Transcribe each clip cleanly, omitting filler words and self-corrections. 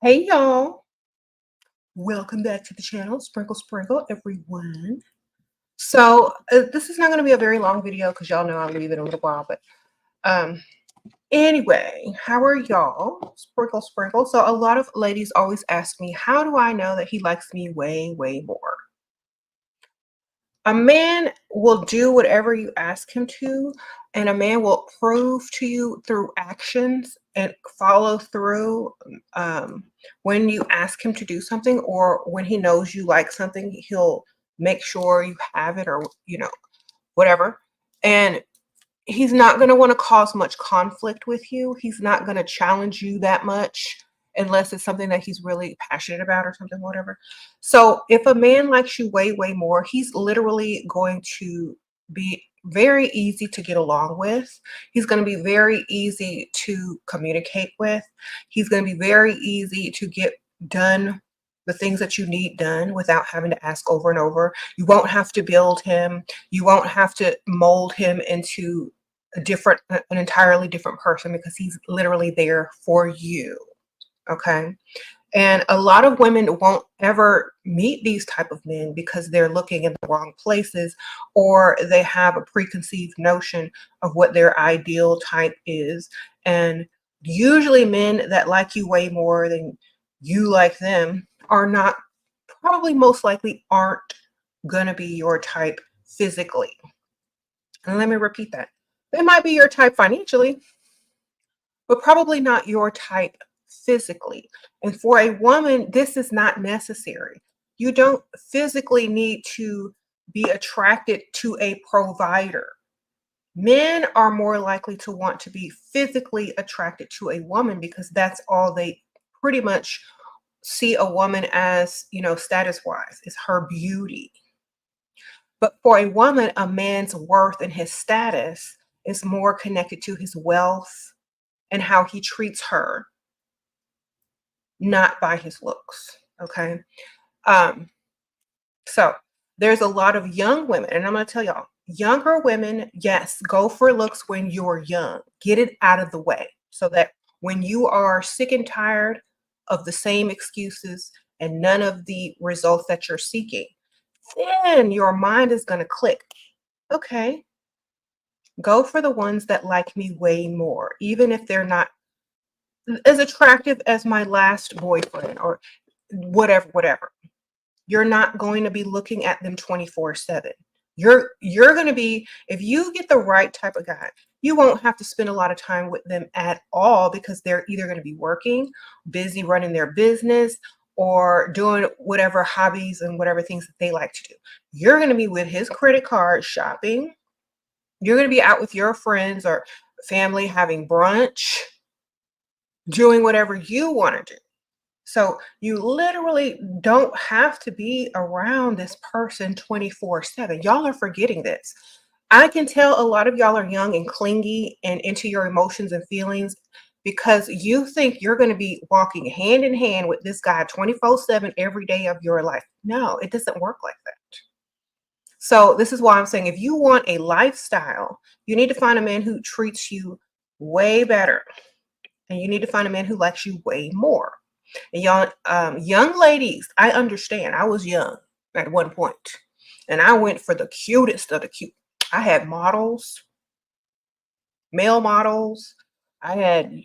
Hey y'all, welcome back to the channel. Sprinkle, sprinkle, everyone. This is not going to be a very long video because y'all know I'll leave it a little while. But um, anyway, how are y'all? Sprinkle, sprinkle. So a lot of ladies always ask me, how do I know that he likes me way, way more? A man will do whatever you ask him to, and a man will prove to you through actions and follow through when you ask him to do something, or when he knows you like something, he'll make sure you have it, or whatever. And he's not going to want to cause much conflict with you. He's not going to challenge you that much unless it's something that he's really passionate about or something, whatever. So if a man likes you way, way more, he's literally going to be very easy to get along with. He's going to be very easy to communicate with. He's going to be very easy to get done the things that you need done without having to ask over and over. You won't have to build him. You won't have to mold him into an entirely different person, because he's literally there for you. Okay. And a lot of women won't ever meet these type of men because they're looking in the wrong places, or they have a preconceived notion of what their ideal type is. And usually men that like you way more than you like them are not, probably most likely aren't gonna be your type physically. And let me repeat that. They might be your type financially, but probably not your type physically. And for a woman, this is not necessary. You don't physically need to be attracted to a provider. Men are more likely to want to be physically attracted to a woman because that's all they pretty much see a woman as, status wise, is her beauty. But for a woman, a man's worth and his status is more connected to his wealth and how he treats her, not by his looks. Okay. Um, so there's a lot of young women, and I'm going to tell y'all, younger women, yes, go for looks when you're young. Get it out of the way so that when you are sick and tired of the same excuses and none of the results that you're seeking, then your mind is going to click. Okay, go for the ones that like me way more, even if they're not as attractive as my last boyfriend or whatever. You're not going to be looking at them 24/7. You're going to be, if you get the right type of guy, you won't have to spend a lot of time with them at all, because they're either going to be working, busy running their business, or doing whatever hobbies and whatever things that they like to do. You're going to be with his credit card shopping. You're going to be out with your friends or family having brunch, doing whatever you want to do. So you literally don't have to be around this person 24/7. Y'all are forgetting this. I can tell a lot of y'all are young and clingy and into your emotions and feelings because you think you're going to be walking hand in hand with this guy 24/7 every day of your life. No, it doesn't work like that. So this is why I'm saying, if you want a lifestyle, you need to find a man who treats you way better. And you need to find a man who likes you way more. And y'all, young ladies, I understand. I was young at one point, and I went for the cutest of the cute. I had models, male models. I had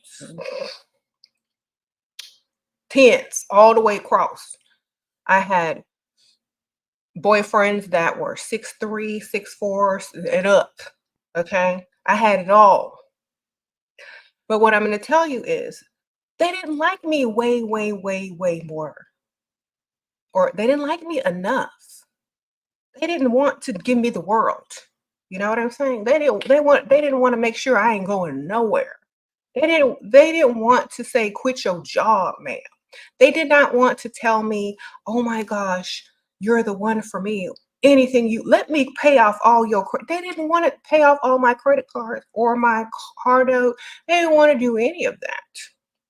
tens all the way across. I had boyfriends that were 6'3", 6'4", and up. Okay, I had it all. But what I'm going to tell you is, they didn't like me way, way, way, way more, or they didn't like me enough. They didn't want to give me the world. You know what I'm saying? They didn't want to make sure I ain't going nowhere. They didn't want to say, quit your job, ma'am. They did not want to tell me, oh my gosh, you're the one for me. Anything you let me pay off all your they didn't want to pay off all my credit cards or my car note. They didn't want to do any of that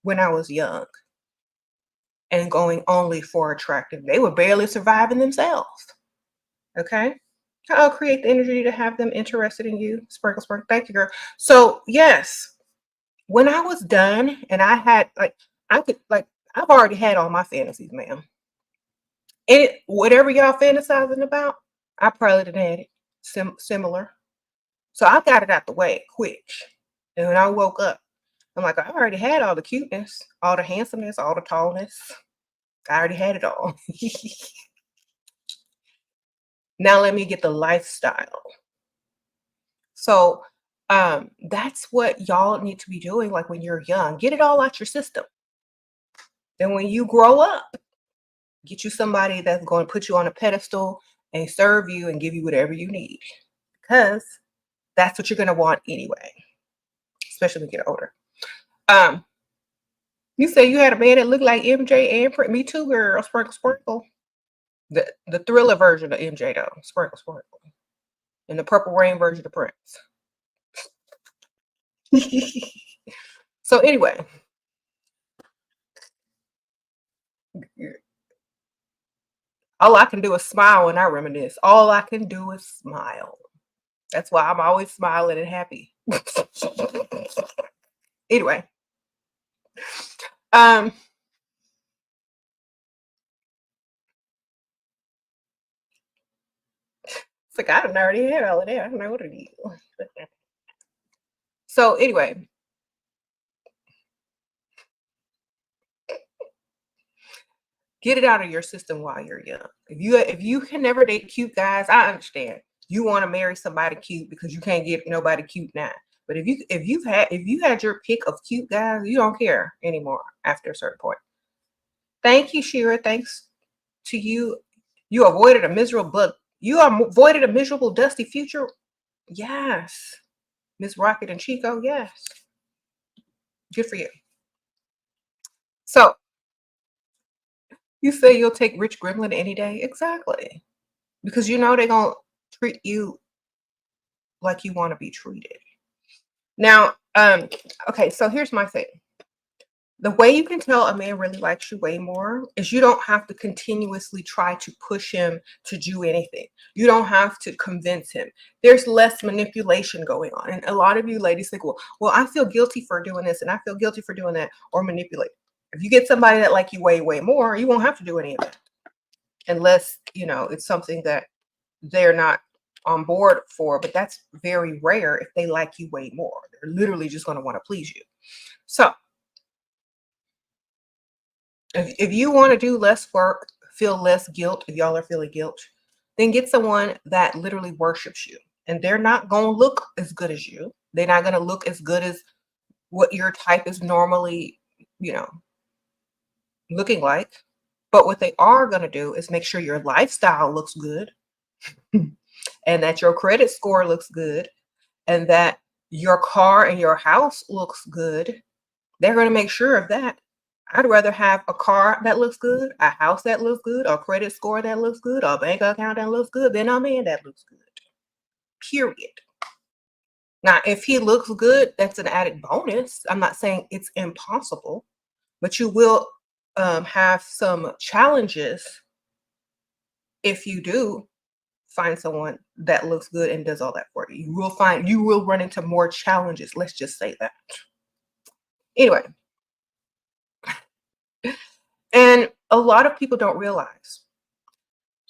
when I was young and going only for attractive. They were barely surviving themselves. Okay. I'll create the energy to have them interested in you. Sprinkle, sprinkle. Thank you, girl. So yes, when I was done and I had I could I've already had all my fantasies, ma'am. And whatever y'all fantasizing about, I probably done had it similar. So I got it out the way quick. And when I woke up, I'm like, I already had all the cuteness, all the handsomeness, all the tallness. I already had it all. Now let me get the lifestyle. So that's what y'all need to be doing, like when you're young. Get it all out your system. Then when you grow up, get you somebody that's going to put you on a pedestal and serve you and give you whatever you need. Because that's what you're going to want anyway, especially when you get older. You say you had a man that looked like MJ and Me Too, girl. Sprinkle, sprinkle. The Thriller version of MJ, though. Sprinkle, sprinkle. And the Purple Rain version of Prince. So anyway, all I can do is smile when I reminisce. All I can do is smile. That's why I'm always smiling and happy. Anyway, it's like I don't already had all of that. I don't know what it is. So anyway, get it out of your system while you're young. If you can never date cute guys, I understand. You want to marry somebody cute because you can't get nobody cute now. But if you had your pick of cute guys, you don't care anymore after a certain point. Thank you, Shira. Thanks to you. You avoided a miserable dusty future. Yes. Miss Rocket and Chico, yes. Good for you. So you say you'll take Rich Gremlin any day? Exactly. Because you know they're gonna treat you like you want to be treated. Now, okay, so here's my thing. The way you can tell a man really likes you way more is you don't have to continuously try to push him to do anything. You don't have to convince him. There's less manipulation going on. And a lot of you ladies think, well, I feel guilty for doing this and I feel guilty for doing that, or manipulate. If you get somebody that like you way, way more, you won't have to do any of that. Unless, it's something that they're not on board for, but that's very rare if they like you way more. They're literally just going to want to please you. So if you want to do less work, feel less guilt, if y'all are feeling guilt, then get someone that literally worships you. And they're not going to look as good as you. They're not going to look as good as what your type is normally, looking like. But what they are going to do is make sure your lifestyle looks good and that your credit score looks good and that your car and your house looks good. They're going to make sure of that. I'd rather have a car that looks good, a house that looks good, a credit score that looks good, a bank account that looks good than a man that looks good. Period. Now, if he looks good, that's an added bonus. I'm not saying it's impossible, but you will have some challenges if you do find someone that looks good and does all that for you. You will run into more challenges. Let's just say that. Anyway. And a lot of people don't realize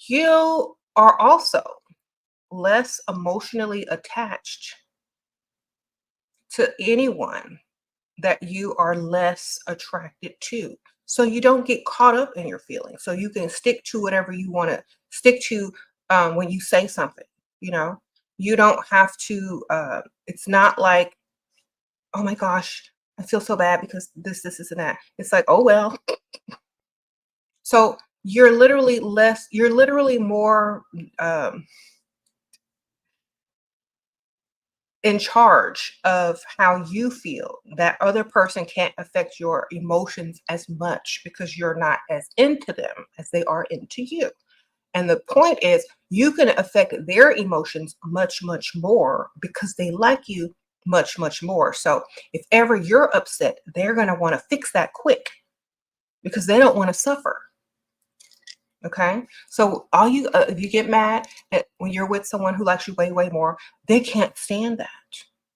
you are also less emotionally attached to anyone that you are less attracted to. So you don't get caught up in your feelings. So you can stick to whatever you want to stick to when you say something, you don't have to, it's not like, oh my gosh, I feel so bad because this, and that. It's like, oh, well. So you're literally more in charge of how you feel. That other person can't affect your emotions as much because you're not as into them as they are into you. And the point is, you can affect their emotions much, much more because they like you much, much more. So if ever you're upset, they're going to want to fix that quick because they don't want to suffer. Okay, so if you get mad when you're with someone who likes you way, way more, they can't stand that.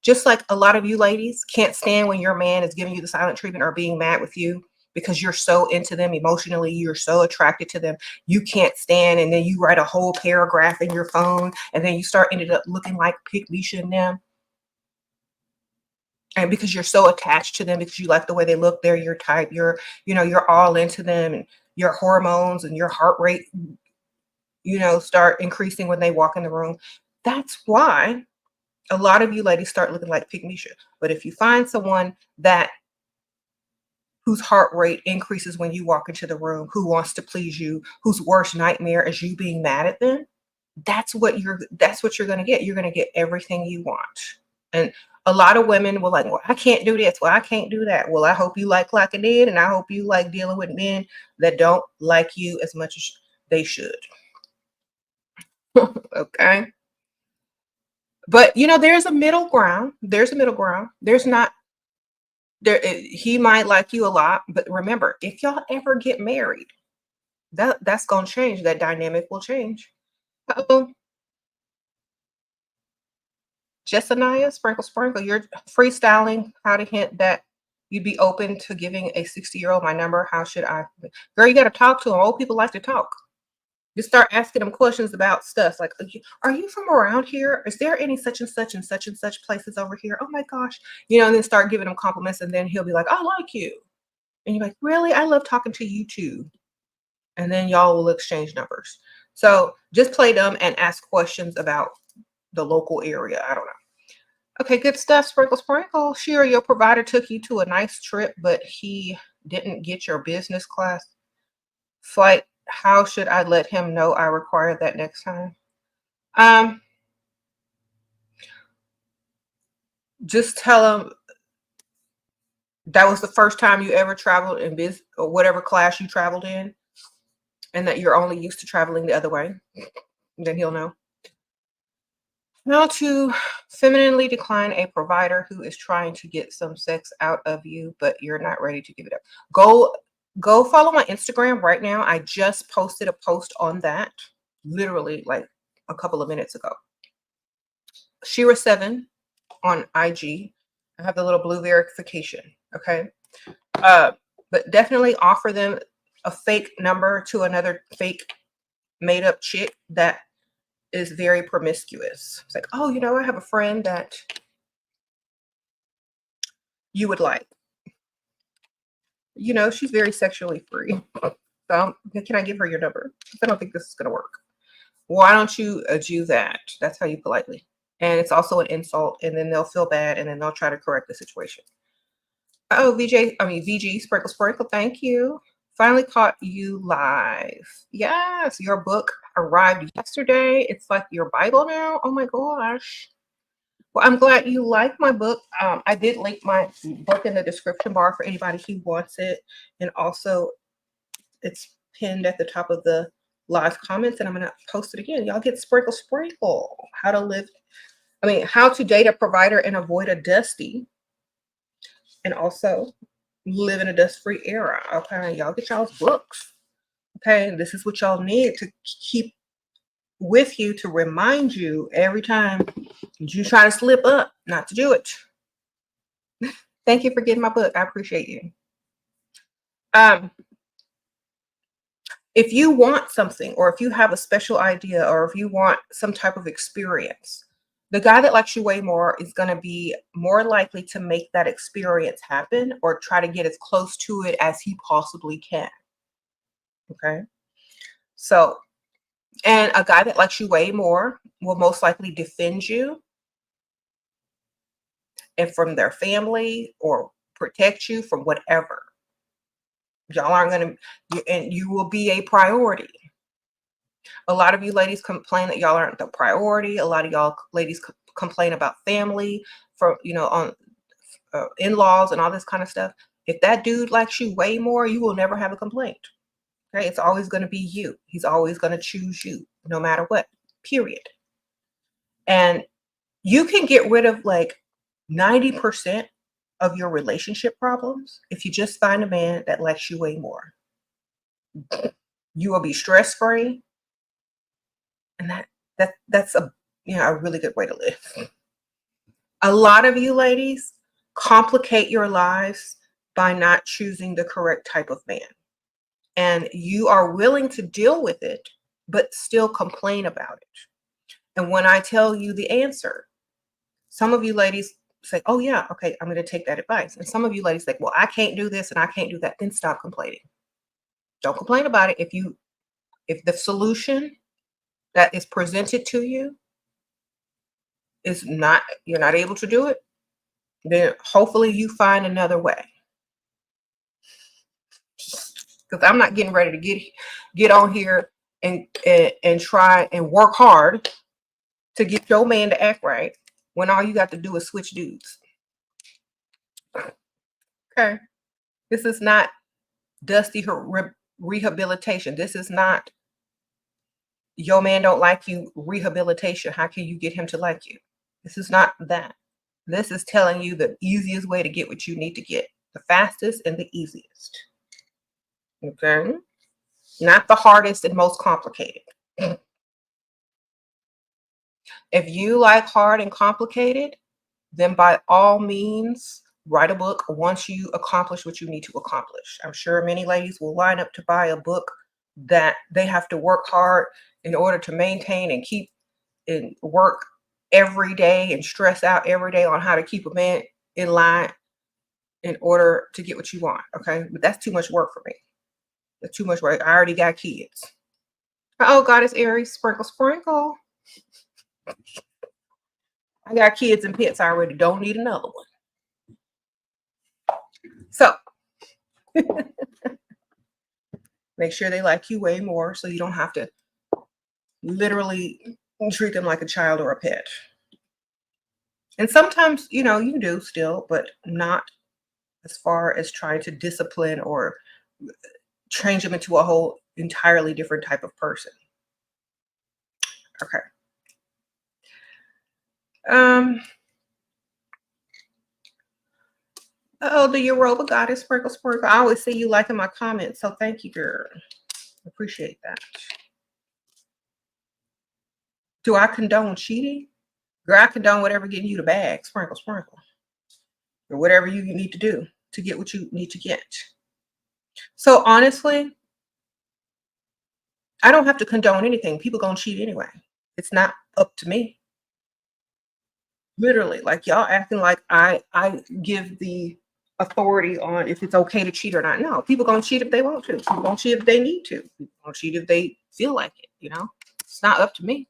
Just like a lot of you ladies can't stand when your man is giving you the silent treatment or being mad with you because you're so into them emotionally, you're so attracted to them, you can't stand, and then you write a whole paragraph in your phone, and then you ended up looking like Pick Misha and them. And because you're so attached to them, because you like the way they look, they're your type, you're all into them, and your hormones and your heart rate, start increasing when they walk in the room. That's why a lot of you ladies start looking like Pick Misha. But if you find someone whose heart rate increases when you walk into the room, who wants to please you, whose worst nightmare is you being mad at them, that's what you're going to get. You're going to get everything you want. And a lot of women will like, well, I can't do this. Well, I can't do that. Well, I hope you like clocking in, and I hope you like dealing with men that don't like you as much as they should. Okay. But there's a middle ground. There's a middle ground. There's not there. He might like you a lot, but remember, if y'all ever get married, that's gonna change. That dynamic will change. Uh-oh. Jessania, Sprinkle Sprinkle, you're freestyling how to hint that you'd be open to giving a 60-year-old my number. How should I? Girl, you got to talk to them. Old people like to talk. Just start asking them questions about stuff like, are you from around here? Is there any such and such and such and such places over here? Oh my gosh. And then start giving him compliments, and then he'll be like, I like you. And you're like, really? I love talking to you too. And then y'all will exchange numbers. So just play dumb and ask questions about the local area. I don't know. Okay, good stuff, Sprinkle Sprinkle. Shira, your provider took you to a nice trip, but he didn't get your business class flight. How should I let him know I require that next time? Just tell him that was the first time you ever traveled in business or whatever class you traveled in, and that you're only used to traveling the other way. Then he'll know. How to femininely decline a provider who is trying to get some sex out of you, but you're not ready to give it up. Go follow my Instagram right now. I just posted a post on that, literally like a couple of minutes ago. SheRaSeven on IG. I have the little blue verification. Okay. But definitely offer them a fake number to another fake made up chick that is very promiscuous. It's like, oh, I have a friend that you would like. She's very sexually free. So can I give her your number? I don't think this is going to work. Why don't you do that? That's how you politely. And it's also an insult, and then they'll feel bad, and then they'll try to correct the situation. Oh, VG, Sprinkle Sprinkle, thank you. Finally caught you live. Yes, your book arrived yesterday. It's like your Bible now. Oh my gosh. Well, I'm glad you like my book. I did link my book in the description bar for anybody who wants it. And also, it's pinned at the top of the live comments, and I'm going to post it again. Y'all get Sprinkle Sprinkle. How to date a provider and avoid a dusty. And also live in a dust-free era. Okay, y'all get y'all's books. Okay, this is what y'all need to keep with you, to remind you every time you try to slip up, not to do it. Thank you for getting my book. I appreciate you. If you want something, or if you have a special idea, or if you want some type of experience, the guy that likes you way more is going to be more likely to make that experience happen, or try to get as close to it as he possibly can. Okay. So, and a guy that likes you way more will most likely defend you and from their family, or protect you from whatever. Y'all aren't going to, and you will be a priority. A lot of you ladies complain that y'all aren't the priority. A lot of y'all ladies complain about family, from on in-laws and all this kind of stuff. If that dude likes you way more, you will never have a complaint. Okay, it's always going to be you. He's always going to choose you, no matter what. Period. And you can get rid of like 90% of your relationship problems if you just find a man that likes you way more. You will be stress-free, and that's a really good way to live. A lot of you ladies complicate your lives by not choosing the correct type of man. And you are willing to deal with it, but still complain about it. And when I tell you the answer, some of you ladies say, oh yeah, okay, I'm going to take that advice. And some of you ladies say, well, I can't do this and I can't do that. Then stop complaining. Don't complain about it. If the solution that is presented to you is not, you're not able to do it, then hopefully you find another way. Because I'm not getting ready to get on here and try and work hard to get your man to act right when all you got to do is switch dudes. Okay. This is not dusty rehabilitation. This is not your man don't like you rehabilitation. How can you get him to like you? This is not that. This is telling you the easiest way to get what you need to get, the fastest and the easiest. Okay. Not the hardest and most complicated. If you like hard and complicated, then by all means, write a book once you accomplish what you need to accomplish. I'm sure many ladies will line up to buy a book that they have to work hard in order to maintain and keep and work every day and stress out every day on how to keep a man in line in order to get what you want. Okay. But that's too much work for me. That's too much work. I already got kids. Oh, Goddess Aries, sprinkle, sprinkle. I got kids and pets. I already don't need another one. So make sure they like you way more so you don't have to literally treat them like a child or a pet. And sometimes, you do still, but not as far as trying to discipline or change them into a whole entirely different type of person. Okay. Oh, the Yoruba Goddess, sprinkle, sprinkle. I always see you liking my comments, so thank you, girl. Appreciate that. Do I condone cheating? Girl, I condone whatever getting you the bag, sprinkle, sprinkle, or whatever you need to do to get what you need to get. So honestly, I don't have to condone anything. People gonna cheat anyway. It's not up to me. Literally, like y'all acting like I give the authority on if it's okay to cheat or not. No, people gonna cheat if they want to. People gonna cheat if they need to. People gonna cheat if they feel like it. It's not up to me.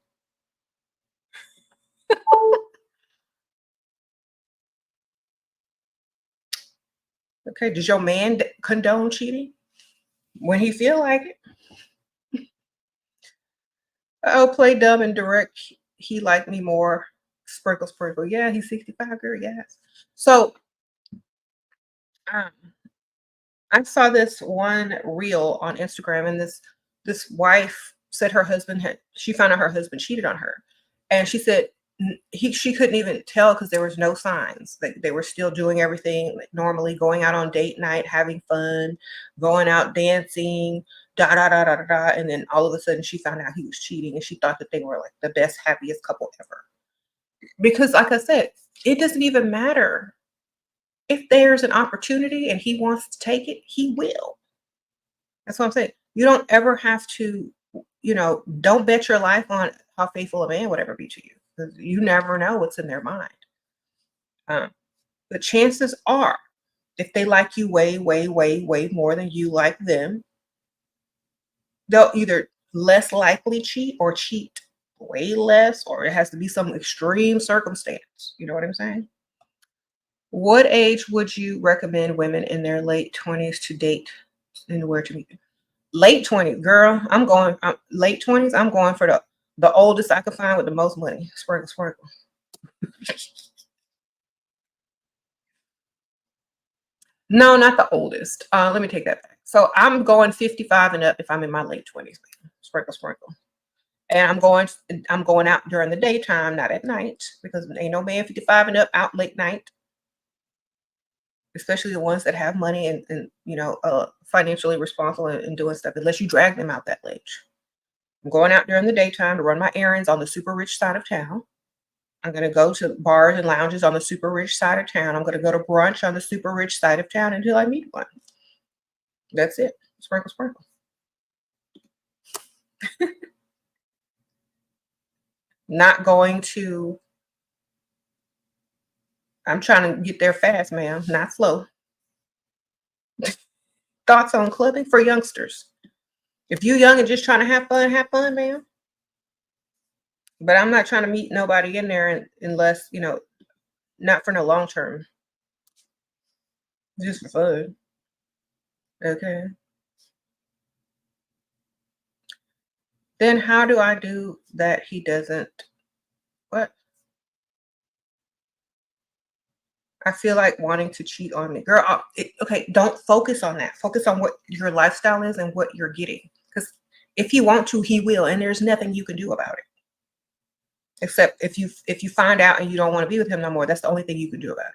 Okay, does your man condone cheating when he feel like it? Oh, play dumb and direct. He liked me more. Sprinkle, sprinkle. Yeah, he's 65, girl. Yes. So, um, I saw this one reel on Instagram, and this wife said she found out her husband cheated on her, and she said she couldn't even tell because there was no signs. They were still doing everything like normally, going out on date night, having fun, going out dancing, da da da da da da, and then all of a sudden she found out he was cheating, and she thought that they were like the best, happiest couple ever. Because, like I said, it doesn't even matter. If there's an opportunity and he wants to take it, he will. That's what I'm saying. You don't ever have to, don't bet your life on how faithful a man would ever be to you, because you never know what's in their mind. But chances are, if they like you way, way, way, way more than you like them, they'll either less likely cheat or cheat way less, or it has to be some extreme circumstance. You know what I'm saying? What age would you recommend women in their late 20s to date and where to meet? Late 20s, girl. Late 20s. I'm going for the oldest I could find with the most money. Sprinkle, sprinkle. No, not the oldest. Let me take that back. So I'm going 55 and up if I'm in my late 20s. Sprinkle, sprinkle. And I'm going out during the daytime, not at night, because ain't no man 55 and up out late night. Especially the ones that have money and financially responsible and doing stuff, unless you drag them out that late. I'm going out during the daytime to run my errands on the super rich side of town. I'm going to go to bars and lounges on the super rich side of town. I'm going to go to brunch on the super rich side of town until I meet one. That's it. Sprinkle, sprinkle. Not going to, I'm trying to get there fast, ma'am, not slow. Thoughts on clubbing for youngsters? If you're young and just trying to have fun, ma'am. But I'm not trying to meet nobody in there unless, not for no long term, just for fun. Okay. Then how do I do that he doesn't, what? I feel like wanting to cheat on me. Girl, okay, don't focus on that. Focus on what your lifestyle is and what you're getting. Because if you want to, he will, and there's nothing you can do about it. Except if you find out and you don't want to be with him no more, that's the only thing you can do about it.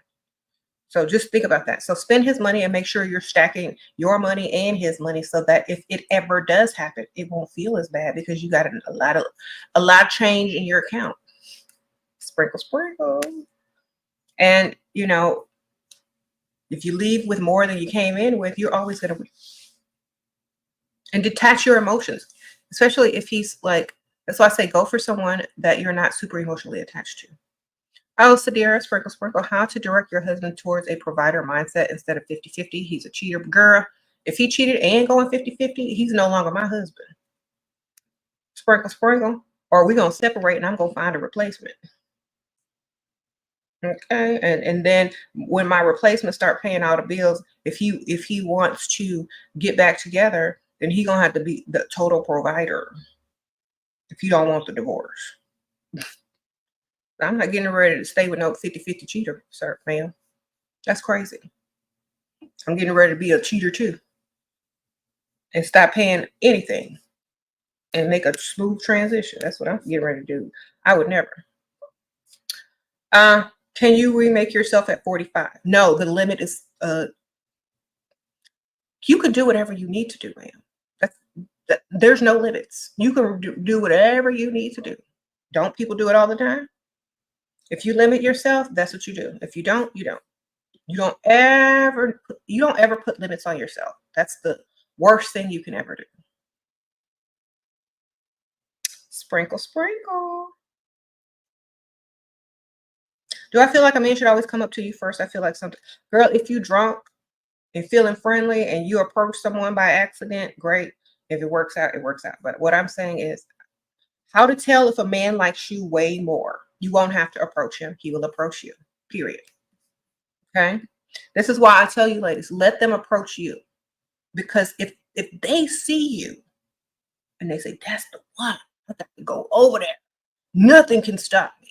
So just think about that. So spend his money and make sure you're stacking your money and his money so that if it ever does happen, it won't feel as bad because you got a lot of change in your account. Sprinkle, sprinkle. And if you leave with more than you came in with, you're always going to, and detach your emotions, especially if he's like, that's why I say go for someone that you're not super emotionally attached to. Oh, Sadira, sprinkle, sprinkle. How to direct your husband towards a provider mindset instead of 50-50. He's a cheater. Girl, if he cheated and going 50-50, he's no longer my husband. Sprinkle, sprinkle. Or we're going to separate and I'm going to find a replacement. Okay. And then when my replacement start paying all the bills, if he wants to get back together, then he going to have to be the total provider if you don't want the divorce. I'm not getting ready to stay with no 50-50 cheater, sir, ma'am. That's crazy. I'm getting ready to be a cheater too. And stop paying anything and make a smooth transition. That's what I'm getting ready to do. I would never. Can you remake yourself at 45? No, the limit is you can do whatever you need to do, ma'am. There's no limits. You can do whatever you need to do. Don't people do it all the time? If you limit yourself, that's what you do. If you don't, you don't. You don't ever put limits on yourself. That's the worst thing you can ever do. Sprinkle, sprinkle. Do I feel like a man should always come up to you first? I feel like something. Girl, if you drunk and feeling friendly and you approach someone by accident, great. If it works out, it works out. But what I'm saying is how to tell if a man likes you way more. You won't have to approach him. He will approach you, period. Okay. This is why I tell you, ladies, let them approach you. Because if they see you and they say, that's the one, I got to go over there. Nothing can stop me.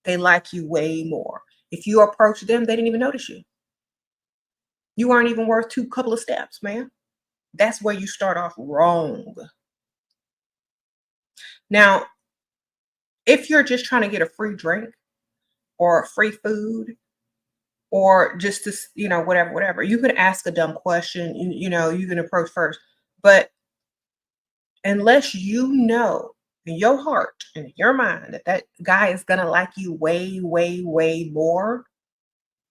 They like you way more. If you approach them, they didn't even notice you. You aren't even worth two couple of steps, man. That's where you start off wrong. Now, if you're just trying to get a free drink or free food or just to, whatever, you can ask a dumb question, you can approach first. But unless you know in your heart and in your mind that guy is going to like you way, way, way more,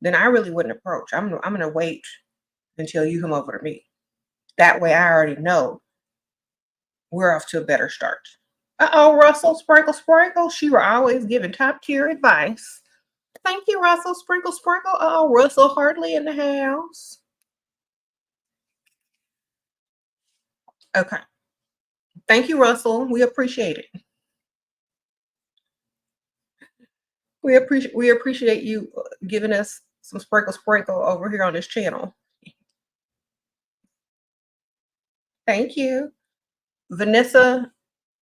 then I really wouldn't approach. I'm going to wait until you come over to me. That way I already know we're off to a better start. Uh-oh, Russell, sprinkle, sprinkle. She were always giving top tier advice. Thank you, Russell, sprinkle, sprinkle. Oh, Russell Hartley in the house. Okay. Thank you, Russell. We appreciate it. We appreciate you giving us some sprinkle, sprinkle over here on this channel. Thank you. Vanessa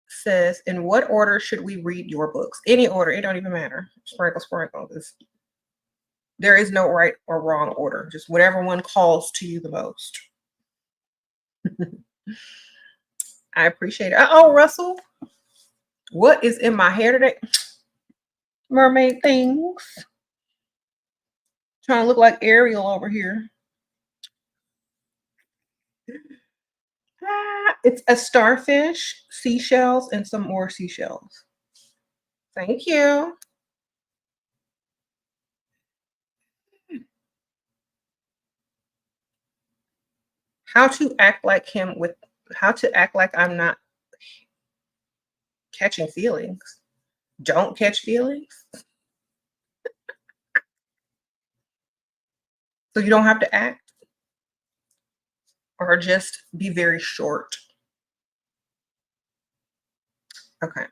says, in what order should we read your books? Any order, it don't even matter. Sprinkle, sprinkle. There is no right or wrong order. Just whatever one calls to you the most. I appreciate it. Oh, Russell, what is in my hair today? Mermaid things. Trying to look like Ariel over here. It's a starfish, seashells, and some more seashells. Thank you. How to act like him with how to act like I'm not catching feelings. Don't catch feelings. So you don't have to act or just be very short. Okay.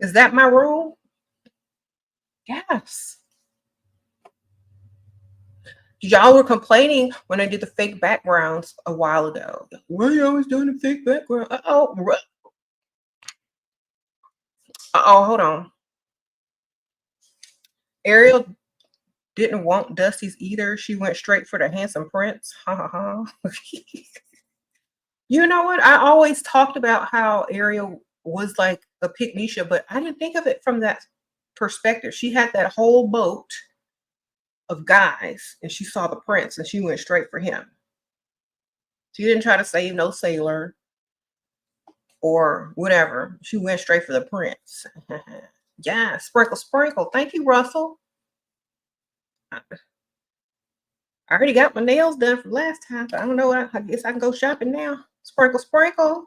Is that my rule? Yes. Y'all were complaining when I did the fake backgrounds a while ago. Why are you always doing the fake background? Hold on. Ariel didn't want Dusty's either. She went straight for the handsome prince. Ha ha ha. You know what? I always talked about how Ariel was like a pygmisha, but I didn't think of it from that perspective. She had that whole boat of guys and she saw the prince and she went straight for him. She didn't try to save no sailor or whatever. She went straight for the prince. Yeah, sprinkle, sprinkle. Thank you, Russell. I already got my nails done from last time, but I don't know. I guess I can go shopping now. Sprinkle, sprinkle.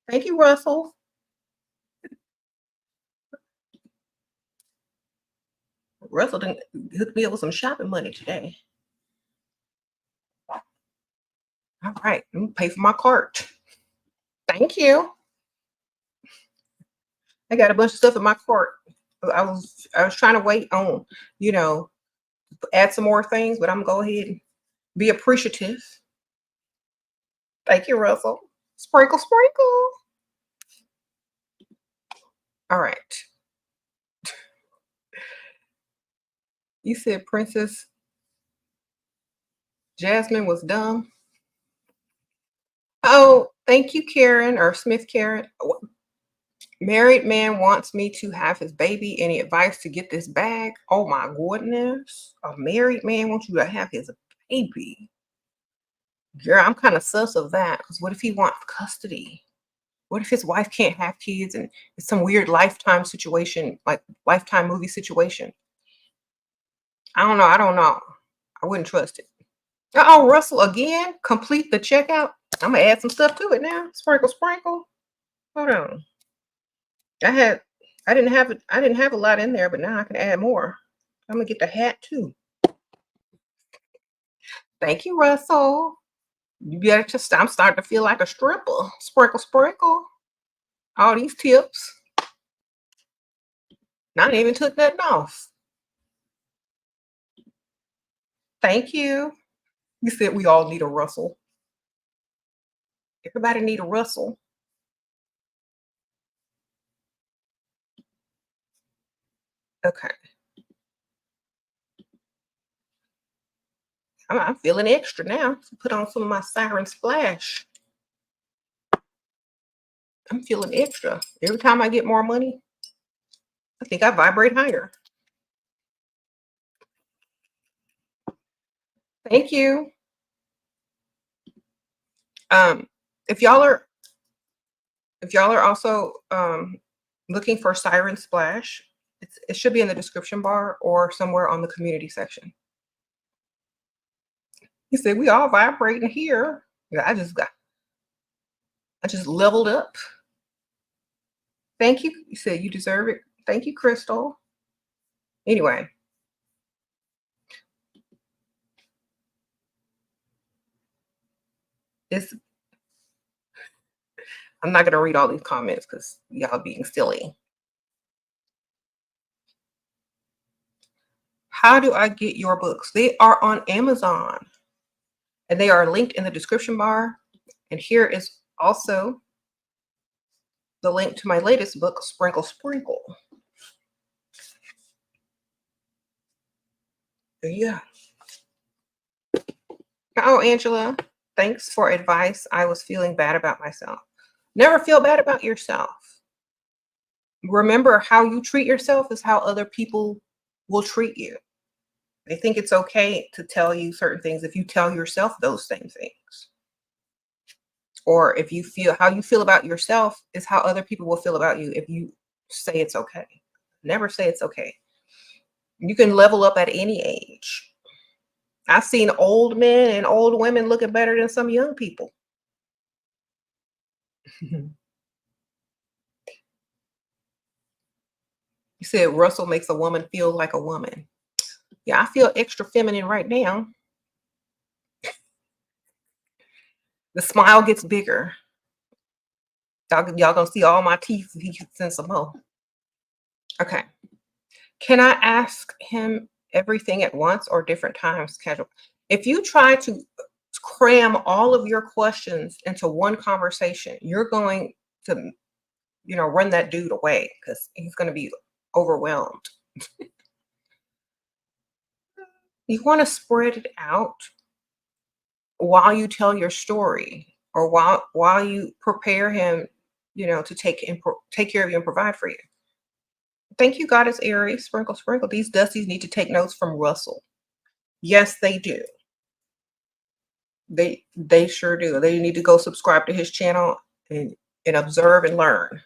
Thank you, Russell. Russell didn't hook me up with some shopping money today. All right, let me pay for my cart. Thank you. I got a bunch of stuff in my cart. I was trying to wait on, add some more things, but I'm gonna go ahead and be appreciative. Thank you, Russell. Sprinkle, sprinkle. All right. You said Princess Jasmine was dumb. Oh, thank you, Karen or Smith Karen. Married man wants me to have his baby. Any advice to get this bag? Oh my goodness. A married man wants you to have his baby. Girl, I'm kind of sus of that because what if he wants custody? What if his wife can't have kids and it's some weird lifetime situation, like lifetime movie situation? I don't know. I don't know. I wouldn't trust it. Oh, Russell again. Complete the checkout. I'm gonna add some stuff to it now. Sprinkle, sprinkle. Hold on. I didn't have a lot in there, but now I can add more. I'm gonna get the hat too. Thank you, Russell. You better just I'm starting to feel like a stripper. Sprinkle, sprinkle. All these tips. Not even took nothing off. Thank you. You said we all need a Russell. Everybody need a Russell. Okay. I'm feeling extra now. Put on some of my Siren Splash. I'm feeling extra. Every time I get more money, I think I vibrate higher. Thank you. If y'all are also looking for Siren Splash, it should be in the description bar or somewhere on the community section. He said we all vibrating here. Yeah, I just leveled up. Thank you. You said you deserve it. Thank you, Crystal. Anyway. I'm not going to read all these comments because y'all being silly. How do I get your books? They are on Amazon and they are linked in the description bar. And here is also the link to my latest book, Sprinkle, Sprinkle. Yeah. Oh, Angela, thanks for advice. I was feeling bad about myself. Never feel bad about yourself. Remember, how you treat yourself is how other people will treat you. They think it's okay to tell you certain things if you tell yourself those same things. Or if you feel how you feel about yourself is how other people will feel about you if you say it's okay. Never say it's okay. You can level up at any age. I've seen old men and old women looking better than some young people. You said Russell makes a woman feel like a woman. Yeah, I feel extra feminine right now. The smile gets bigger. Y'all gonna see all my teeth if he sends some more. Okay. Can I ask him everything at once or different times? Casual. If you try to cram all of your questions into one conversation, you're going to, run that dude away because he's going to be overwhelmed. You want to spread it out while you tell your story or while you prepare him, to take care of you and provide for you. Thank you, Goddess Aries. Sprinkle, sprinkle. These dusties need to take notes from Russell. Yes, they do. They sure do. They need to go subscribe to his channel and observe and learn.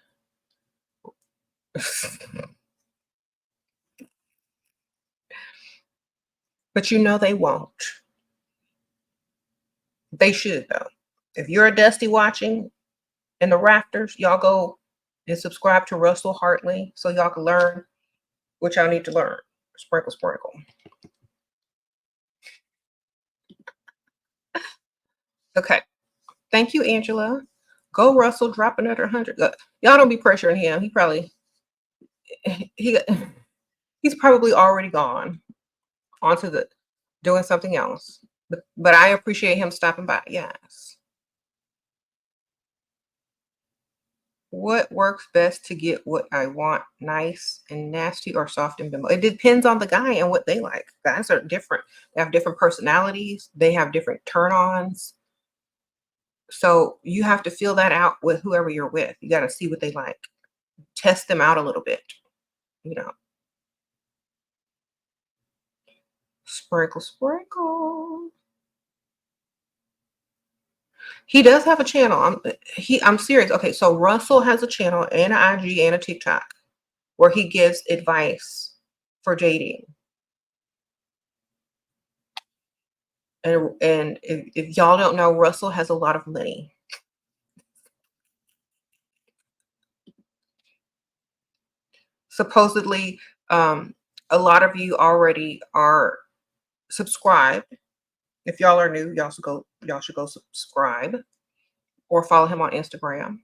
But they won't. They should though. If you're a Dusty watching in the rafters, y'all go and subscribe to Russell Hartley so y'all can learn what y'all need to learn. Sprinkle, sprinkle. Okay. Thank you, Angela. Go Russell, drop another 100. Y'all don't be pressuring him. He's probably already gone onto the doing something else. But I appreciate him stopping by. Yes. What works best to get what I want? Nice and nasty or soft and bimbo? It depends on the guy and what they like. Guys are different. They have different personalities. They have different turn-ons. So you have to feel that out with whoever you're with. You got to see what they like. Test them out a little bit. Sprinkle, sprinkle. He does have a channel. I'm serious. Okay, so Russell has a channel and an IG and a TikTok where he gives advice for dating. And if y'all don't know, Russell has a lot of money. Supposedly, a lot of you already are subscribed. If y'all are new, y'all should go subscribe or follow him on Instagram.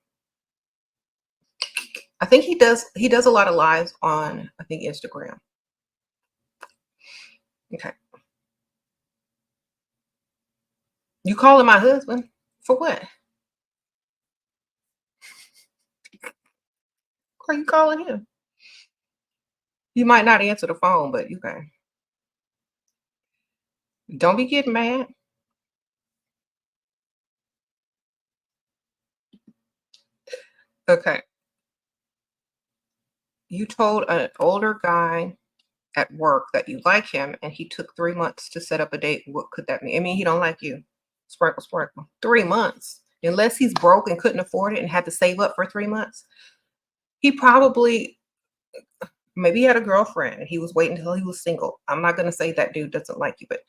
I think he does a lot of lives on, I think, Instagram. Okay. You calling my husband for what? Are you calling him? You might not answer the phone, but you can. Don't be getting mad. Okay. You told an older guy at work that you like him and he took 3 months to set up a date. What could that mean? I mean, he don't like you. Sprinkle, sprinkle. 3 months. Unless he's broke and couldn't afford it and had to save up for 3 months. He probably, maybe he had a girlfriend and he was waiting until he was single. I'm not going to say that dude doesn't like you, but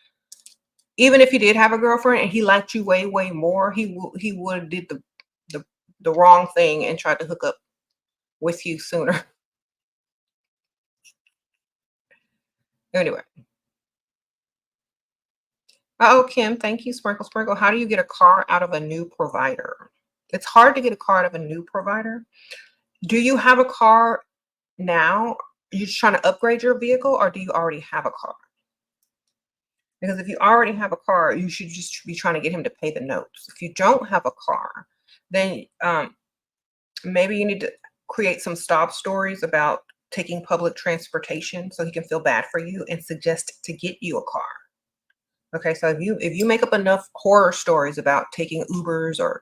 even if he did have a girlfriend and he liked you way, way more, he would have did the wrong thing and tried to hook up with you sooner. Anyway. Oh, Kim, thank you. Sprinkle, sprinkle. How do you get a car out of a new provider? It's hard to get a car out of a new provider. Do you have a car now? Are you just trying to upgrade your vehicle or do you already have a car? Because if you already have a car, you should just be trying to get him to pay the notes. If you don't have a car, then maybe you need to create some stop stories about taking public transportation so he can feel bad for you and suggest to get you a car. Okay, so if you make up enough horror stories about taking Ubers or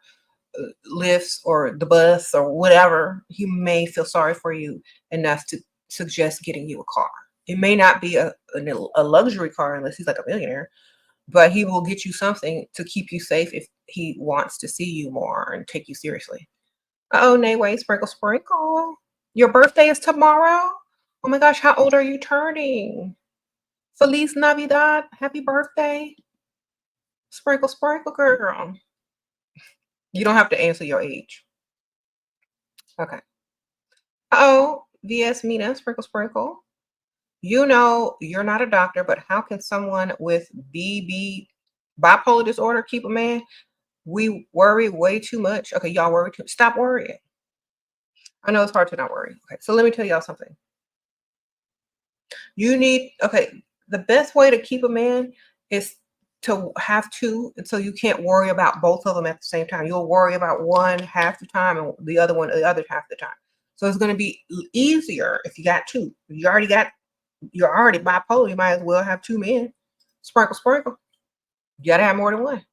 Lyfts or the bus or whatever, he may feel sorry for you enough to suggest getting you a car. It may not be a luxury car unless he's like a millionaire, but he will get you something to keep you safe if he wants to see you more and take you seriously. Oh, Nayway, sprinkle, sprinkle. Your birthday is tomorrow? Oh my gosh, how old are you turning? Feliz Navidad. Happy birthday. Sprinkle, sprinkle, girl. You don't have to answer your age. Okay. Oh, VS Mina, sprinkle, sprinkle. You know, you're not a doctor, but how can someone with bipolar disorder keep a man? We worry way too much. Okay, y'all worry too. Stop worrying. I know it's hard to not worry. Okay, so let me tell y'all something. You need, okay, the best way to keep a man is to have two, and so you can't worry about both of them at the same time. You'll worry about one half the time and the other one the other half the time. So it's going to be easier if you got two. You're already bipolar. You might as well have two men. Sprinkle, sprinkle. You gotta have more than one.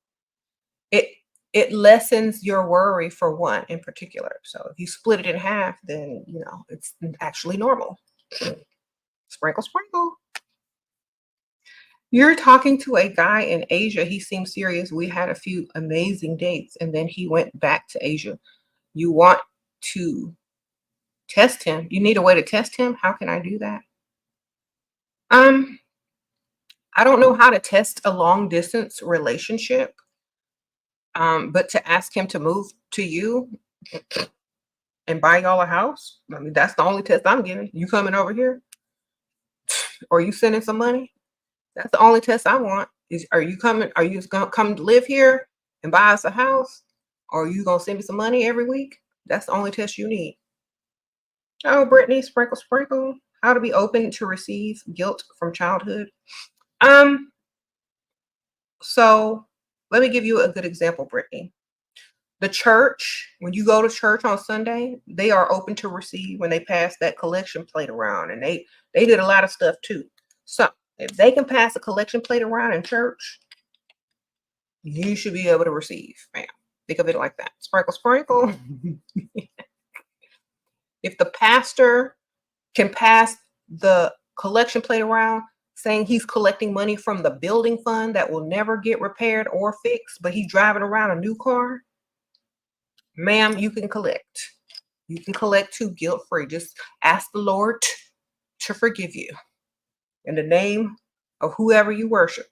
It lessens your worry for one in particular. So if you split it in half, then you know it's actually normal. Sprinkle, sprinkle. You're talking to a guy in Asia. He seemed serious. We had a few amazing dates, and then he went back to Asia. You want to test him. You need a way to test him. How can I do that? I don't know how to test a long distance relationship. But to ask him to move to you and buy y'all a house, I mean, that's the only test I'm giving. You coming over here or you sending some money? That's the only test I want. Are you coming? Are you just gonna come live here and buy us a house? Or are you gonna send me some money every week? That's the only test you need. Oh, Brittany, sprinkle, sprinkle. How to be open to receive guilt from childhood. Um, so let me give you a good example, Brittany. The church, when you go to church on Sunday, they are open to receive when they pass that collection plate around, and they did a lot of stuff too. So if they can pass a collection plate around in church, you should be able to receive. Bam. Think of it like that. Sprinkle, sprinkle. If the pastor can pass the collection plate around saying he's collecting money from the building fund that will never get repaired or fixed, but he's driving around a new car, ma'am, you can collect. You can collect too guilt-free. Just ask the Lord to forgive you in the name of whoever you worship.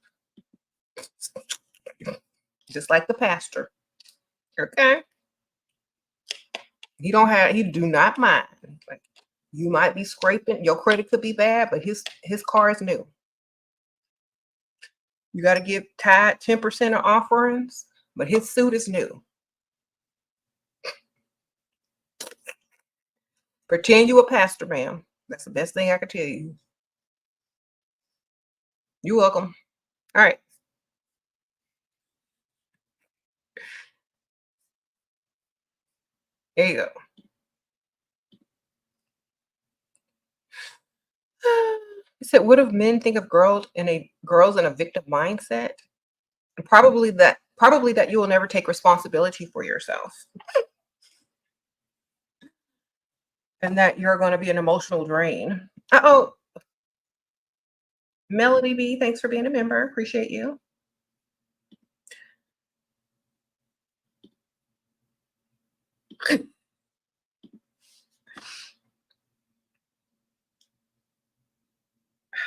Just like the pastor. Okay? He do not mind. Like, you might be scraping, your credit could be bad, but his car is new. You got to give tithe 10% of offerings, but his suit is new. Pretend you a pastor, ma'am. That's the best thing I can tell you. You're welcome. All right. There you go. He said, what if men think of girls in a victim mindset? Probably that you will never take responsibility for yourself. And that you're going to be an emotional drain. Uh-oh. Melody B, thanks for being a member. Appreciate you.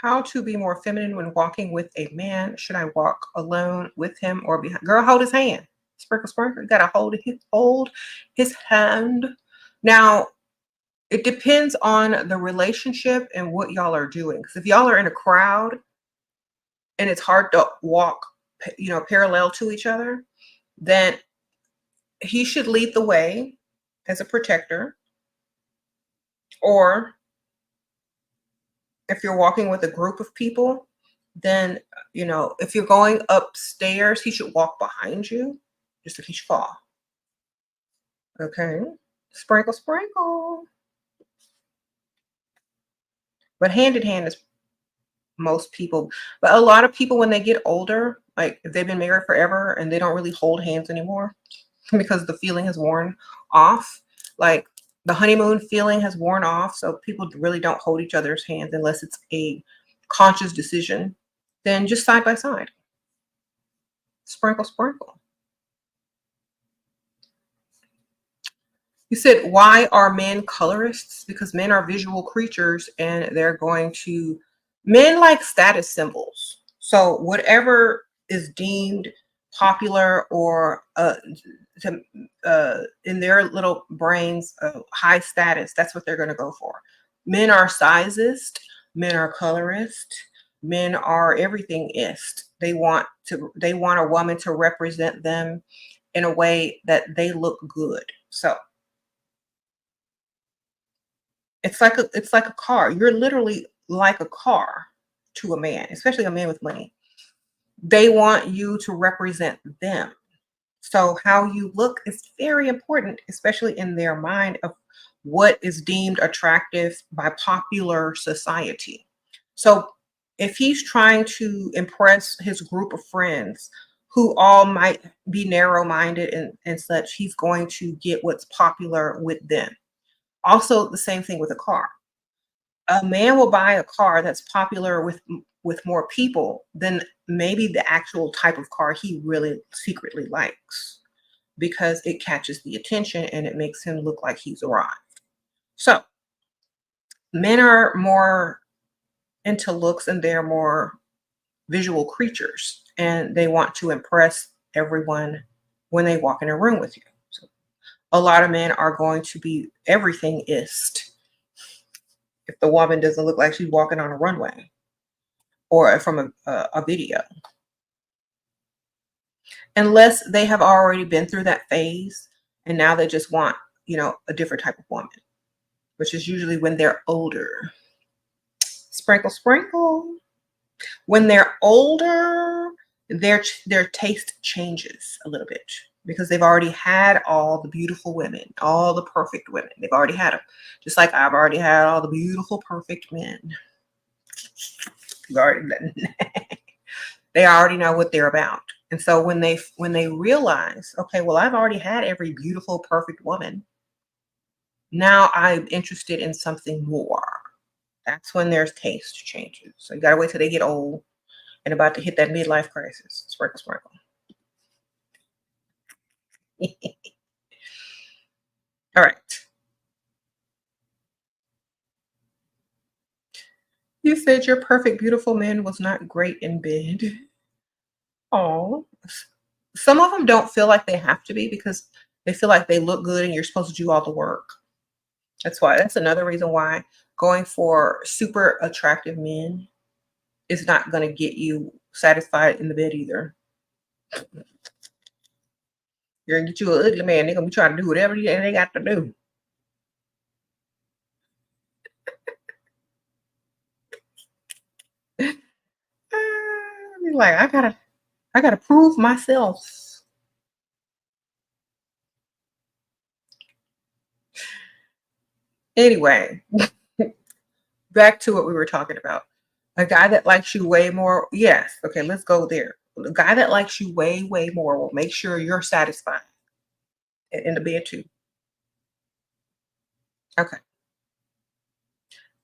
How to be more feminine when walking with a man. Should I walk alone with him or behind? Girl, hold his hand. Sprinkle, sprinkle. You gotta hold his hand. Now, it depends on the relationship and what y'all are doing. Because if y'all are in a crowd and it's hard to walk, parallel to each other, then he should lead the way as a protector. Or if you're walking with a group of people, then, if you're going upstairs, he should walk behind you just in case you fall. Okay. Sprinkle, sprinkle. But hand in hand is most people. But a lot of people, when they get older, like if they've been married forever and they don't really hold hands anymore because the feeling has worn off, like the honeymoon feeling has worn off. So people really don't hold each other's hands unless it's a conscious decision. Then just side by side. Sprinkle, sprinkle. You said, why are men colorists? Because men are visual creatures and they're going to Men like status symbols. So whatever is deemed popular or to, in their little brains, high status, that's what they're going to go for. Men are sizist. Men are colorist. Men are everythingist. They want a woman to represent them in a way that they look good. So it's like a car. You're literally like a car to a man, especially a man with money. They want you to represent them. So how you look is very important, especially in their mind of what is deemed attractive by popular society. So if he's trying to impress his group of friends who all might be narrow-minded and such, he's going to get what's popular with them. Also, the same thing with a car. A man will buy a car that's popular with more people than maybe the actual type of car he really secretly likes, because it catches the attention and it makes him look like he's arrived. So men are more into looks and they're more visual creatures, and they want to impress everyone when they walk in a room with you. So a lot of men are going to be everythingist if the woman doesn't look like she's walking on a runway or from a video, unless they have already been through that phase and now they just want, a different type of woman, which is usually when they're older. Sprinkle, sprinkle. When they're older, their taste changes a little bit because they've already had all the beautiful women, all the perfect women. They've already had them, just like I've already had all the beautiful, perfect men. They already know what they're about. And so when they realize, okay, well, I've already had every beautiful, perfect woman. Now I'm interested in something more. That's when their taste changes. So you gotta wait till they get old and about to hit that midlife crisis. Sprinkle, sprinkle. All right. You said your perfect, beautiful man was not great in bed. Oh, some of them don't feel like they have to be because they feel like they look good and you're supposed to do all the work. That's another reason why going for super attractive men is not going to get you satisfied in the bed either. You're going to get you an ugly man. They're going to be trying to do whatever they got to do. Like, I gotta prove myself. Anyway, back to what we were talking about. A guy that likes you way more. Yes. Okay, let's go there. A guy that likes you way, way more will make sure you're satisfied in the bed too. Okay.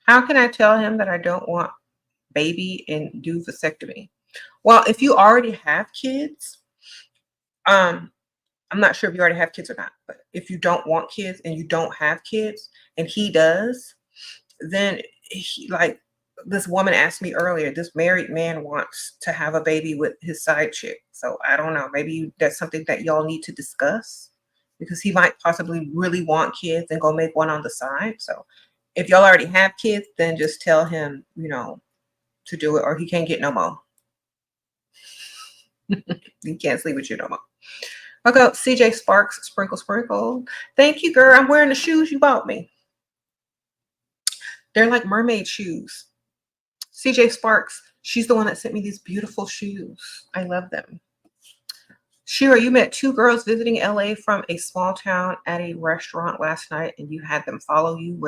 How can I tell him that I don't want baby and do vasectomy? Well, if you already have kids, um, I'm not sure if you already have kids or not, but if you don't want kids and you don't have kids and he does, then like this woman asked me earlier, this married man wants to have a baby with his side chick. So I don't know, maybe that's something that y'all need to discuss because he might possibly really want kids and go make one on the side. So if y'all already have kids, then just tell him, to do it, or he can't get no more. He can't sleep with you no more. I'll go CJ Sparks, sprinkle, sprinkle. Thank you, girl. I'm wearing the shoes you bought me. They're like mermaid shoes. CJ Sparks, she's the one that sent me these beautiful shoes. I love them. Shira, you met two girls visiting LA from a small town at a restaurant last night, and you had them follow you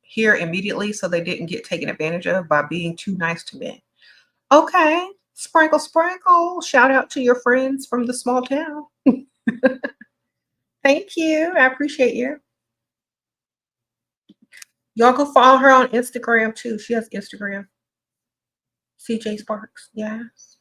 here immediately so they didn't get taken advantage of by being too nice to men. Okay. Sprinkle, sprinkle. Shout out to your friends from the small town. Thank you. I appreciate you. Y'all go follow her on Instagram too. She has Instagram. CJ Sparks. Yes.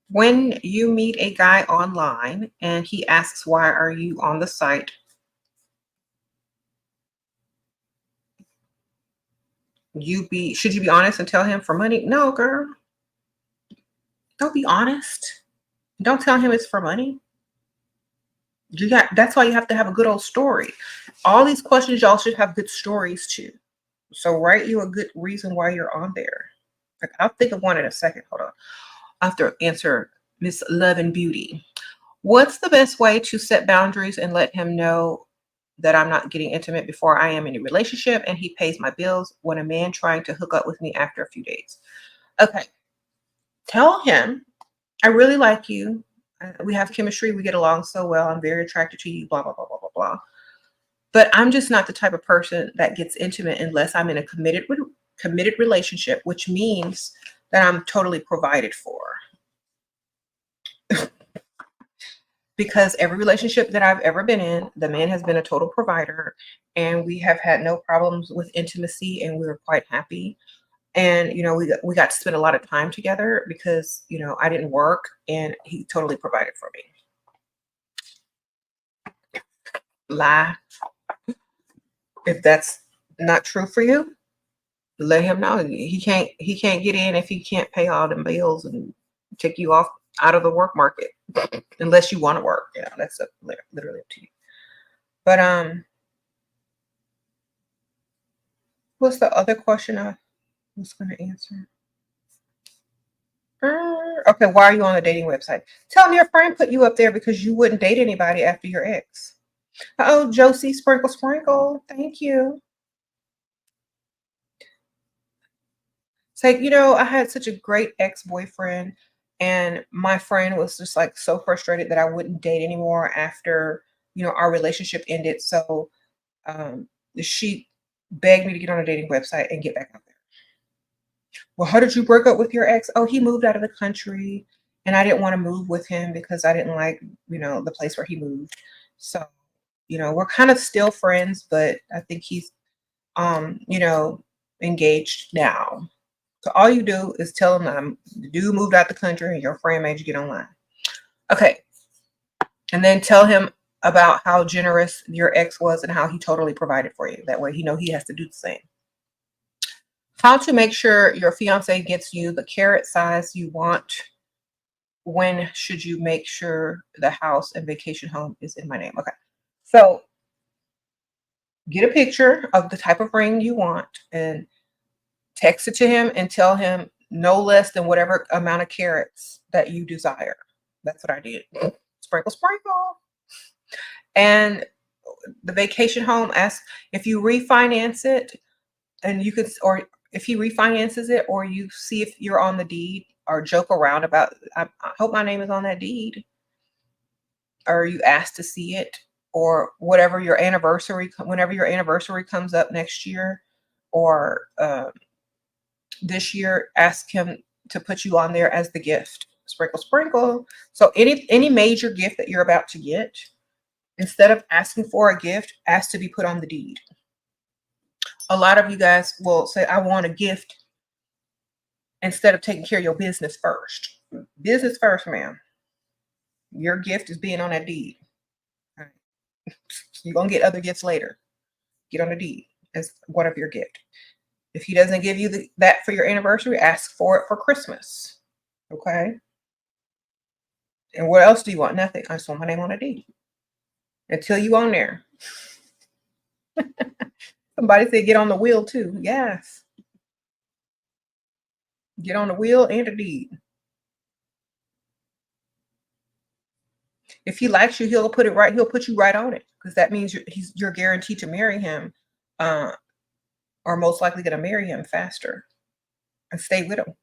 One When you meet a guy online and he asks, why are you on the site? Should you be honest and tell him for money? No, girl. Don't be honest. Don't tell him it's for money. That's why you have to have a good old story. All these questions, y'all should have good stories too. So write you a good reason why you're on there. Like, I'll think of one in a second. Hold on. I have to answer Miss Love and Beauty. What's the best way to set boundaries and let him know that I'm not getting intimate before I am in a relationship and he pays my bills when a man trying to hook up with me after a few days? Okay. Tell him, I really like you. We have chemistry. We get along so well. I'm very attracted to you, blah, blah, blah, blah, blah, blah. But I'm just not the type of person that gets intimate unless I'm in a committed relationship, which means that I'm totally provided for. Because every relationship that I've ever been in, the man has been a total provider, and we have had no problems with intimacy, and we were quite happy. And we got to spend a lot of time together because I didn't work, and he totally provided for me. Lie. If that's not true for you, let him know. He can't get in if he can't pay all them bills and take you off out of the work market, unless you want to work. That's literally up to you. But what's the other question I was going to answer? Okay, why are you on the dating website? Tell me your friend put you up there because you wouldn't date anybody after your ex. Oh, Josie, sprinkle, sprinkle. Thank you. It's like, I had such a great ex-boyfriend, and my friend was just like so frustrated that I wouldn't date anymore after, our relationship ended. So she begged me to get on a dating website and get back out there. Well, how did you break up with your ex? Oh, he moved out of the country, and I didn't want to move with him because I didn't like, the place where he moved. So, we're kind of still friends, but I think he's, engaged now. So all you do is tell him the dude moved out the country and your friend made you get online. Okay. And then tell him about how generous your ex was and how he totally provided for you. That way he has to do the same. How to make sure your fiance gets you the carrot size you want. When should you make sure the house and vacation home is in my name? Okay. So get a picture of the type of ring you want and text it to him and tell him no less than whatever amount of carats that you desire. That's what I did. Sprinkle, sprinkle. And the vacation home, ask if you refinance it, and you could, or if he refinances it, or you see if you're on the deed, or joke around about, I hope my name is on that deed, or you ask to see it, or whenever your anniversary comes up next year, or this year, ask him to put you on there as the gift. Sprinkle, sprinkle. So any major gift that you're about to get, instead of asking for a gift, ask to be put on the deed. A lot of you guys will say, I want a gift, instead of taking care of your business first. Business first, ma'am. Your gift is being on that deed. All right. You're going to get other gifts later. Get on the deed as one of your gift. If he doesn't give you that for your anniversary, ask for it for Christmas. Okay? And what else do you want? Nothing. I just want my name on a deed. Until you on there. Somebody said get on the wheel too. Yes. Get on the wheel and a deed. If he likes you, he'll put you right on it, because that means you're guaranteed to marry him, or most likely going to marry him faster and stay with him.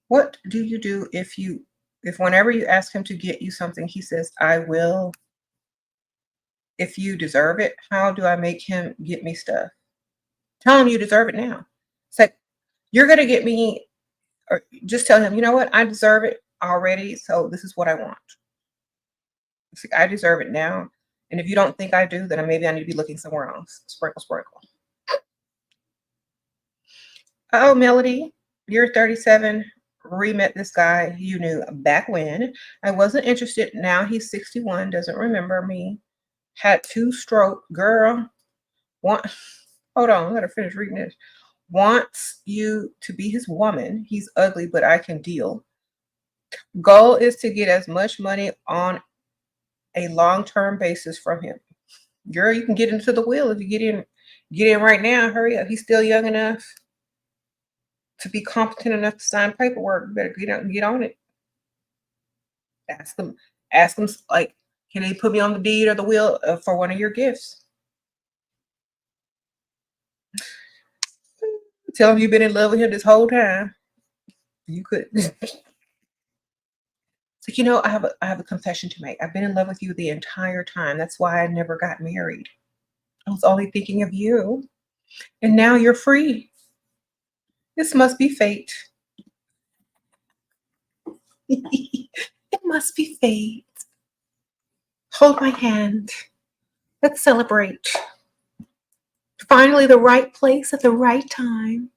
What do you do if whenever you ask him to get you something, he says, I will, if you deserve it? How do I make him get me stuff? Tell him you deserve it now. Say, you're going to get me, or just tell him, you know what? I deserve it already. So this is what I want. It's like, I deserve it now. And if you don't think I do, then maybe I need to be looking somewhere else. Sprinkle, sprinkle. Oh, Melody, you're 37. re-met this guy you knew back when. I wasn't interested. Now he's 61, doesn't remember me. Had 2 stroke. Girl, want hold on, I gotta finish reading this. Wants you to be his woman. He's ugly, but I can deal. Goal is to get as much money on a long-term basis from him. Girl, you can get into the wheel if you get in right now. Hurry up. He's still young enough to be competent enough to sign paperwork. You better get on it. Ask them like, can they put me on the deed or the will for one of your gifts? Tell him you've been in love with him this whole time. You could. It's like, I have a confession to make. I've been in love with you the entire time. That's why I never got married. I was only thinking of you. And now you're free. This must be fate. It must be fate. Hold my hand. Let's celebrate. Finally, the right place at the right time.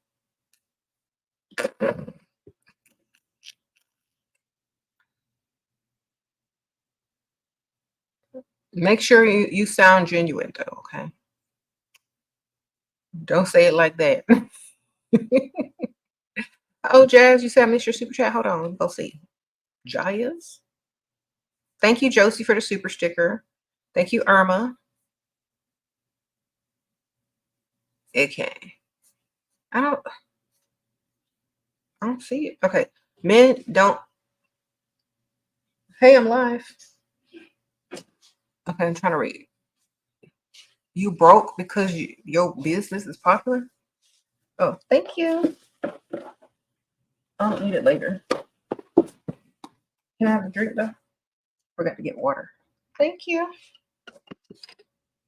Make sure you sound genuine, though, okay? Don't say it like that. Oh, Jazz, you said I missed your super chat. Hold on, go see. Jayas? Thank you, Josie, for the super sticker. Thank you, Irma. Okay. I don't see it. Okay. Men don't. Hey, I'm live. Okay, I'm trying to read. You broke because your business is popular? Oh, thank you. I'll eat it later. Can I have a drink though? Forgot to get water. Thank you.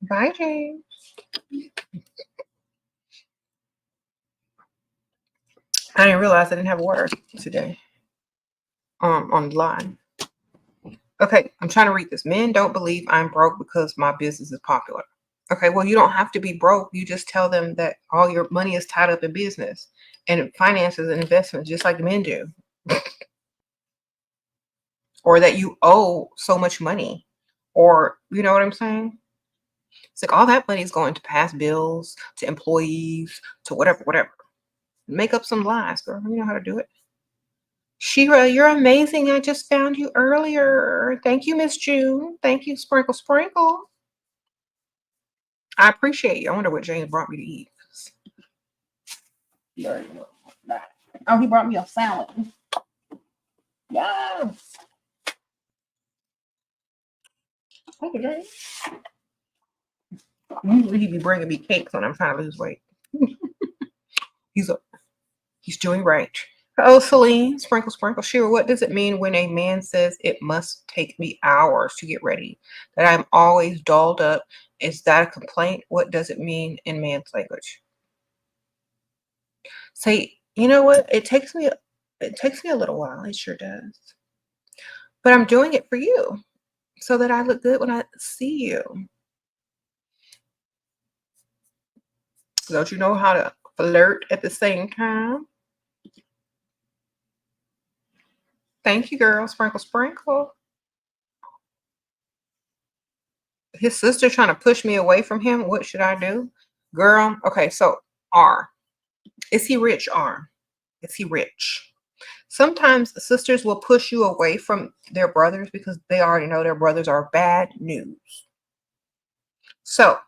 Bye, James. I didn't realize I didn't have water today. On the line. Okay, I'm trying to read this. Men don't believe I'm broke because my business is popular. Okay, well, you don't have to be broke. You just tell them that all your money is tied up in business and finances and investments, just like men do. Or that you owe so much money. Or, you know what I'm saying? It's like all that money is going to past bills, to employees, to whatever. Make up some lies, girl. You know how to do it. Shira, you're amazing. I just found you earlier. Thank you, Miss June. Thank you, Sprinkle Sprinkle. I appreciate you. I wonder what James brought me to eat. Oh, he brought me a salad. Yes. Thank you, James. Usually he'd be bringing me cakes when I'm trying to lose weight. He's doing right. Oh, Celine, Sprinkle Sprinkle. Shira, what does it mean when a man says it must take me hours to get ready? That I'm always dolled up? Is that a complaint? What does it mean in man's language? Say, you know what? It takes me a little while. It sure does. But I'm doing it for you so that I look good when I see you. Don't you know how to flirt at the same time? Thank you, girl. Sprinkle Sprinkle. His sister trying to push me away from him. What should I do? Girl, okay, so R. Is he rich, R? Is he rich? Sometimes sisters will push you away from their brothers because they already know their brothers are bad news. So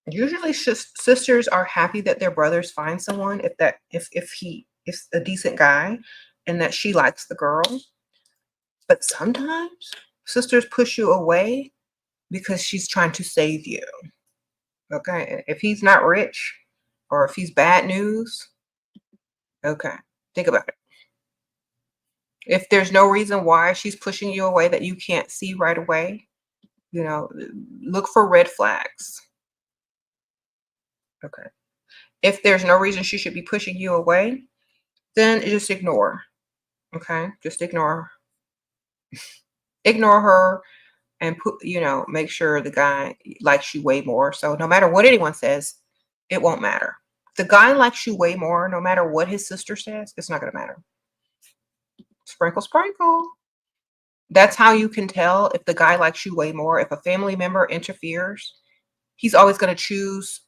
usually sisters are happy that their brothers find someone if a decent guy and that she likes the girl. But sometimes sisters push you away because she's trying to save you. Okay. If he's not rich or if he's bad news, okay, think about it. If there's no reason why she's pushing you away that you can't see right away, look for red flags. Okay. If there's no reason she should be pushing you away, then just ignore. Okay. Just ignore. Ignore her and make sure the guy likes you way more. So no matter what anyone says, it won't matter. If the guy likes you way more, no matter what his sister says, it's not going to matter. Sprinkle, sprinkle. That's how you can tell if the guy likes you way more. If a family member interferes, he's always going to choose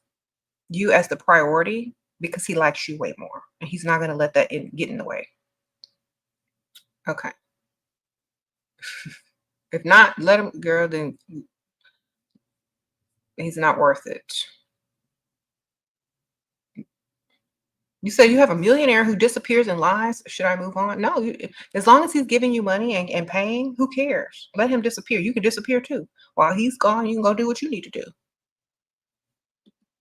you as the priority because he likes you way more. And he's not going to let that get in the way. Okay. If not, let him, girl, then he's not worth it. You say you have a millionaire who disappears and lies. Should I move on? No, as long as he's giving you money and paying, who cares? Let him disappear. You can disappear too. While he's gone, you can go do what you need to do.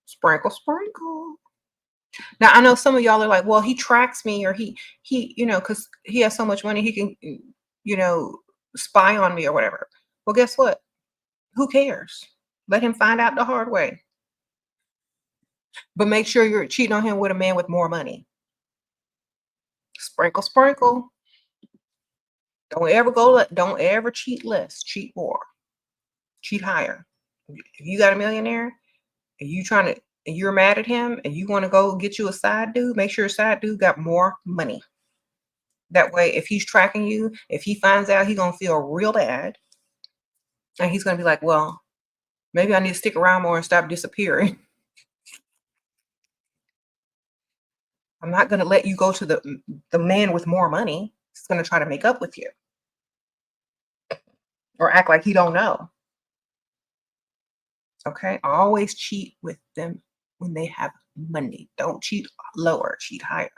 Sprinkle, sprinkle. Now, I know some of y'all are like, well, he tracks me, or he, because he has so much money, he can, spy on me or whatever. Well, guess what? Who cares? Let him find out the hard way. But make sure you're cheating on him with a man with more money. Sprinkle, sprinkle. Don't ever cheat less, cheat more, cheat higher. If you got a millionaire and you're mad at him and you want to go get you a side dude, make sure a side dude got more money. That way, if he's tracking you, if he finds out, he's gonna feel real bad. And he's gonna be like, well, maybe I need to stick around more and stop disappearing. I'm not gonna let you go to the man with more money. He's gonna try to make up with you. Or act like he don't know. Okay, always cheat with them when they have money. Don't cheat lower, cheat higher.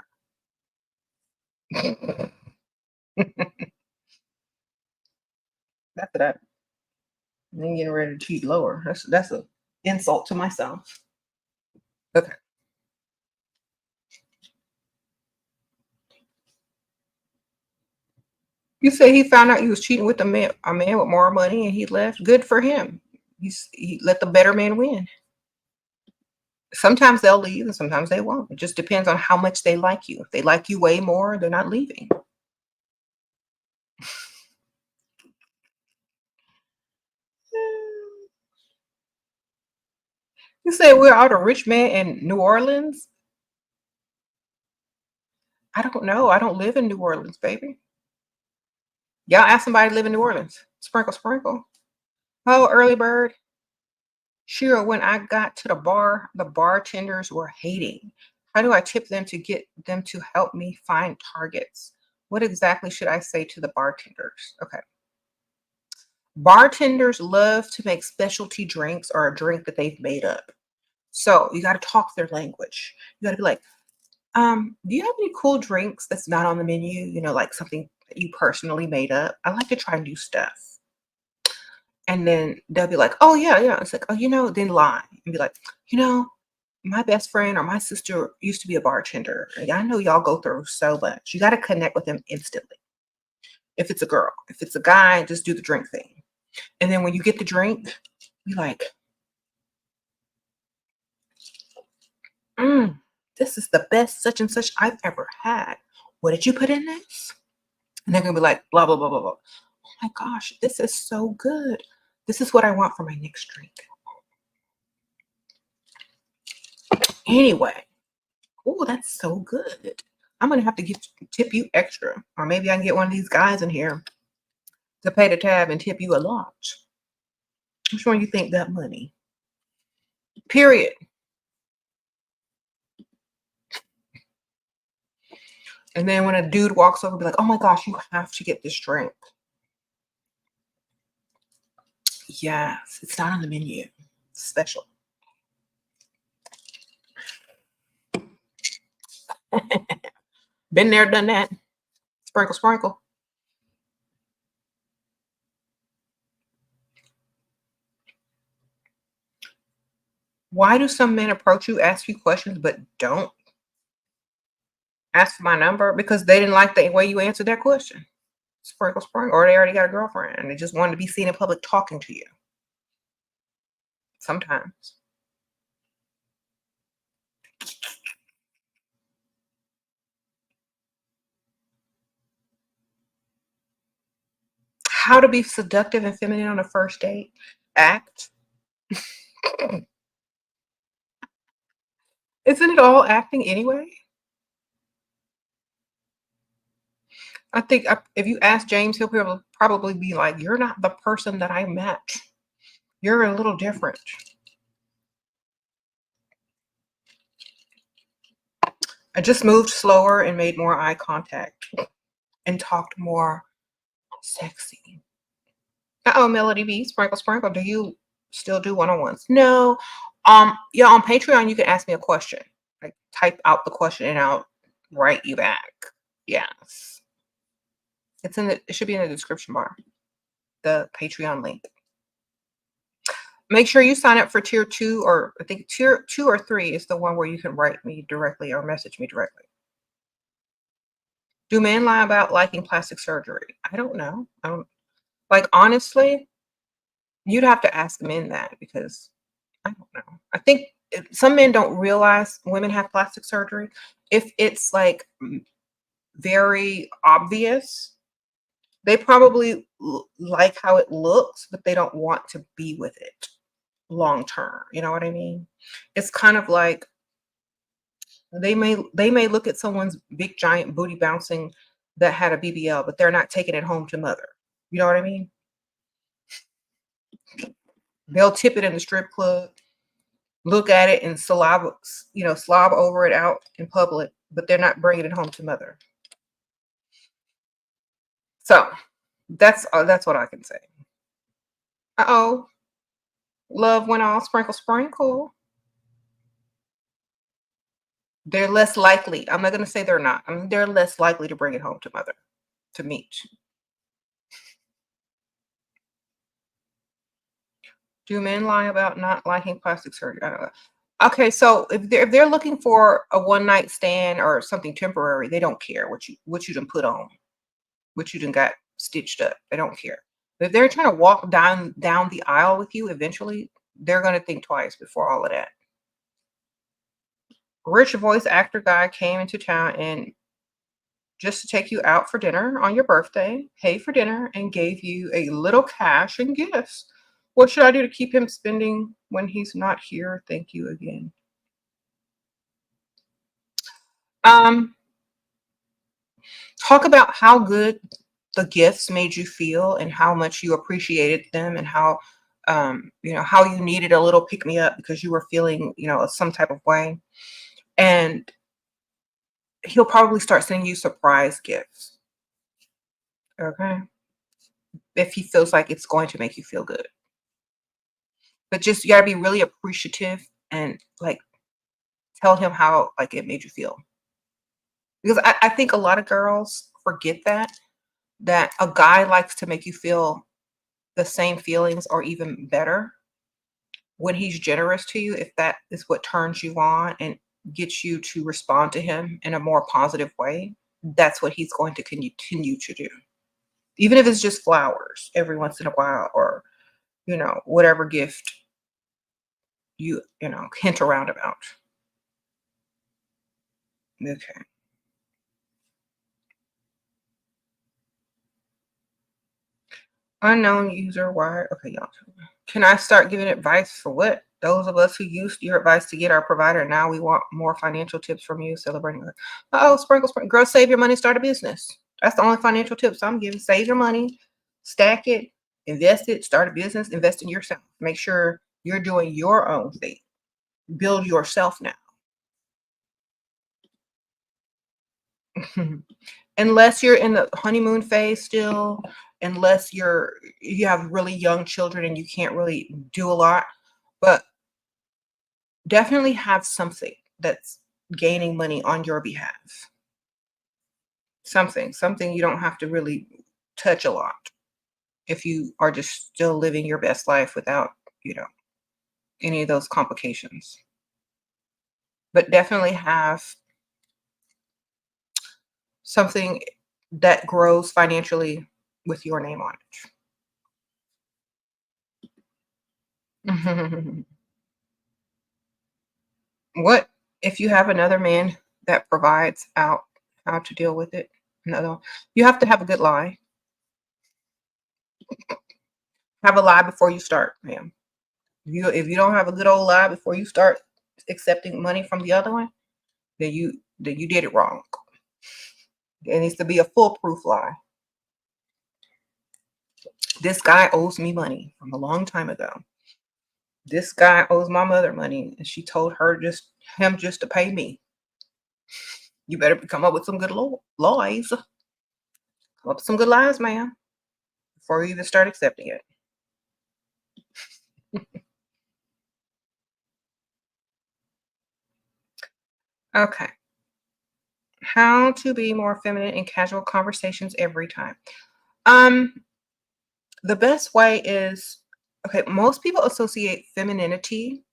That's that. I'm getting ready to cheat lower. That's a insult to myself. Okay. You say he found out he was cheating with a man with more money and he left. Good for him. He let the better man win. Sometimes they'll leave and sometimes they won't. It just depends on how much they like you. If they like you way more, they're not leaving. You say we're out a rich man in New Orleans? I don't know. I don't live in New Orleans, baby. Y'all ask somebody to live in New Orleans. Sprinkle, sprinkle. Oh, early bird. Sure, when I got to the bar, the bartenders were hating. How do I tip them to get them to help me find targets? What exactly should I say to the bartenders? Okay. Bartenders love to make specialty drinks or a drink that they've made up. So you got to talk their language. You got to be like, do you have any cool drinks that's not on the menu? Like something that you personally made up. I like to try new stuff. And then they'll be like, oh, yeah, yeah. It's like, oh, then lie and be like, you know, my best friend or my sister used to be a bartender. And I know y'all go through so much. You got to connect with them instantly. If it's a girl, if it's a guy, just do the drink thing. And then when you get the drink, be like, this is the best such and such I've ever had. What did you put in this? And they're going to be like, blah, blah, blah, blah, blah. Oh my gosh, this is so good. This is what I want for my next drink. Anyway, oh, that's so good. I'm going to have to tip you extra. Or maybe I can get one of these guys in here to pay the tab and tip you a lot. Which one you think got money? Period. And then when a dude walks over, be like, oh my gosh, you have to get this drink. Yes, it's not on the menu. It's special. Been there, done that. Sprinkle, sprinkle. Why do some men approach you, ask you questions, but don't ask for my number? Because they didn't like the way you answered that question. Sprinkle, sprinkle. Or they already got a girlfriend and they just wanted to be seen in public talking to you. Sometimes. How to be seductive and feminine on a first date? Act. Isn't it all acting anyway? I think if you ask James, he'll probably be like, "You're not the person that I met. You're a little different." I just moved slower and made more eye contact and talked more sexy. Uh-oh, Melody B, Sprinkle Sprinkle. Do you still do one-on-ones? No. Yeah, on Patreon, you can ask me a question. Like type out the question and I'll write you back. Yes. It should be in the description bar, the Patreon link. Make sure you sign up for tier 2, or I think tier 2 or 3 is the one where you can write me directly or message me directly. Do men lie about liking plastic surgery? I don't know. I don't, like, honestly, you'd have to ask men that because I don't know. I think some men don't realize women have plastic surgery. If it's like very obvious, they probably like how it looks, but they don't want to be with it long term. You know what I mean? It's kind of like they may look at someone's big giant booty bouncing that had a BBL, but they're not taking it home to mother. You know what I mean? They'll tip it in the strip club, look at it and saliva, slob over it out in public, but they're not bringing it home to mother. So that's what I can say. Uh-oh, love went all sprinkle sprinkle. They're less likely. I'm not going to say they're not. I mean, they're less likely to bring it home to mother to meet. Do men lie about not liking plastic surgery? I don't know. Okay, so if they're looking for a one night stand or something temporary, they don't care what you done put on, what you done got stitched up. They don't care. But if they're trying to walk down the aisle with you, eventually they're gonna think twice before all of that. Rich voice actor guy came into town and just to take you out for dinner on your birthday, paid for dinner, and gave you a little cash and gifts. What should I do to keep him spending when he's not here? Thank you again. Um, Talk about how good the gifts made you feel and how much you appreciated them and how how you needed a little pick me up because you were feeling, some type of way. And he'll probably start sending you surprise gifts. Okay. If he feels like it's going to make you feel good. But just you gotta be really appreciative and like tell him how like it made you feel. Because I think a lot of girls forget that a guy likes to make you feel the same feelings or even better when he's generous to you, if that is what turns you on and gets you to respond to him in a more positive way, that's what he's going to continue to do. Even if it's just flowers every once in a while or, whatever gift hint around about. Okay. Unknown user, why? Okay, y'all. Can I start giving advice for what? Those of us who used your advice to get our provider, now we want more financial tips from you. Celebrating. Oh, sprinkle, sprinkle. Girl, save your money, start a business. That's the only financial tips I'm giving. Save your money, stack it, invest it, start a business, invest in yourself. Make sure you're doing your own thing. Build yourself now. Unless you're in the honeymoon phase still, unless you have really young children and you can't really do a lot, but definitely have something that's gaining money on your behalf. Something you don't have to really touch a lot if you are just still living your best life without, you know, any of those complications. But definitely have something that grows financially with your name on it. What if you have another man that provides out how to deal with it? Another, you have to have a good lie. Have a lie before you start, ma'am. If you don't have a good old lie before you start, accepting money from the other one, then you did it wrong. It needs to be a foolproof lie. This guy owes me money from a long time ago. This guy owes my mother money, and she told him just to pay me. You better come up with some good lies. Come up with some good lies, ma'am, before you even start accepting it. Okay. How to be more feminine in casual conversations every time. The best way is, okay, most people associate femininity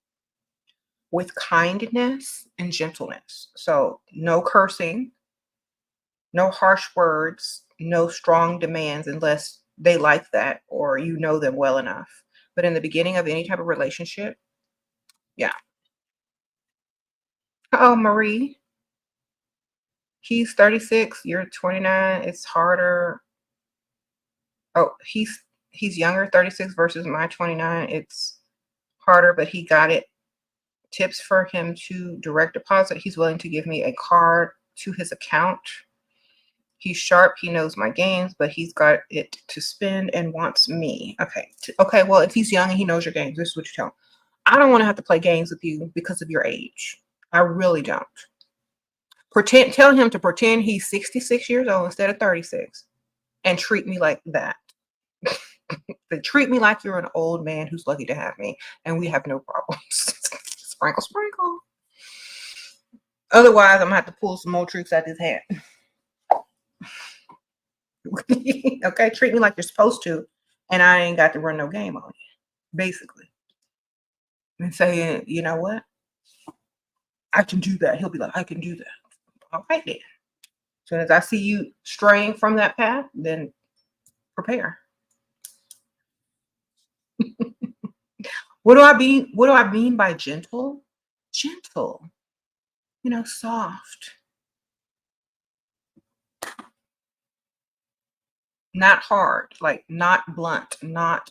with kindness and gentleness. So no cursing, no harsh words, no strong demands unless they like that or you know them well enough. But in the beginning of any type of relationship, yeah. Oh, Marie, he's 36, you're 29. It's harder. Oh, he's younger, 36 versus my 29. It's harder, but he got it. Tips for him to direct deposit. He's willing to give me a card to his account. He's sharp. He knows my games, but he's got it to spend and wants me. Okay. Okay. Well, if he's young and he knows your games, this is what you tell him. I don't want to have to play games with you because of your age. I really don't. Tell him to pretend he's 66 years old instead of 36 and treat me like that. But treat me like you're an old man who's lucky to have me and we have no problems. Sprinkle, sprinkle. Otherwise, I'm going to have to pull some more tricks out of his hat. Okay, treat me like you're supposed to, and I ain't got to run no game on you, basically. And saying, you know what? I can do that. He'll be like, I can do that. All right, then. As soon as I see you straying from that path, then prepare. What do I mean by gentle? Gentle. Soft. Not hard, like not blunt, not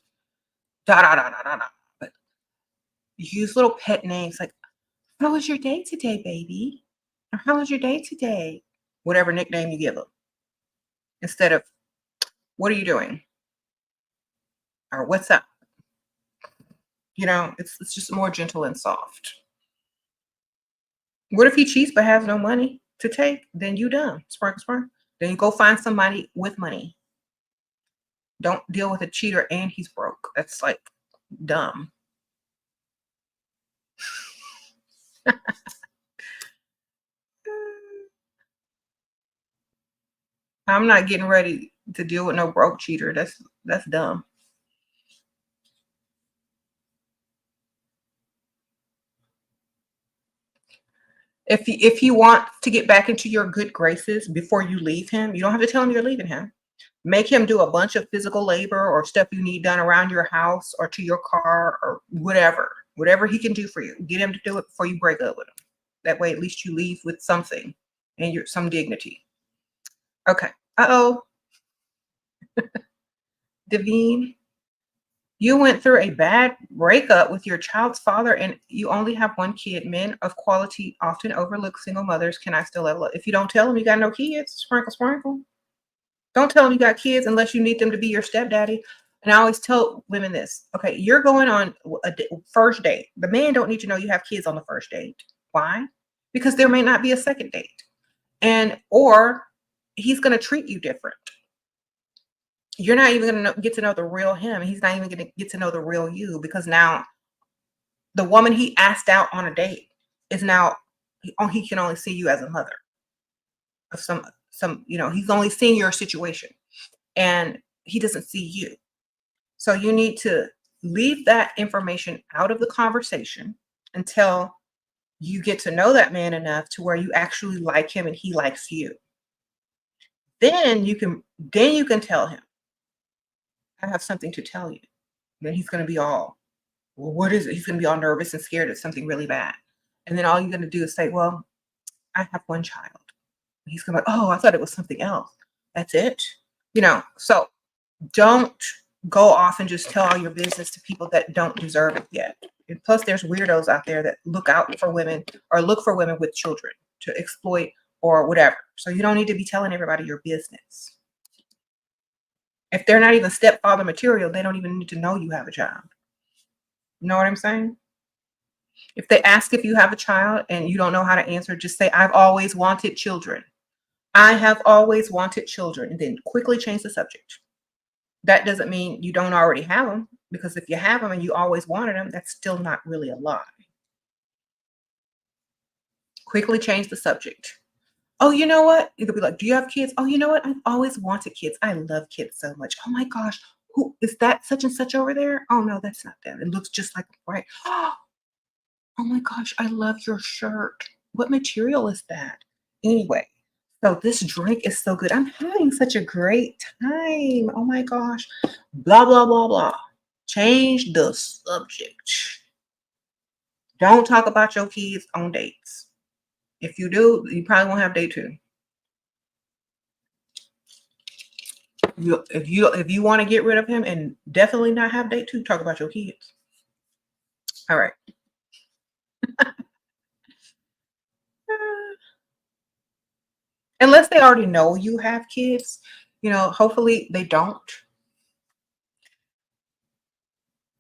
da da da da da da. But use little pet names like, how was your day today, baby? Or how was your day today? Whatever nickname you give them. Instead of, what are you doing? Or what's up? It's just more gentle and soft. What if he cheats but has no money to take? Then you done. Sprinkle, sprinkle. Then you go find somebody with money. Don't deal with a cheater and he's broke. That's like dumb. I'm not getting ready to deal with no broke cheater. That's dumb. If he wants to get back into your good graces before you leave him, you don't have to tell him you're leaving him. Make him do a bunch of physical labor or stuff you need done around your house or to your car or whatever he can do for you. Get him to do it before you break up with him. That way, at least you leave with something and some dignity. Okay. Uh-oh. Devine, you went through a bad breakup with your child's father and you only have one kid. Men of quality often overlook single mothers. Can I still level up? If you don't tell them you got no kids, sprinkle, sprinkle. Don't tell them you got kids unless you need them to be your stepdaddy. And I always tell women this. Okay, you're going on a first date. The man don't need to know you have kids on the first date. Why? Because there may not be a second date. Or he's going to treat you different. You're not even going to get to know the real him. He's not even going to get to know the real you because now the woman he asked out on a date is now, he can only see you as a mother of some, he's only seeing your situation and he doesn't see you. So you need to leave that information out of the conversation until you get to know that man enough to where you actually like him and he likes you. Then you can tell him, I have something to tell you. Then he's going to be all, well, what is it? He's going to be all nervous and scared of something really bad. And then all you're going to do is say, well, I have one child. He's going to be like, oh, I thought it was something else. That's it. So don't go off and just tell all your business to people that don't deserve it yet. And plus, there's weirdos out there that look out for women or look for women with children to exploit or whatever. So you don't need to be telling everybody your business. If they're not even stepfather material, they don't even need to know you have a child. You know what I'm saying? If they ask if you have a child and you don't know how to answer, just say, I've always wanted children. I have always wanted children, and then quickly change the subject. That doesn't mean you don't already have them, because if you have them and you always wanted them, that's still not really a lie. Quickly change the subject. Oh, you know what? You could be like, do you have kids? Oh, you know what? I've always wanted kids. I love kids so much. Oh my gosh. Who is that, such and such over there? Oh no, that's not them. It looks just like, right. Oh my gosh, I love your shirt. What material is that? Anyway, so this drink is so good. I'm having such a great time. Oh my gosh. Blah, blah, blah, blah. Change the subject. Don't talk about your kids on dates. If you do, you probably won't have day two. If you want to get rid of him and definitely not have day two, talk about your kids. All right. Unless they already know you have kids, hopefully they don't.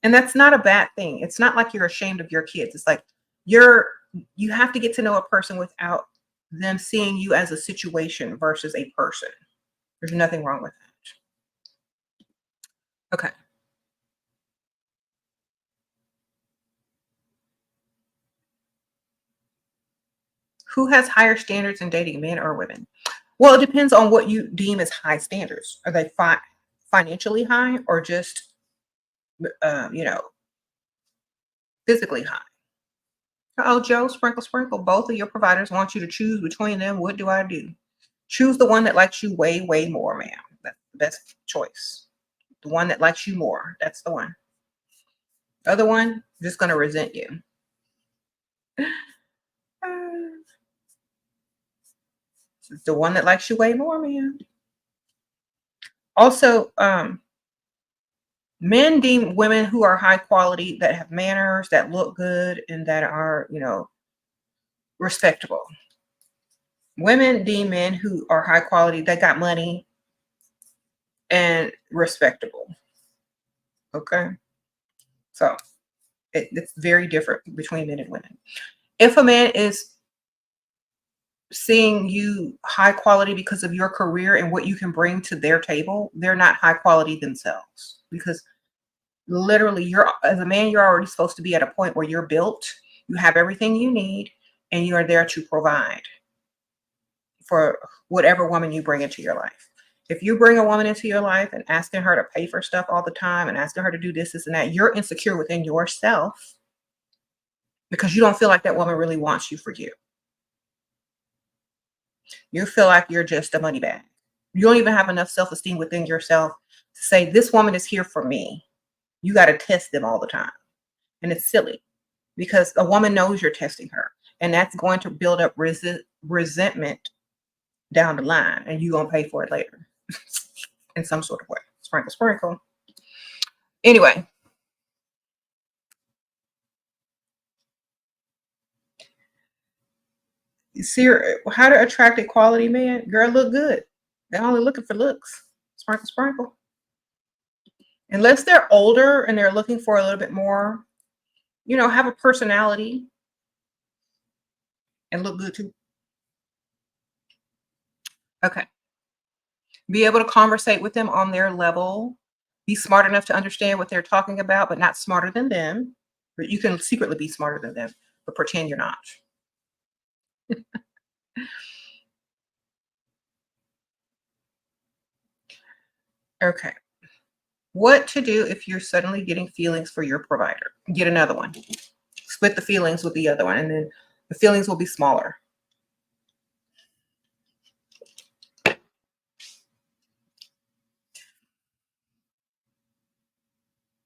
And that's not a bad thing. It's not like you're ashamed of your kids. It's like you have to get to know a person without them seeing you as a situation versus a person. There's nothing wrong with that. Okay. Who has higher standards in dating, men or women? Well, it depends on what you deem as high standards. Are they financially high or just, you know, physically high? Oh, Joe, sprinkle, sprinkle. Both of your providers want you to choose between them. What do I do? Choose the one that likes you way, way more, ma'am. That's the best choice. The one that likes you more. That's the one. The other one, just going to resent you. It's the one that likes you way more, man. Also, men deem women who are high quality, that have manners, that look good, and that are, respectable. Women deem men who are high quality, that got money and respectable. Okay. So it's very different between men and women. If a man is seeing you high quality because of your career and what you can bring to their table, they're not high quality themselves, because literally as a man, you're already supposed to be at a point where you're built, you have everything you need, and you are there to provide for whatever woman you bring into your life. If you bring a woman into your life and asking her to pay for stuff all the time and asking her to do this and that, you're insecure within yourself because you don't feel like that woman really wants you for you. You feel like you're just a money bag. You don't even have enough self-esteem within yourself to say, this woman is here for me. You got to test them all the time. And it's silly, because a woman knows you're testing her, and that's going to build up resentment down the line, and you're going to pay for it later in some sort of way. Sprinkle, sprinkle. Anyway. You see how to attract a quality man? Girl, look good. They're only looking for looks. Sprinkle, sprinkle. Unless they're older and they're looking for a little bit more, have a personality and look good too. Okay. Be able to conversate with them on their level. Be smart enough to understand what they're talking about, but not smarter than them. But you can secretly be smarter than them, but pretend you're not. Okay. What to do if you're suddenly getting feelings for your provider? Get another one. Split the feelings with the other one, and then the feelings will be smaller.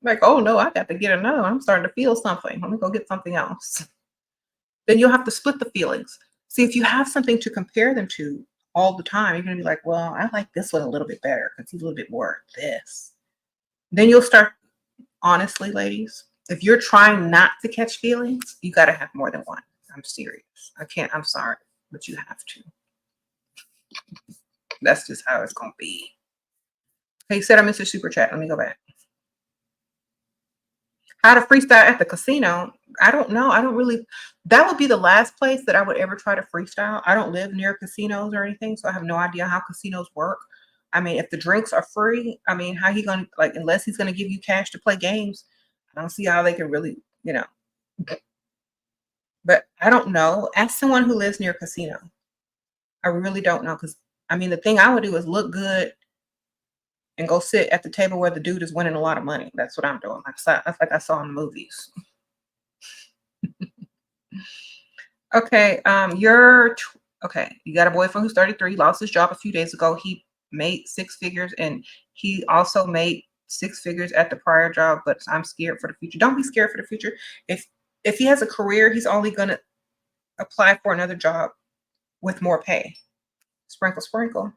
Like, oh no, I got to get another one. I'm starting to feel something. Let me go get something else. Then you'll have to split the feelings. See, if you have something to compare them to all the time, you're going to be like, well, I like this one a little bit better because he's a little bit more this. Then you'll start, honestly, ladies, If you're trying not to catch feelings, you got to have more than one. I'm serious. I'm sorry, but you have to. That's just how it's going to be. Hey, said I missed a super chat. Let me go back. How to freestyle at the casino? I don't know. I don't really. That would be the last place that I would ever try to freestyle. I don't live near casinos or anything, so I have no idea how casinos work. I mean, if the drinks are free, I mean, how he gonna like? Unless he's gonna give you cash to play games, I don't see how they can really, But I don't know. Ask someone who lives near a casino. I really don't know because I mean, the thing I would do is look good and go sit at the table where the dude is winning a lot of money. That's what I'm doing. That's like I saw in the movies. Okay, okay. You got a boyfriend who's 33, lost his job a few days ago. He made six figures, and he also made six figures at the prior job. But I'm scared for the future. Don't be scared for the future. If he has a career, he's only gonna apply for another job with more pay. Sprinkle, sprinkle.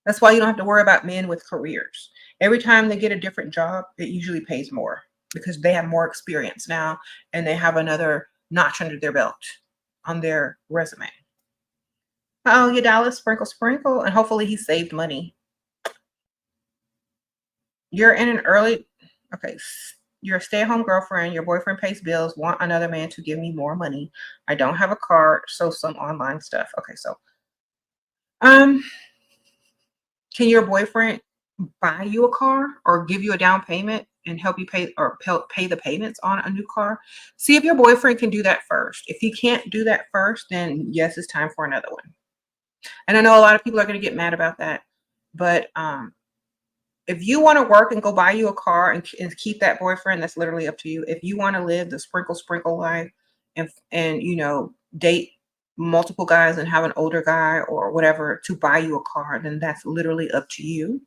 That's why you don't have to worry about men with careers. Every time they get a different job, it usually pays more because they have more experience now and they have another notch under their belt on their resume. Oh, you Dallas, sprinkle, sprinkle. And hopefully he saved money. You're in an early, okay, you're a stay-at-home girlfriend. Your boyfriend pays bills, want another man to give me more money. I don't have a car, so some online stuff. Okay, so, can your boyfriend buy you a car or give you a down payment and help you pay or pay the payments on a new car? See if your boyfriend can do that first. If he can't do that first, then yes, it's time for another one. And I know a lot of people are going to get mad about that, but if you want to work and go buy you a car and keep that boyfriend, that's literally up to you. If you want to live the sprinkle sprinkle life and date multiple guys and have an older guy or whatever to buy you a car, then that's literally up to you.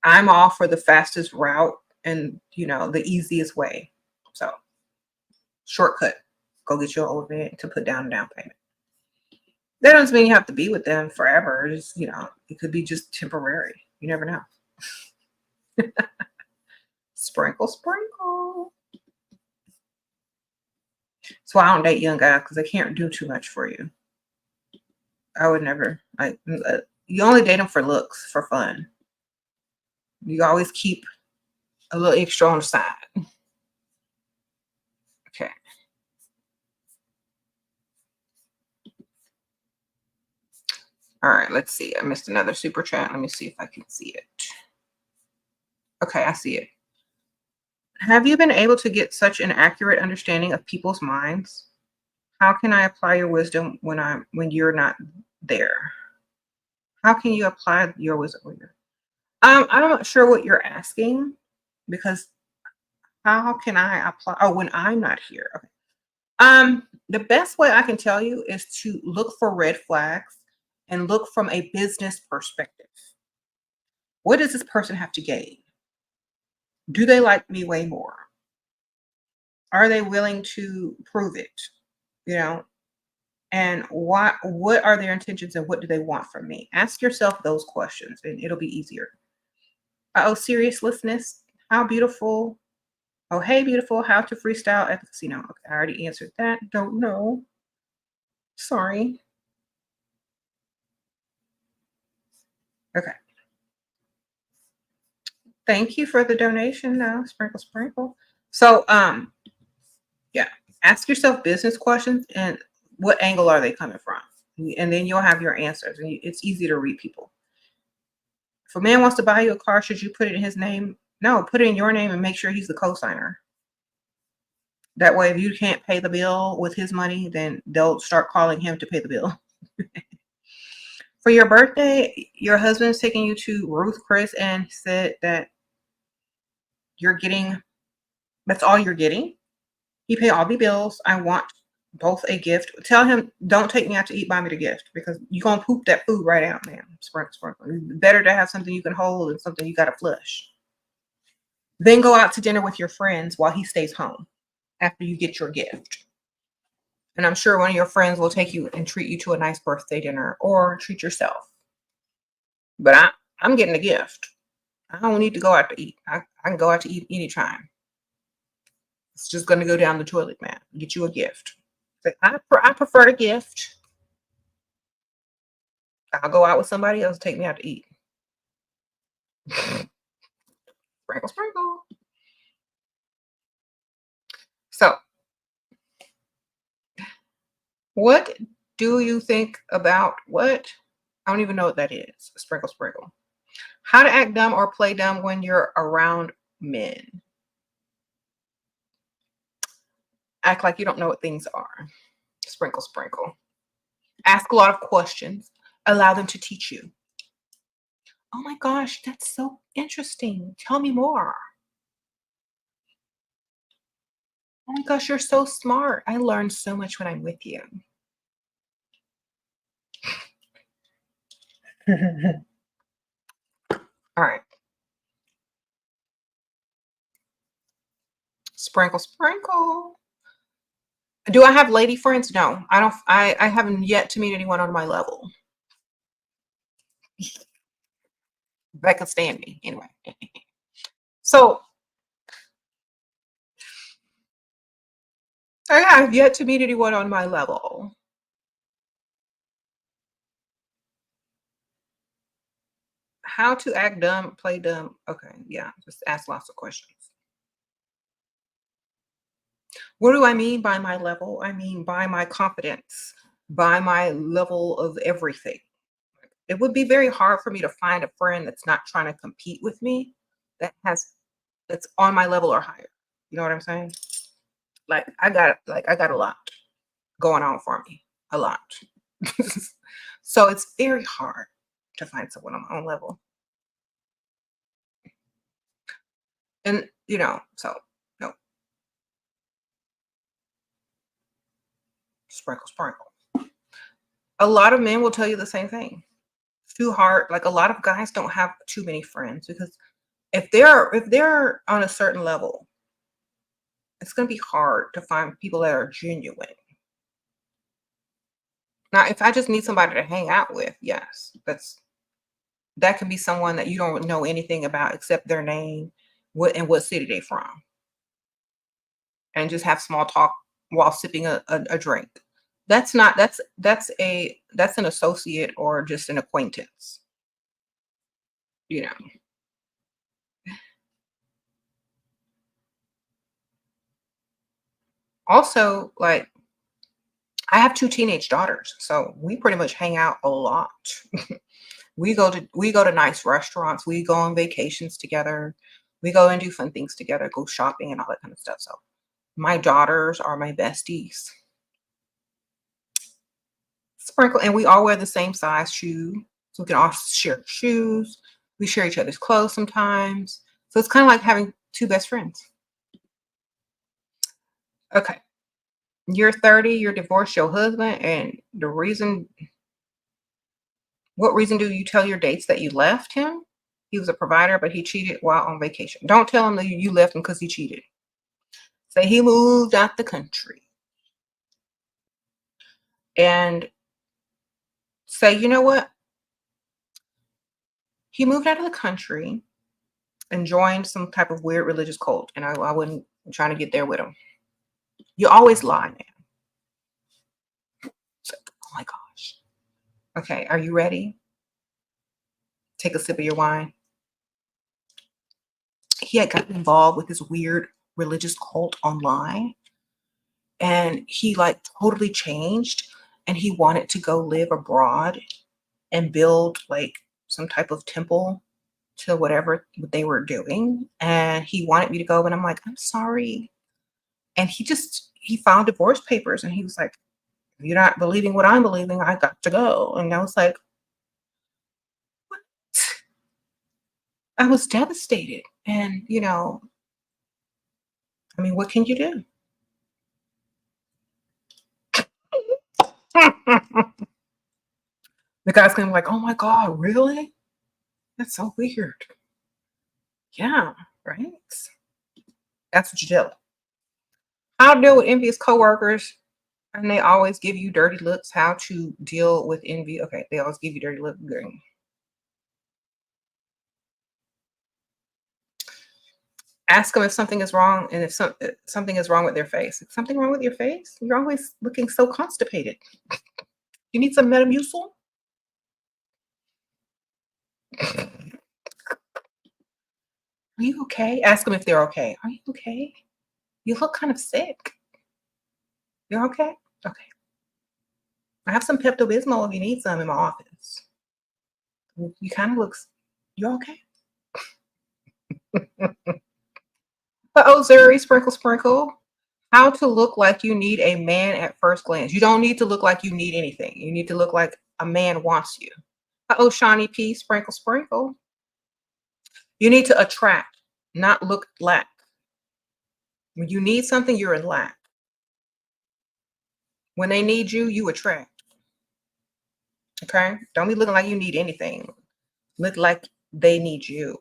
I'm all for the fastest route and the easiest way. So shortcut, go get your old man to put down a down payment. That doesn't mean you have to be with them forever. Just, it could be just temporary. You never know. Sprinkle, sprinkle. So I don't date young guys because they can't do too much for you. I would never. You only date them for looks, for fun. You always keep a little extra on the side. Okay. All right, let's see. I missed another super chat. Let me see if I can see it. Okay, I see it. Have you been able to get such an accurate understanding of people's minds? How can I apply your wisdom when you're not there? How can you apply your wisdom? I'm not sure what you're asking because how can I apply? Oh, when I'm not here. Okay. The best way I can tell you is to look for red flags and look from a business perspective. What does this person have to gain? Do they like me way more? Are they willing to prove it? And what are their intentions and what do they want from me? Ask yourself those questions and it'll be easier. Oh, seriousness. How beautiful. Oh, hey, beautiful. How to freestyle at the casino. Okay, I already answered that. Don't know. Sorry. Okay. Thank you for the donation now. Sprinkle, sprinkle. So, yeah, ask yourself business questions and what angle are they coming from? And then you'll have your answers. And it's easy to read people. If a man wants to buy you a car, should you put it in his name? No, put it in your name and make sure he's the co-signer. That way, if you can't pay the bill with his money, then they'll start calling him to pay the bill. For your birthday, your husband's taking you to Ruth Chris and said that that's all you're getting. He paid all the bills. I want both a gift. Tell him, don't take me out to eat, buy me the gift because you're going to poop that food right out, man. Sprinkle, sprinkle. Better to have something you can hold than something you got to flush. Then go out to dinner with your friends while he stays home after you get your gift. And I'm sure one of your friends will take you and treat you to a nice birthday dinner or treat yourself. But I'm getting a gift. I don't need to go out to eat. I can go out to eat anytime. It's just going to go down the toilet, man. Get you a gift. Say, I prefer a gift. I'll go out with somebody else. Take me out to eat. Sprinkle, sprinkle. So, what do you think about what? I don't even know what that is. Sprinkle, sprinkle. How to act dumb or play dumb when you're around men. Act like you don't know what things are. Sprinkle, sprinkle. Ask a lot of questions. Allow them to teach you. Oh my gosh, that's so interesting. Tell me more. Oh my gosh, you're so smart. I learned so much when I'm with you. All right. Sprinkle, sprinkle. Do I have lady friends? No, I don't. I haven't yet to meet anyone on my level that could stand me anyway. So I have yet to meet anyone on my level. How to act dumb, play dumb. Okay, yeah, just ask lots of questions. What do I mean by my level? I mean by my confidence, by my level of everything. It would be very hard for me to find a friend that's not trying to compete with me, that's on my level or higher. You know what I'm saying? I got a lot going on for me. A lot. So it's very hard to find someone on my own level. And so no, sprinkle, sprinkle. A lot of men will tell you the same thing. Too hard. Like a lot of guys don't have too many friends because if they're on a certain level, it's gonna be hard to find people that are genuine. Now, if I just need somebody to hang out with, yes, that can be someone that you don't know anything about except their name, what city they from, and just have small talk while sipping a drink. That's not that's an associate or just an acquaintance, you know. Also, like I have two teenage daughters, so we pretty much hang out a lot. We go to nice restaurants, we go on vacations together, we go and do fun things together, go shopping and all that kind of stuff. So my daughters are my besties. Sprinkle, and we all wear the same size shoe, so we can all share shoes. We share each other's clothes sometimes. So it's kind of like having two best friends. Okay. You're 30, you're divorced your husband, and what reason do you tell your dates that you left him? He was a provider, but he cheated while on vacation. Don't tell him that you left him because he cheated. Say he moved out the country. And say, you know what? He moved out of the country and joined some type of weird religious cult. And I wouldn't trying to get there with him. You always lie, man. It's like, oh my gosh. Okay, are you ready? Take a sip of your wine. He had gotten involved with this weird religious cult online, and he like totally changed, and he wanted to go live abroad and build like some type of temple to whatever they were doing, and he wanted me to go, and I'm like, I'm sorry. And he found divorce papers, and he was like, if you're not believing what I'm believing, I got to go. And I was like, what? I was devastated. And I mean, what can you do? The guy's gonna be like, oh my God, really? That's so weird. Yeah, right? That's what you do. How to deal with envious coworkers, and they always give you dirty looks. How to deal with envy. Okay, they always give you dirty looks. Ask them if something is wrong, and if something is wrong with their face. Is something wrong with your face? You're always looking so constipated. You need some Metamucil? Are you okay? Ask them if they're okay. Are you okay? You look kind of sick. You're okay? Okay. I have some Pepto-Bismol if you need some in my office. You kind of looks. You're okay? Oh, Zuri, sprinkle, sprinkle. How to look like you need a man at first glance. You don't need to look like you need anything. You need to look like a man wants you. Oh, Shawnee P, sprinkle, sprinkle. You need to attract, not look lack. When you need something, you're in lack. When they need you, you attract. Okay? Don't be looking like you need anything. Look like they need you.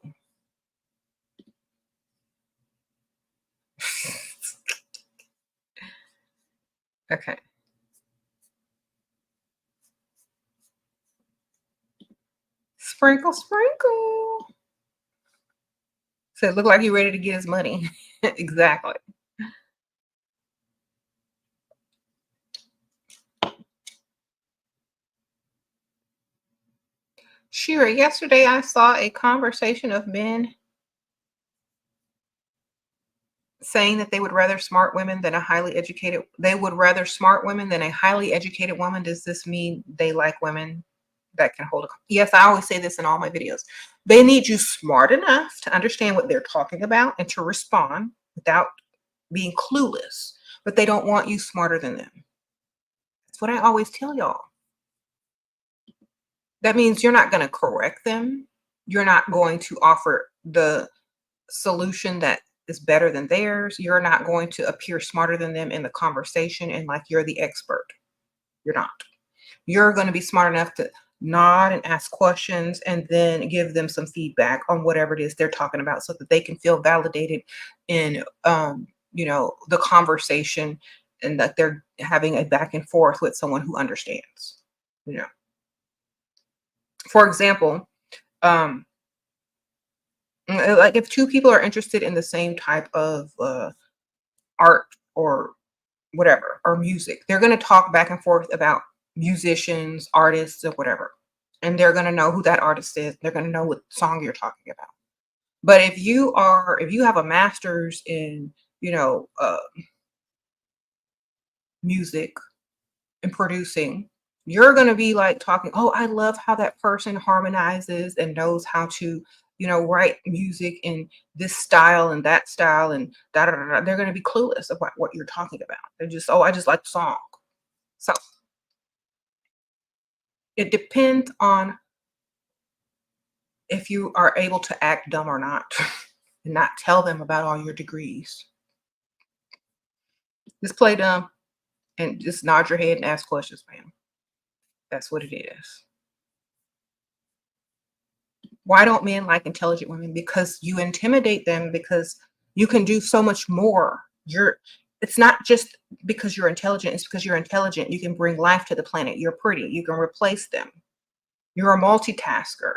Okay. Sprinkle, sprinkle. So it look like you're ready to get his money. Exactly. Shira, yesterday I saw a conversation of men saying that they would rather smart women than a highly educated. They would rather smart women than a highly educated woman. Does this mean they like women that can hold a? Yes, I always say this in all my videos. They need you smart enough to understand what they're talking about and to respond without being clueless. But they don't want you smarter than them. That's what I always tell y'all. That means you're not going to correct them. You're not going to offer the solution that is better than theirs. You're not going to appear smarter than them in the conversation and like you're the expert. You're not. You're going to be smart enough to nod and ask questions and then give them some feedback on whatever it is they're talking about so that they can feel validated in the conversation and that they're having a back and forth with someone who understands. For example, like if two people are interested in the same type of art or whatever, or music, they're going to talk back and forth about musicians, artists, or whatever. And they're going to know who that artist is. They're going to know what song you're talking about. But if you have a master's in, music and producing, you're going to be like talking, oh, I love how that person harmonizes and knows how to, write music in this style and that style and da da da. Da. They're going to be clueless about what you're talking about. They're just, oh, I just like the song. So it depends on if you are able to act dumb or not and not tell them about all your degrees. Just play dumb and just nod your head and ask questions, ma'am. That's what it is. Why don't men like intelligent women? Because you intimidate them because you can do so much more. It's not just because you're intelligent, it's because you're intelligent. You can bring life to the planet. You're pretty. You can replace them. You're a multitasker.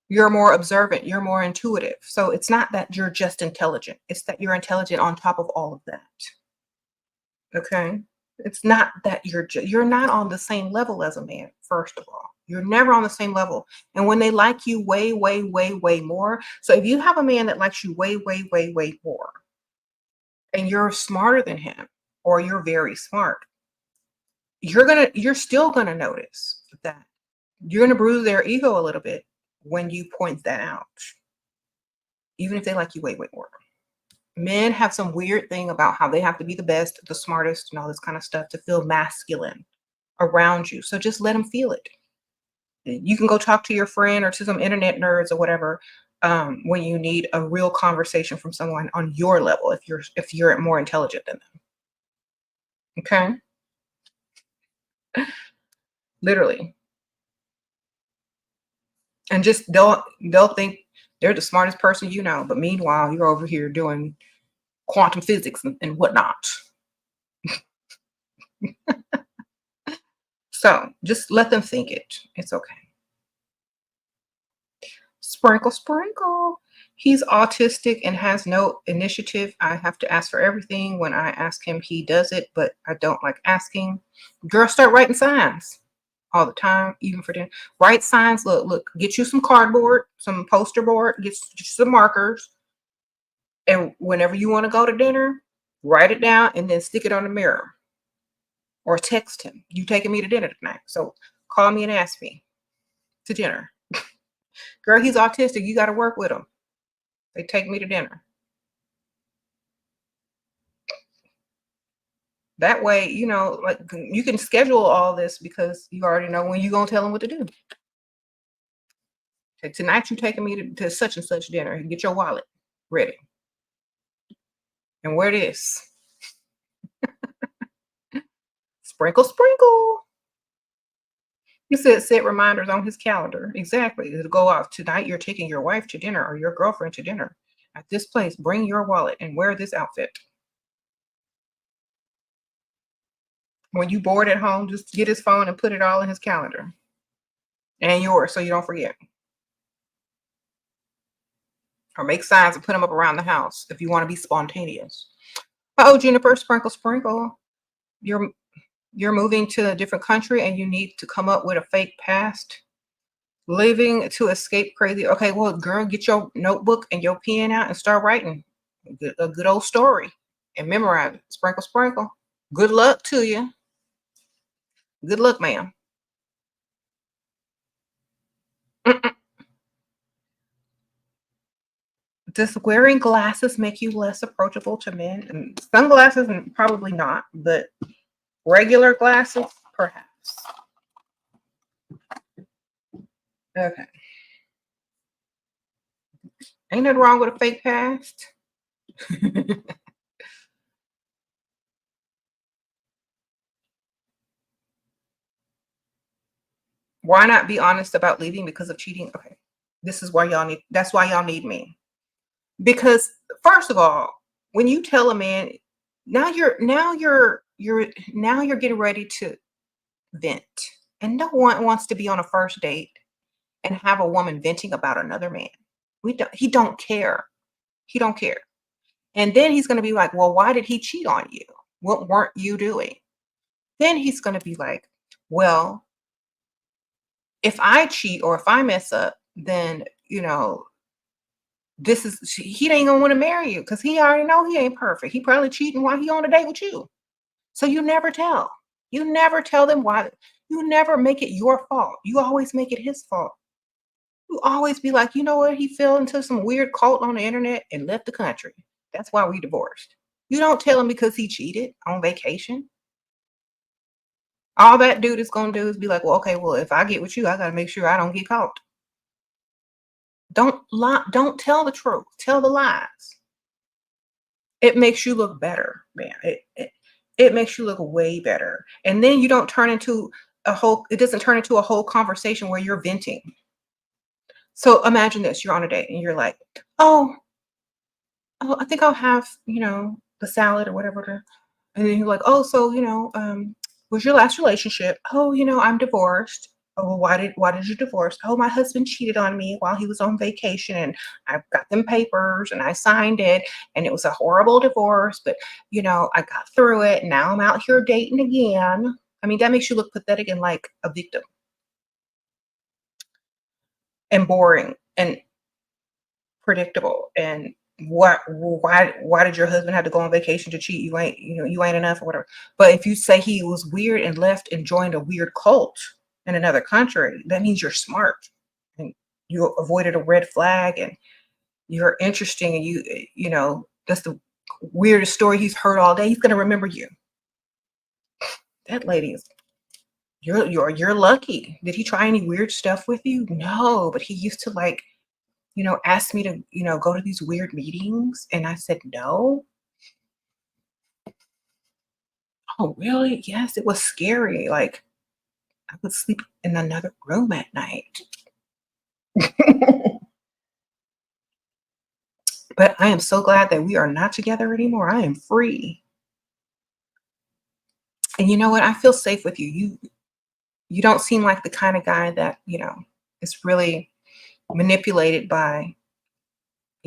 You're more observant. You're more intuitive. So it's not that you're just intelligent. It's that you're intelligent on top of all of that. Okay? It's not that you're not on the same level as a man, first of all. You're never on the same level. And when they like you way, way, way, way more. So if you have a man that likes you way, way, way, way more, and you're smarter than him, or you're very smart, you're still gonna notice that. You're gonna bruise their ego a little bit when you point that out, even if they like you way, way more. Men have some weird thing about how they have to be the best, the smartest, and all this kind of stuff to feel masculine around you. So just let them feel it. You can go talk to your friend or to some internet nerds or whatever when you need a real conversation from someone on your level if you're more intelligent than them. Okay? Literally. And just they'll think they're the smartest person you know, but meanwhile you're over here doing quantum physics and whatnot. So just let them think it. It's okay. Sprinkle, sprinkle. He's autistic and has no initiative. I have to ask for everything. When I ask him, he does it, but I don't like asking. Girl, start writing signs all the time, even for dinner. Write signs. Look, get you some cardboard, some poster board, get you some markers. And whenever you want to go to dinner, write it down and then stick it on the mirror or text him. You taking me to dinner tonight. So call me and ask me to dinner. Girl, he's autistic. You got to work with him. They take me to dinner. That way, like you can schedule all this because you already know when you're going to tell them what to do. Okay, tonight you're taking me to such and such dinner. Get your wallet ready and wear this. Sprinkle, sprinkle. He said set reminders on his calendar. Exactly. It'll go off. Tonight you're taking your wife to dinner or your girlfriend to dinner. At this place, bring your wallet and wear this outfit. When you bored at home, just get his phone and put it all in his calendar. And yours so you don't forget. Or make signs and put them up around the house if you want to be spontaneous. Oh, Juniper, sprinkle, sprinkle. You're moving to a different country and you need to come up with a fake past. Living to escape crazy. Okay, well, girl, get your notebook and your pen out and start writing a good old story and memorize it. Sprinkle, sprinkle. Good luck to you. Good luck, ma'am. Does wearing glasses make you less approachable to men? And sunglasses, probably not, but regular glasses, perhaps. Okay. Ain't nothing wrong with a fake past. Why not be honest about leaving because of cheating? Okay. That's why y'all need me. Because first of all, when you tell a man, now you're getting ready to vent. And no one wants to be on a first date and have a woman venting about another man. He don't care. He don't care. And then he's going to be like, well, why did he cheat on you? What weren't you doing? Then he's going to be like, well, if I cheat or if I mess up, then, he ain't gonna want to marry you because he already know he ain't perfect. He probably cheating while he on a date with you. So you never tell. You never tell them why. You never make it your fault. You always make it his fault. You always be like, you know what? He fell into some weird cult on the internet and left the country. That's why we divorced. You don't tell him because he cheated on vacation. All that dude is gonna do is be like, well, okay, well, if I get with you, I gotta make sure I don't get caught. Don't lie. Don't tell the truth. Tell the lies. It makes you look better, man. It makes you look way better. And then you don't turn into it doesn't turn into a whole conversation where you're venting. So imagine this, you're on a date and you're like, oh, I think I'll have, the salad or whatever. And then you're like, oh, so, was your last relationship? Oh, I'm divorced. Oh, well, why did you divorce? Oh, my husband cheated on me while he was on vacation and I got them papers and I signed it and it was a horrible divorce, but I got through it. And now I'm out here dating again. I mean, that makes you look pathetic and like a victim and boring and predictable. And why did your husband have to go on vacation to cheat? You ain't enough or whatever. But if you say he was weird and left and joined a weird cult in another country, that means you're smart and you avoided a red flag and you're interesting and that's the weirdest story he's heard all day. He's gonna remember you. That lady is you're lucky. Did he try any weird stuff with you? No, but he used to asked me to, go to these weird meetings. And I said, no. Oh, really? Yes, it was scary. Like I would sleep in another room at night. But I am so glad that we are not together anymore. I am free. And you know what? I feel safe with you. You don't seem like the kind of guy that, is really manipulated by,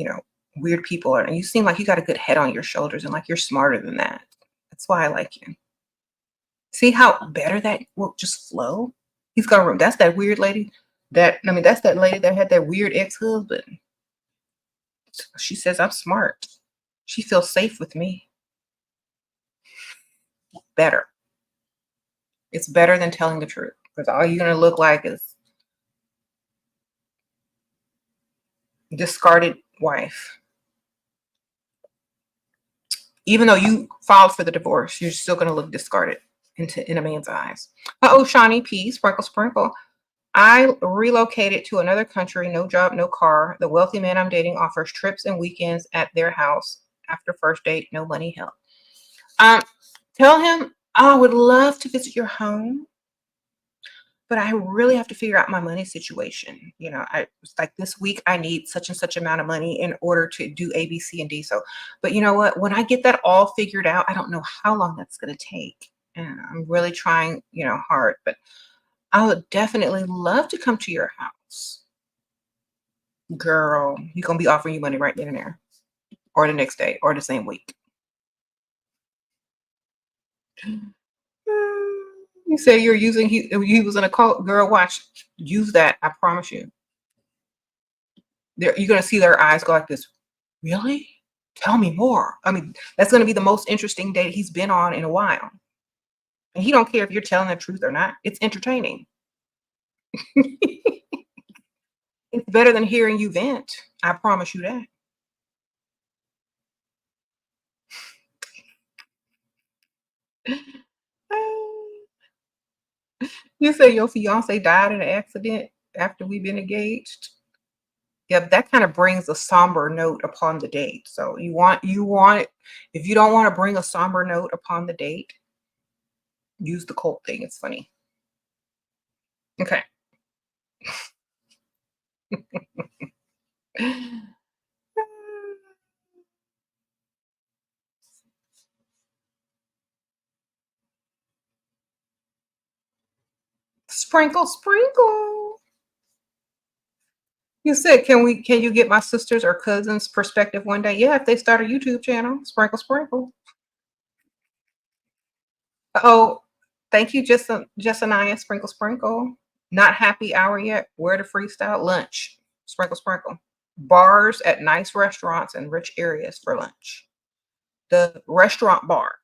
you know, weird people are. And you seem like you got a good head on your shoulders and like you're smarter than that. That's why I like you. See how better that will just flow? He's gonna room. That's that weird lady. That's that lady that had that weird ex-husband. She says I'm smart. She feels safe with me. Better. It's better than telling the truth. Because all you're gonna look like is discarded wife. Even though you filed for the divorce, you're still gonna look discarded in a man's eyes. Uh-oh, Shawnee P. Sprinkle Sprinkle. I relocated to another country, no job, no car. The wealthy man I'm dating offers trips and weekends at their house. After first date, no money help. Um, Tell him I would love to visit your home, but I really have to figure out my money situation. I it's like this week I need such and such amount of money in order to do A, B, C, and D. So, but you know what? When I get that all figured out, I don't know how long that's going to take. And I'm really trying, hard, but I would definitely love to come to your house. Girl, he's gonna be offering you money right then and there, or the next day, or the same week. You say you're using he was in a cult. Girl, watch. Use that. I promise you. You're gonna see their eyes go like this. Really? Tell me more. I mean, that's gonna be the most interesting date he's been on in a while. And he don't care if you're telling the truth or not. It's entertaining. It's better than hearing you vent. I promise you that. You say your fiance died in an accident after we've been engaged. Yeah, that kind of brings a somber note upon the date. So you want if you don't want to bring a somber note upon the date, use the cult thing. It's funny. Okay. Sprinkle, sprinkle. You said, can you get my sister's or cousin's perspective one day? Yeah, if they start a YouTube channel, sprinkle, sprinkle. Oh, thank you, Jessania, sprinkle, sprinkle. Not happy hour yet. Where to freestyle? Lunch. Sprinkle, sprinkle. Bars at nice restaurants and rich areas for lunch. The restaurant bar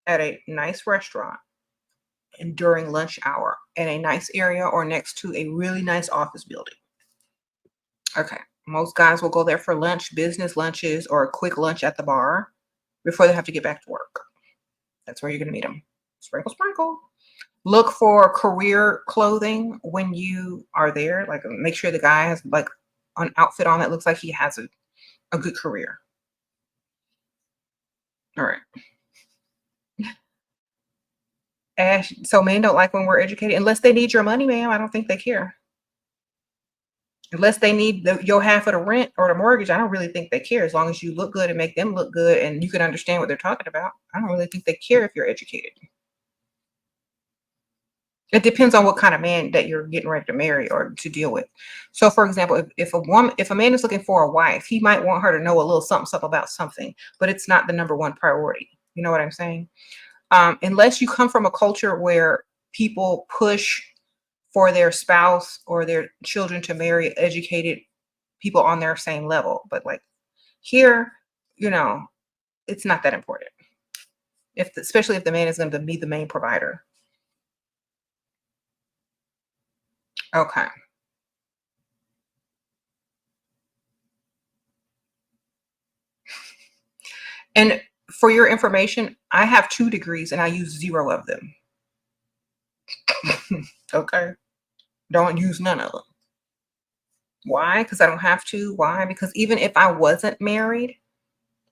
at a nice restaurant and during lunch hour in a nice area or next to a really nice office building. Okay. Most guys will go there for lunch, business lunches, or a quick lunch at the bar before they have to get back to work. That's where you're going to meet them. Sprinkle, sprinkle. Look for career clothing when you are there. Like, make sure the guy has like an outfit on that looks like he has a good career. All right. Ash, so men don't like when we're educated unless they need your money, ma'am. I don't think they care. Unless they need your half of the rent or the mortgage, I don't really think they care. As long as you look good and make them look good and you can understand what they're talking about, I don't really think they care if you're educated. It depends on what kind of man that you're getting ready to marry or to deal with. So, for example, if a man is looking for a wife, he might want her to know a little something about something, but it's not the number one priority. You know what I'm saying? Unless you come from a culture where people push for their spouse or their children to marry educated people on their same level. But like here, you know, it's not that important. Especially if the man is going to be the main provider. Okay. And for your information, I have 2 degrees and I use 0 of them. Okay. Don't use none of them. Why? Because I don't have to. Why? Because even if I wasn't married,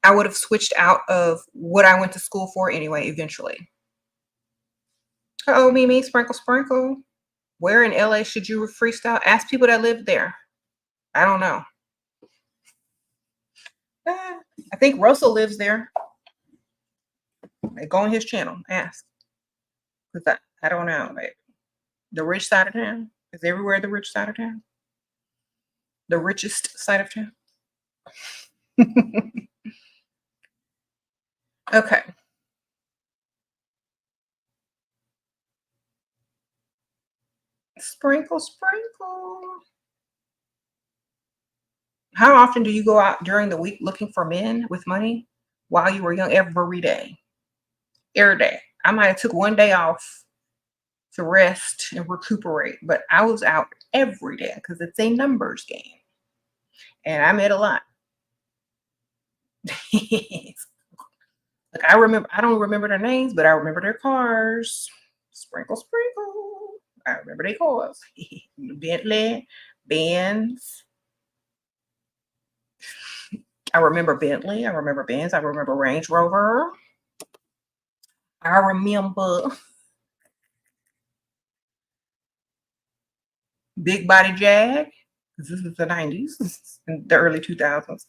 I would have switched out of what I went to school for anyway, eventually. Oh, Mimi, sprinkle, sprinkle. Where in LA should you freestyle? Ask people that live there. I don't know. I think Russell lives there. Go on his channel. Ask. Because I don't know. Like, the rich side of town is everywhere the rich side of town. The richest side of town. Okay. Sprinkle, sprinkle. How often do you go out during the week looking for men with money while you were young? Every day. Every day. I might have took one day off to rest and recuperate, but I was out every day because it's a numbers game. And I met a lot. Like I don't remember their names, but I remember their cars. Sprinkle, sprinkle. I remember their cars. Bentley, Benz. I remember Bentley. I remember Benz. I remember Range Rover. I remember Big Body Jag. This is the 90s and the early 2000s.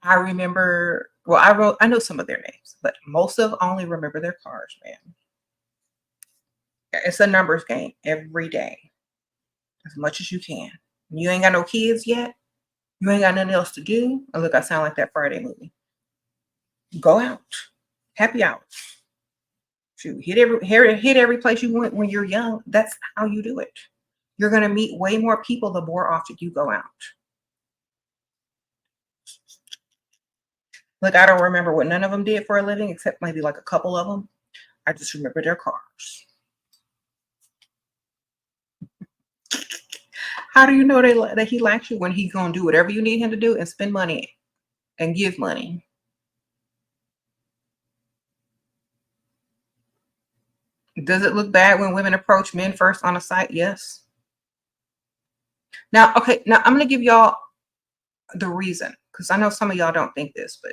I remember, well, I know some of their names, but most of only remember their cars, man. It's a numbers game every day, as much as you can. You ain't got no kids yet. You ain't got nothing else to do. Oh, look, I sound like that Friday movie. Go out, happy hours. Shoot, hit every place you went when you're young. That's how you do it. You're gonna meet way more people the more often you go out. Like I don't remember what none of them did for a living, except maybe like a couple of them. I just remember their cars. How do you know that he likes you when he's gonna do whatever you need him to do and spend money and give money? Does it look bad when women approach men first on a site? Yes. Now, okay, now I'm gonna give y'all the reason because I know some of y'all don't think this, but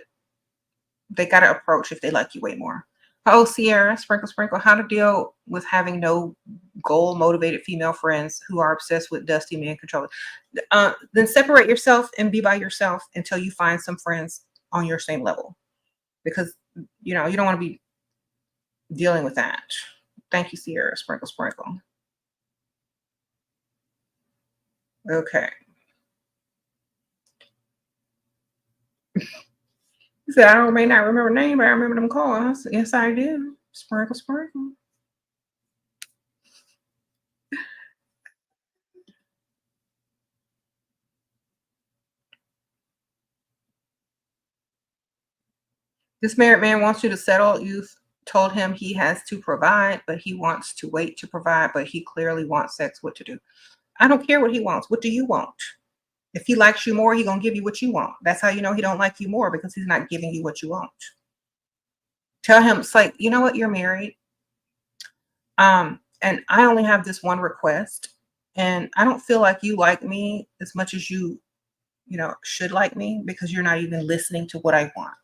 they gotta approach if they like you way more. Oh, Sierra, sprinkle, sprinkle. How to deal with having no goal motivated female friends who are obsessed with dusty man control. Then separate yourself and be by yourself until you find some friends on your same level, because you know you don't want to be dealing with that. Thank you, Sierra. Sprinkle, sprinkle. Okay. He said, I may not remember name, but I remember them calls. Yes, I do. Sprinkle, sprinkle. This married man wants you to settle. You've told him he has to provide, but he wants to wait to provide, but he clearly wants sex. What to do? I don't care what he wants. What do you want? If he likes you more, he's gonna give you what you want. That's how you know he don't like you more, because he's not giving you what you want. Tell him, it's like, you know what, you're married. And I only have this one request, and I don't feel like you like me as much as you know, should like me, because you're not even listening to what I want.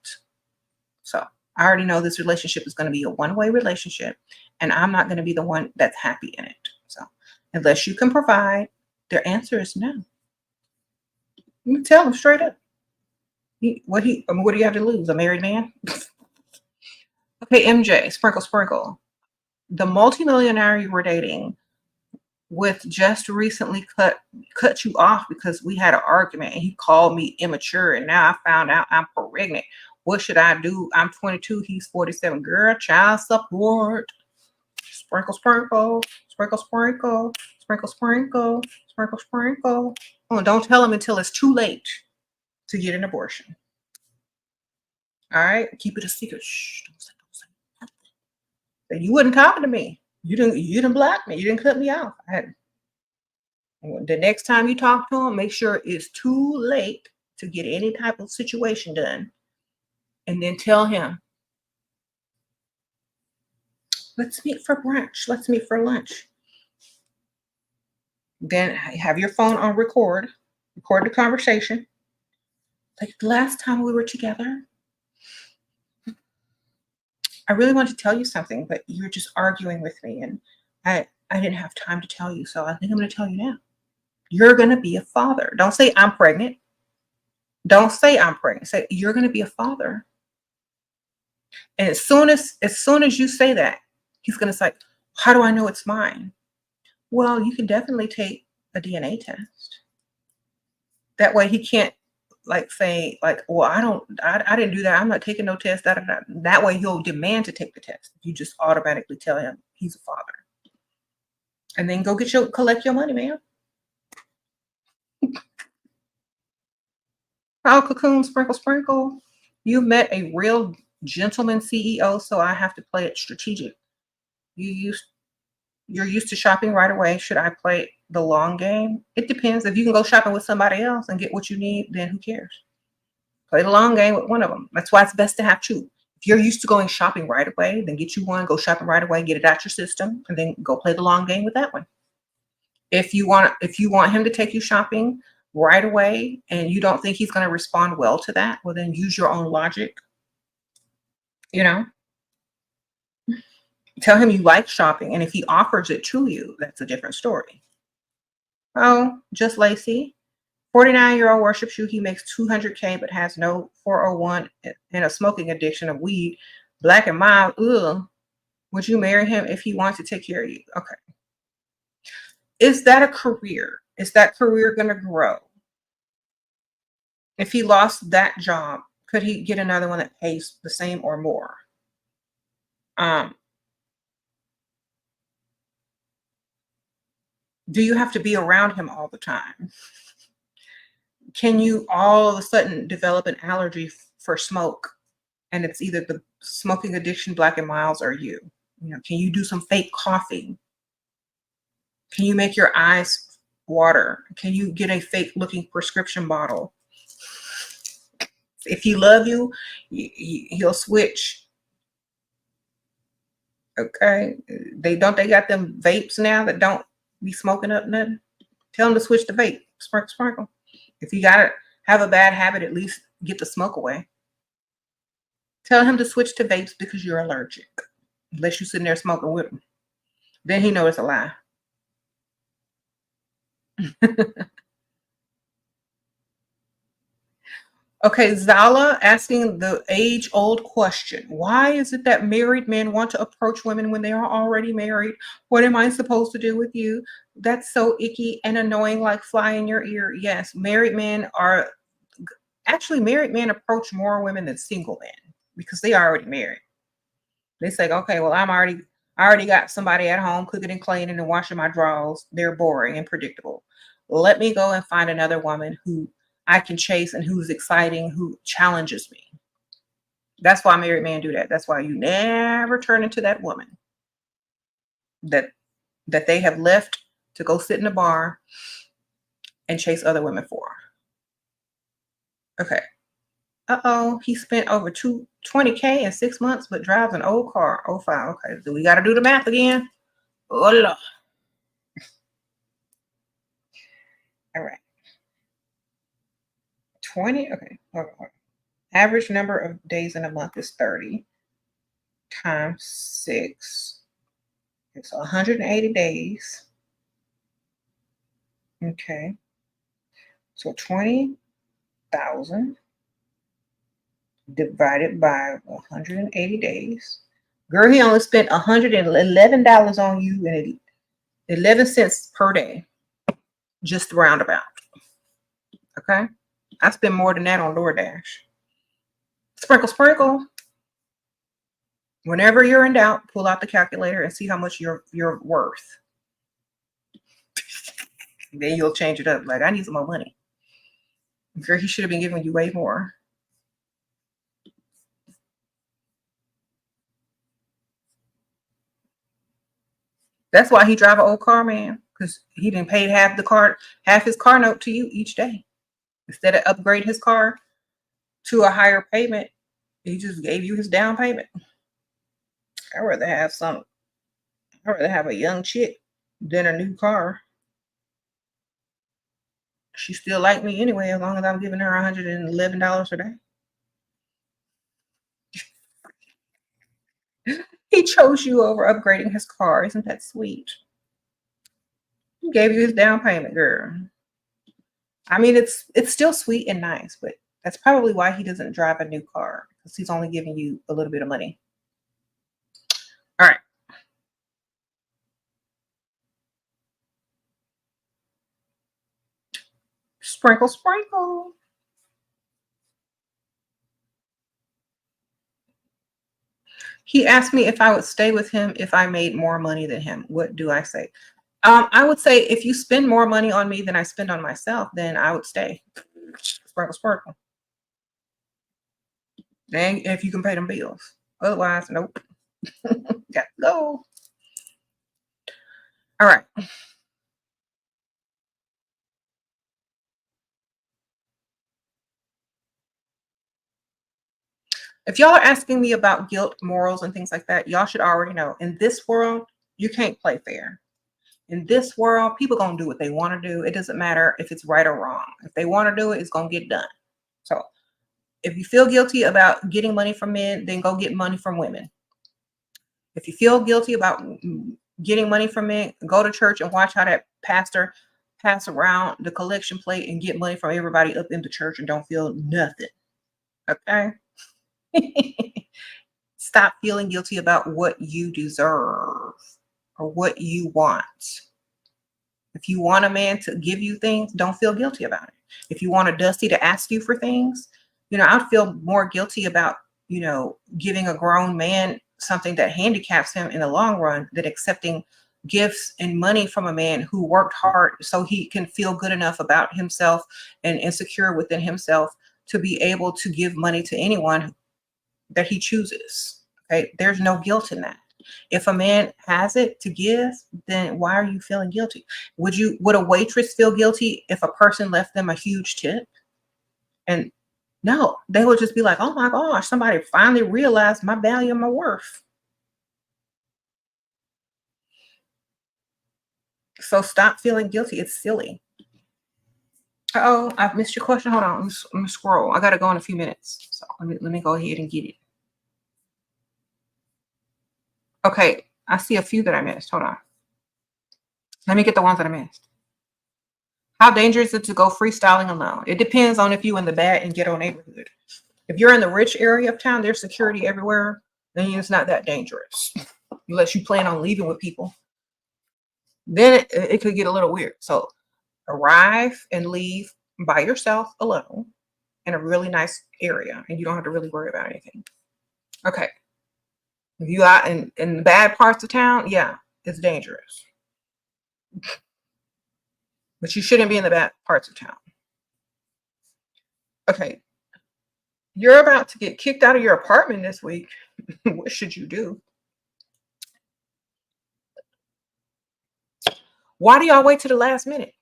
So I already know this relationship is going to be a one-way relationship, and I'm not going to be the one that's happy in it. So unless you can provide, their answer is no. You tell them straight up. What do you have to lose? A married man? Okay, MJ, sprinkle, sprinkle. The multimillionaire you were dating with just recently cut you off because we had an argument and he called me immature, and now I found out I'm pregnant. What should I do? I'm 22, he's 47. Girl, child support. Sprinkle, sprinkle, sprinkle, sprinkle, sprinkle, sprinkle, sprinkle, sprinkle. Oh, don't tell him until it's too late to get an abortion. All right, keep it a secret. Shh, don't say nothing. You wouldn't talk to me. You didn't block me. You didn't cut me off. The next time you talk to him, make sure it's too late to get any type of situation done. And then tell him, let's meet for brunch. Let's meet for lunch. Then have your phone on record the conversation. Like the last time we were together, I really wanted to tell you something, but you're just arguing with me, and I didn't have time to tell you, so I think I'm going to tell you now. You're going to be a father. Don't say I'm pregnant. Don't say I'm pregnant. Say you're going to be a father. And as soon as you say that, he's going to say, how do I know it's mine? Well, you can definitely take a DNA test. That way he can't like say like, well, I didn't do that. I'm not taking no test. Da, da, da. That way he'll demand to take the test. You just automatically tell him he's a father. And then go collect your money, man. Oh, cocoon, sprinkle, sprinkle. You met a real gentleman CEO, so I have to play it strategic. You used you're used to shopping right away. Should I play the long game? It depends. If you can go shopping with somebody else and get what you need, then who cares? Play the long game with one of them. That's why it's best to have two. If you're used to going shopping right away, then get you one, go shopping right away, get it out your system, and then go play the long game with that one. If you want him to take you shopping right away and you don't think he's going to respond well to that, well then use your own logic. You know, tell him you like shopping, and if he offers it to you, that's a different story. Oh, just Lacey. 49-year-old worships you. He makes 200K but has no 401 and a smoking addiction of weed. Black and mild. Ugh. Would you marry him if he wants to take care of you? Okay. Is that a career? Is that career going to grow? If he lost that job, could he get another one that pays the same or more? Do you have to be around him all the time? Can you all of a sudden develop an allergy for smoke? And it's either the smoking addiction, black and miles, or you. You know, can you do some fake coughing? Can you make your eyes water? Can you get a fake looking prescription bottle? If he love you, he'll switch. Okay. They got them vapes now that don't be smoking up nothing. Tell him to switch to vape. Sprinkle, sprinkle. If you gotta have a bad habit, at least get the smoke away. Tell him to switch to vapes because you're allergic. Unless you're sitting there smoking with him. Then he knows it's a lie. Okay, Zala asking the age-old question. Why is it that married men want to approach women when they are already married? What am I supposed to do with you? That's so icky and annoying, like fly in your ear. Yes, married men approach more women than single men because they are already married. They say, okay, well, I already got somebody at home cooking and cleaning and washing my drawers. They're boring and predictable. Let me go and find another woman who I can chase and who's exciting, who challenges me. That's why married men do that. That's why you never turn into that woman that they have left to go sit in a bar and chase other women for. Okay. Uh-oh, he spent over 20K in 6 months, but drives an old car. Oh, fine. Okay. Do we got to do the math again? Oh, Lord. All right. 20. Okay. Hold on. Average number of days in a month is 30 times 6. It's 180 days. Okay. So 20,000 divided by 180 days. Girl, he only spent $111 on you and 11 cents per day. Just roundabout. Okay. I spend more than that on DoorDash. Sprinkle, sprinkle. Whenever you're in doubt, pull out the calculator and see how much you're worth. Then you'll change it up. Like, I need some more money. Girl, he should have been giving you way more. That's why he drive an old car, man, because he didn't pay half his car note to you each day. Instead of upgrade his car to a higher payment, he just gave you his down payment. I'd rather have a young chick than a new car. She still like me anyway, as long as I'm giving her $111 a day. He chose you over upgrading his car. Isn't that sweet? He gave you his down payment, girl. I mean, it's still sweet and nice, but that's probably why he doesn't drive a new car, because he's only giving you a little bit of money. All right. Sprinkle, sprinkle. He asked me if I would stay with him if I made more money than him. What do I say? I would say if you spend more money on me than I spend on myself, then I would stay. Sprinkle, sprinkle. Dang, if you can pay them bills. Otherwise, nope. Got to go. All right. If y'all are asking me about guilt, morals, and things like that, y'all should already know. In this world, you can't play fair. In this world, people gonna do what they want to do. It doesn't matter if it's right or wrong. If they want to do it, it's gonna get done. So if you feel guilty about getting money from men, then go get money from women. If you feel guilty about getting money from men, go to church and watch how that pastor pass around the collection plate and get money from everybody up in the church and don't feel nothing. Okay? Stop feeling guilty about what you deserve or what you want. If you want a man to give you things, don't feel guilty about it. If you want a Dusty to ask you for things, I'd feel more guilty about, giving a grown man something that handicaps him in the long run than accepting gifts and money from a man who worked hard so he can feel good enough about himself and insecure within himself to be able to give money to anyone that he chooses. Okay. There's no guilt in that. If a man has it to give, then why are you feeling guilty? Would a waitress feel guilty if a person left them a huge tip? And no, they would just be like, oh my gosh, somebody finally realized my value and my worth. So stop feeling guilty. It's silly. Oh, I've missed your question. Hold on. Let me scroll. I got to go in a few minutes. So let me go ahead and get it. Okay. I see a few that I missed. Hold on. Let me get the ones that I missed. How dangerous is it to go freestyling alone? It depends on if you're in the bad and ghetto neighborhood. If you're in the rich area of town, there's security everywhere, then it's not that dangerous. Unless you plan on leaving with people. Then it could get a little weird. So arrive and leave by yourself alone in a really nice area, and you don't have to really worry about anything. Okay. If you out in the bad parts of town, yeah, it's dangerous. But you shouldn't be in the bad parts of town. Okay. You're about to get kicked out of your apartment this week. What should you do? Why do y'all wait to the last minute?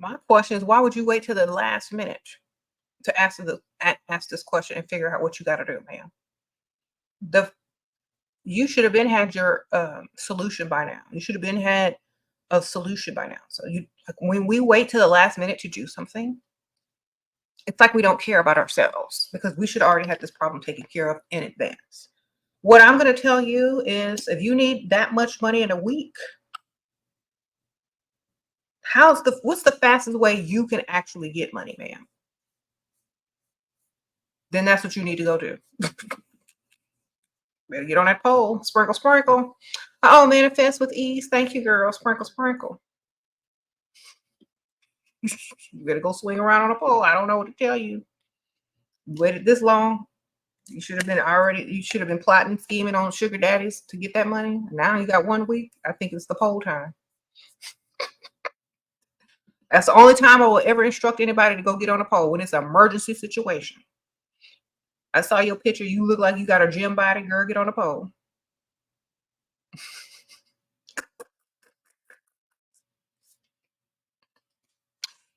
My question is, why would you wait till the last minute to ask this question and figure out what you got to do, ma'am? You should have been had your solution by now. You should have been had a solution by now. So when we wait till the last minute to do something, it's like we don't care about ourselves because we should already have this problem taken care of in advance. What I'm going to tell you is if you need that much money in a week, what's the fastest way you can actually get money, ma'am? Then that's what you need to go do. Better get on that pole. Sprinkle, sprinkle. Oh, manifest with ease. Thank you, girl. Sprinkle, sprinkle. You better go swing around on a pole. I don't know what to tell you. You waited this long. You should have been plotting, scheming on sugar daddies to get that money. Now you got 1 week. I think it's the pole time. That's the only time I will ever instruct anybody to go get on a pole when it's an emergency situation. I saw your picture. You look like you got a gym body, girl. Get on a pole.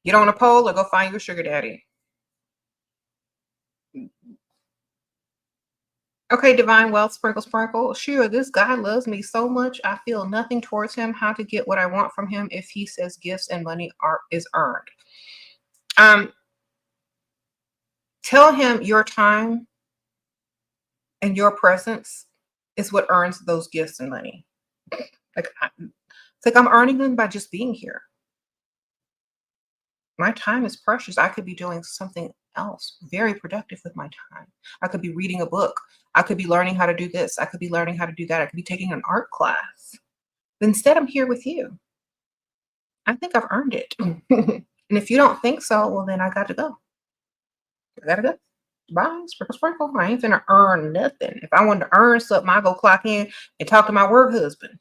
Get on a pole or go find your sugar daddy. Okay, divine wealth, sprinkle, sprinkle. Sure, this guy loves me so much. I feel nothing towards him. How to get what I want from him if he says gifts and money is earned. Tell him your time and your presence is what earns those gifts and money. It's like I'm earning them by just being here. My time is precious. I could be doing something else very productive with my time. I could be reading a book. I could be learning how to do this. I could be learning how to do that. I could be taking an art class. But instead, I'm here with you. I think I've earned it. And if you don't think so, well, then I got to go. I gotta go. Bye. Sprinkle, sprinkle. I ain't finna earn nothing. If I wanted to earn something, I go clock in and talk to my work husband.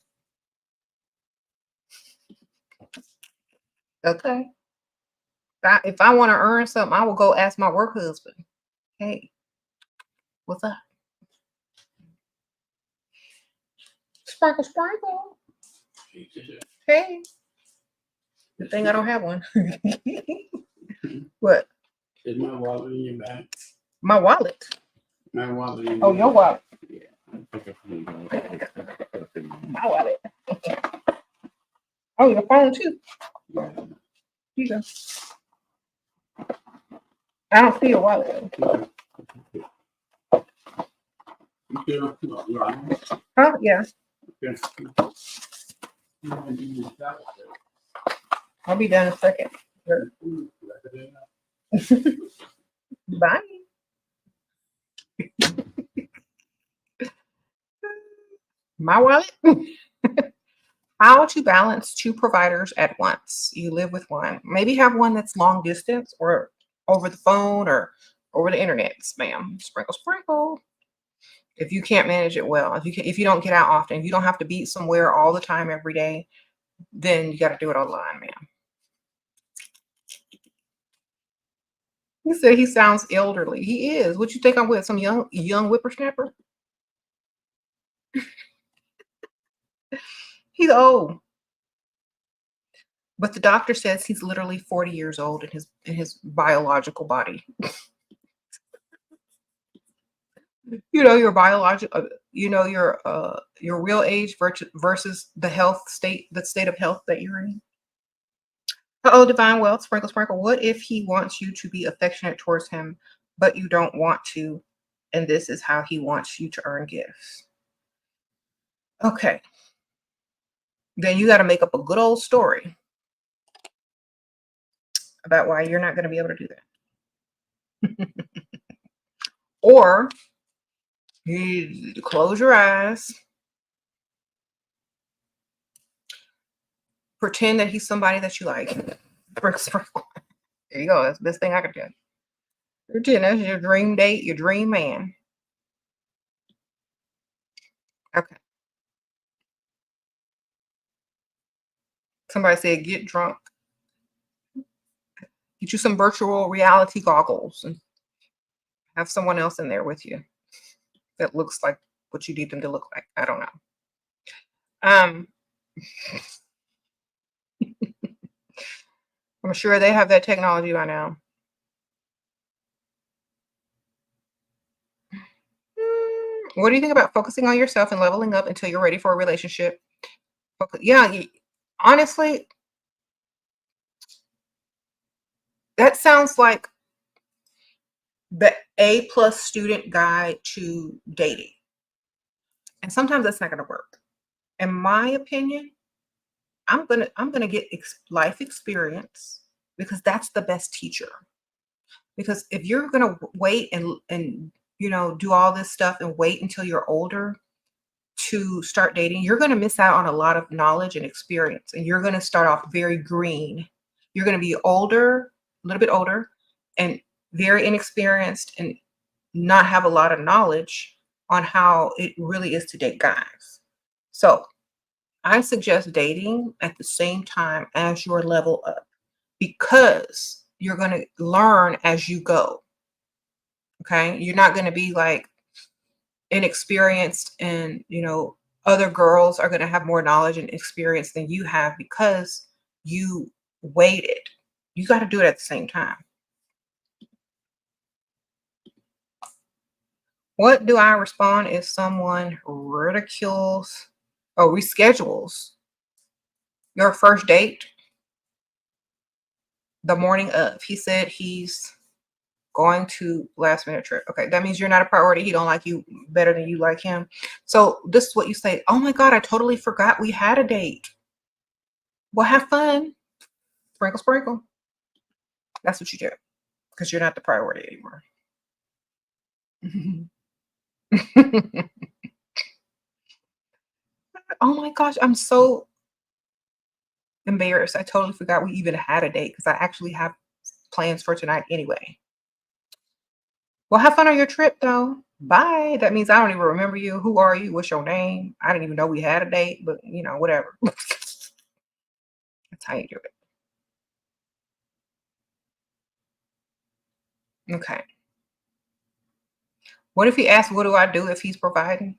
Okay. If I want to earn something, I will go ask my work husband. Hey, what's up? Sprinkle, sprinkle. Hey. Good thing I don't have one. What? Is my wallet in your bag? My wallet. My wallet in Oh, your wallet. Yeah. My wallet. Oh, your phone too. Yeah. Here you go. I don't see your wallet. You feel right? Huh? Yeah. Okay. I'll be done in a second. Sure. Bye. My wallet. How to balance two providers at once. You live with one. Maybe have one that's long distance or over the phone or over the internet, ma'am. Sprinkle, sprinkle. If you can't manage it well, if you don't get out often, if you don't have to be somewhere all the time every day, then you got to do it online, ma'am. He said he sounds elderly. He is. What you think I'm with? Some young whippersnapper? He's old. But the doctor says he's literally 40 years old in his biological body. You know your biological, your real age versus the state of health that you're in. Oh, divine wealth, sprinkle, sprinkle. What if he wants you to be affectionate towards him, but you don't want to, and this is how he wants you to earn gifts? Okay, then you got to make up a good old story about why you're not going to be able to do that. Or you close your eyes, pretend that he's somebody that you like. Sprinkle, sprinkle. There you go. That's the best thing I can do. Pretend that's your dream date, your dream man. Okay. Somebody said get drunk. Get you some virtual reality goggles and have someone else in there with you that looks like what you need them to look like. I don't know. Um, I'm sure they have that technology by now. What do you think about focusing on yourself and leveling up until you're ready for a relationship? Yeah, honestly, that sounds like the A+ student guide to dating. And sometimes that's not going to work. In my opinion, I'm gonna get life experience because that's the best teacher. Because if you're gonna wait and do all this stuff and wait until you're older to start dating, you're gonna miss out on a lot of knowledge and experience, and you're gonna start off very green. You're gonna be older, a little bit older, and very inexperienced, and not have a lot of knowledge on how it really is to date guys. So I suggest dating at the same time as your level up because you're going to learn as you go. Okay. You're not going to be like inexperienced and, other girls are going to have more knowledge and experience than you have because you waited. You got to do it at the same time. What do I respond if someone ridicules or reschedules your first date the morning of? He said he's going to last minute trip. Okay, that means you're not a priority. He don't like you better than you like him. So this is what you say. Oh my God, I totally forgot we had a date. Well, have fun. Sprinkle, sprinkle. That's what you do because you're not the priority anymore. Oh my gosh, I'm so embarrassed. I totally forgot we even had a date because I actually have plans for tonight anyway. Well, have fun on your trip though. Bye. That means I don't even remember you. Who are you? What's your name? I didn't even know we had a date, but whatever. That's how you do it. Okay. What if he asks, what do I do if he's providing?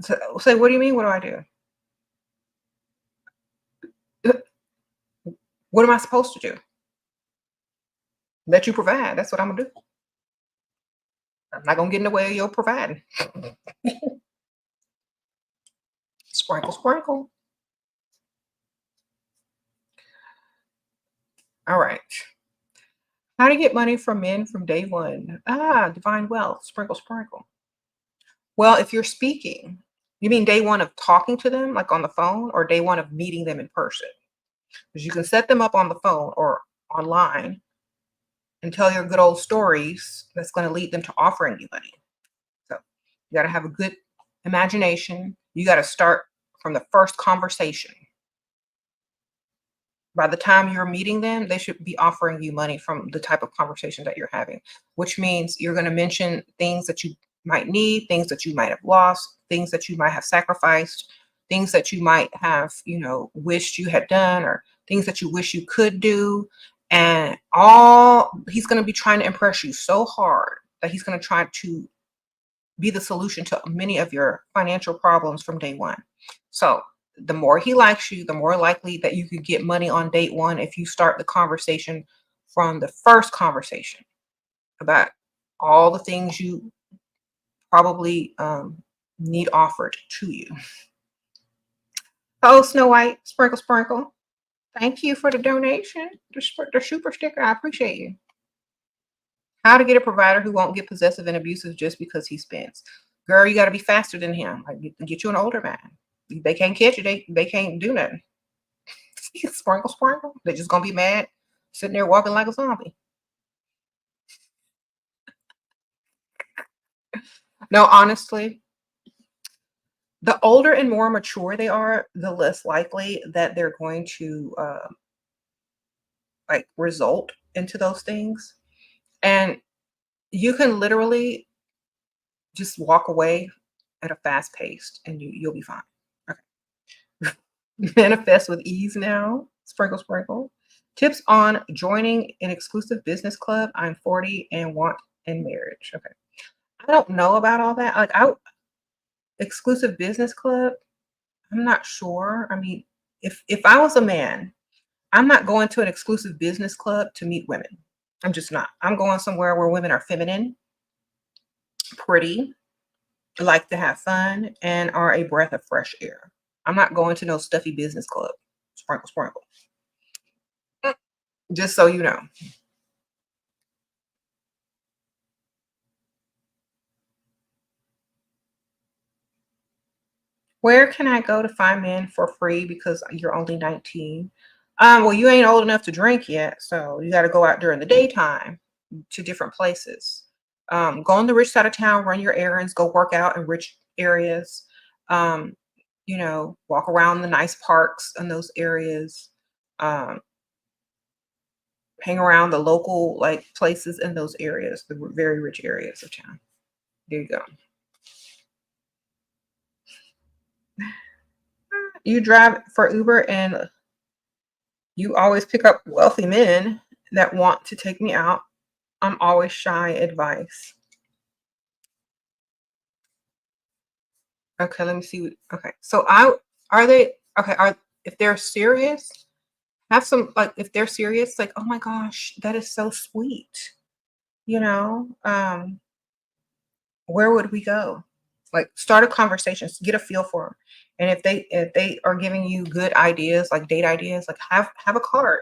So, say, what do you mean? What do I do? What am I supposed to do? Let you provide. That's what I'm gonna do. I'm not gonna get in the way of your providing. Sprinkle, sprinkle. All right. How to get money from men from day one. Divine wealth. Sprinkle, sprinkle. Well, if you're speaking, you mean day one of talking to them, like on the phone, or day one of meeting them in person? Because you can set them up on the phone or online and tell your good old stories that's going to lead them to offering you money. So you got to have a good imagination. You got to start from the first conversation. By the time you're meeting them, they should be offering you money from the type of conversation that you're having, which means you're going to mention things that you might need, things that you might have lost, things that you might have sacrificed, things that you might have, wished you had done, or things that you wish you could do. And he's going to be trying to impress you so hard that he's going to try to be the solution to many of your financial problems from day one. So the more he likes you, the more likely that you could get money on date one if you start the conversation from the first conversation about all the things you probably need offered to you. Oh, Snow White, sprinkle, sprinkle. Thank you for the donation, the super sticker. I appreciate you. How to get a provider who won't get possessive and abusive just because he spends. Girl, you got to be faster than him. Like, get you an older man. They can't catch you. They can't do nothing. Sprinkle, sprinkle. They're just gonna be mad, sitting there walking like a zombie. No, honestly, the older and more mature they are, the less likely that they're going to like result into those things. And you can literally just walk away at a fast pace, and you'll be fine. Okay. Manifest with ease now. Sprinkle, sprinkle. Tips on joining an exclusive business club. I'm 40 and want in marriage. Okay. I don't know about all that. Like, exclusive business club, I'm not sure. I mean, if I was a man, I'm not going to an exclusive business club to meet women. I'm just not. I'm going somewhere where women are feminine, pretty, like to have fun, and are a breath of fresh air. I'm not going to no stuffy business club. Sprinkle, sprinkle. Just so you know. Where can I go to find men for free because you're only 19? Well, you ain't old enough to drink yet, so you got to go out during the daytime to different places. Go on the rich side of town, run your errands, go work out in rich areas. Um, walk around the nice parks in those areas. Um, hang around the local like places in those areas, the very rich areas of town. There you go. You drive for Uber and you always pick up wealthy men that want to take me out. I'm always shy. Advice. Okay, let me see. Okay, so are they okay? If they're serious, have some like if they're serious, like, oh my gosh, that is so sweet. You know, where would we go? Like, start a conversation, get a feel for them, and if they are giving you good ideas, like date ideas, like have a card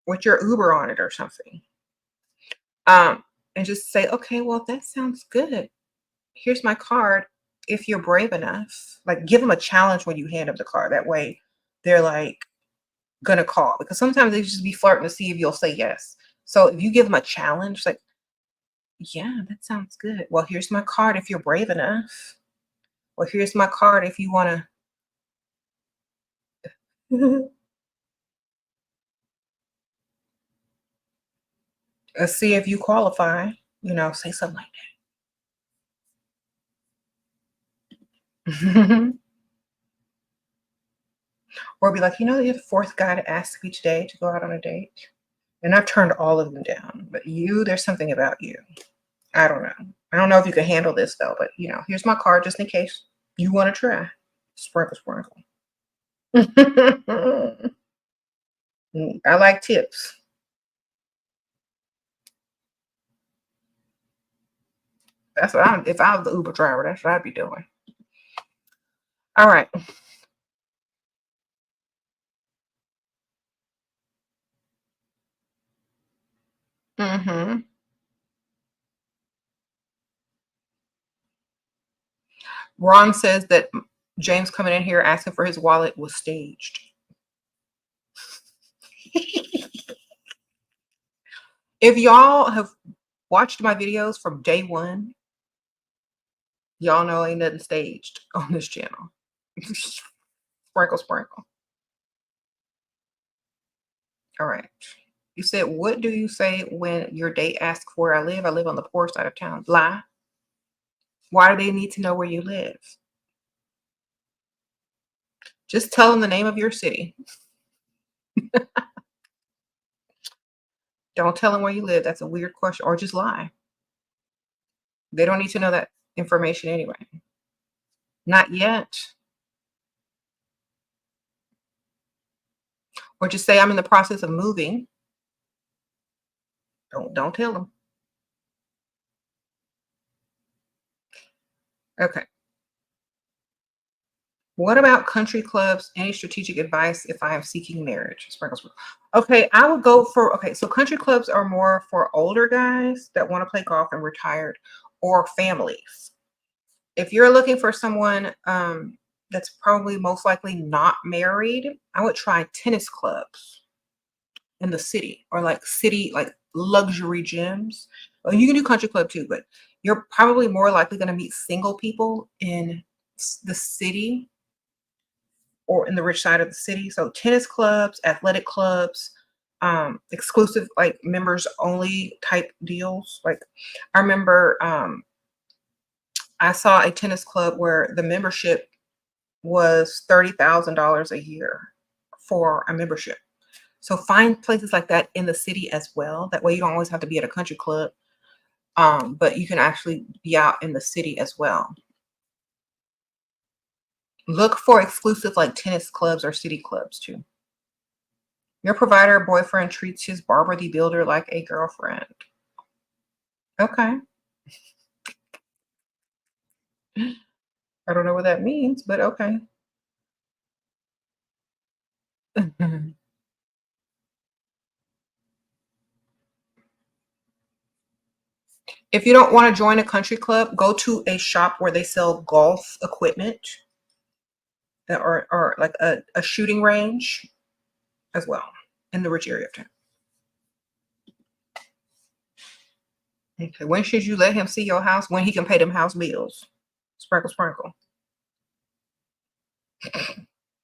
with your Uber on it or something. And just say, okay, well, that sounds good. Here's my card. If you're brave enough, like, give them a challenge when you hand them the card. That way they're like gonna call, because sometimes they just be flirting to see if you'll say yes. So if you give them a challenge, like, yeah, that sounds good. Well, here's my card if you're brave enough. Well, here's my card if you want to See if you qualify, say something like that. Or be like, you're the fourth guy to ask me today to go out on a date. And I've turned all of them down. But there's something about you. I don't know. I don't know if you can handle this though, but here's my card just in case you want to try. Sprinkle, sprinkle. I like tips. That's what if I was the Uber driver, that's what I'd be doing. All right. Mm-hmm. Ron says that James coming in here asking for his wallet was staged. If y'all have watched my videos from day one, y'all know ain't nothing staged on this channel. Sprinkle, sprinkle. All right. You said, what do you say when your date asks where I live? I live on the poor side of town. Lie. Why do they need to know where you live? Just tell them the name of your city. Don't tell them where you live. That's a weird question. Or just lie. They don't need to know that information anyway. Not yet. Or just say, I'm in the process of moving. Don't tell them. Okay. What about country clubs? Any strategic advice if I am seeking marriage? Sprinkles. Okay, I would go for, so country clubs are more for older guys that want to play golf and retired, or families. If you're looking for someone that's probably most likely not married, I would try tennis clubs in the city, or like luxury gyms. Well, you can do country club too, but you're probably more likely going to meet single people in the city or in the rich side of the city. So tennis clubs, athletic clubs, exclusive, like members only type deals. Like I remember I saw a tennis club where the membership was $30,000 a year for a membership. So find places like that in the city as well. That way you don't always have to be at a country club, but you can actually be out in the city as well. Look for exclusive like tennis clubs or city clubs too. Your provider boyfriend treats his barber the builder like a girlfriend. Okay. I don't know what that means, but okay. If you don't want to join a country club, go to a shop where they sell golf equipment, or like a shooting range as well in the rich area of town. Okay, when should you let him see your house? When he can pay them house bills. Sprinkle, sprinkle.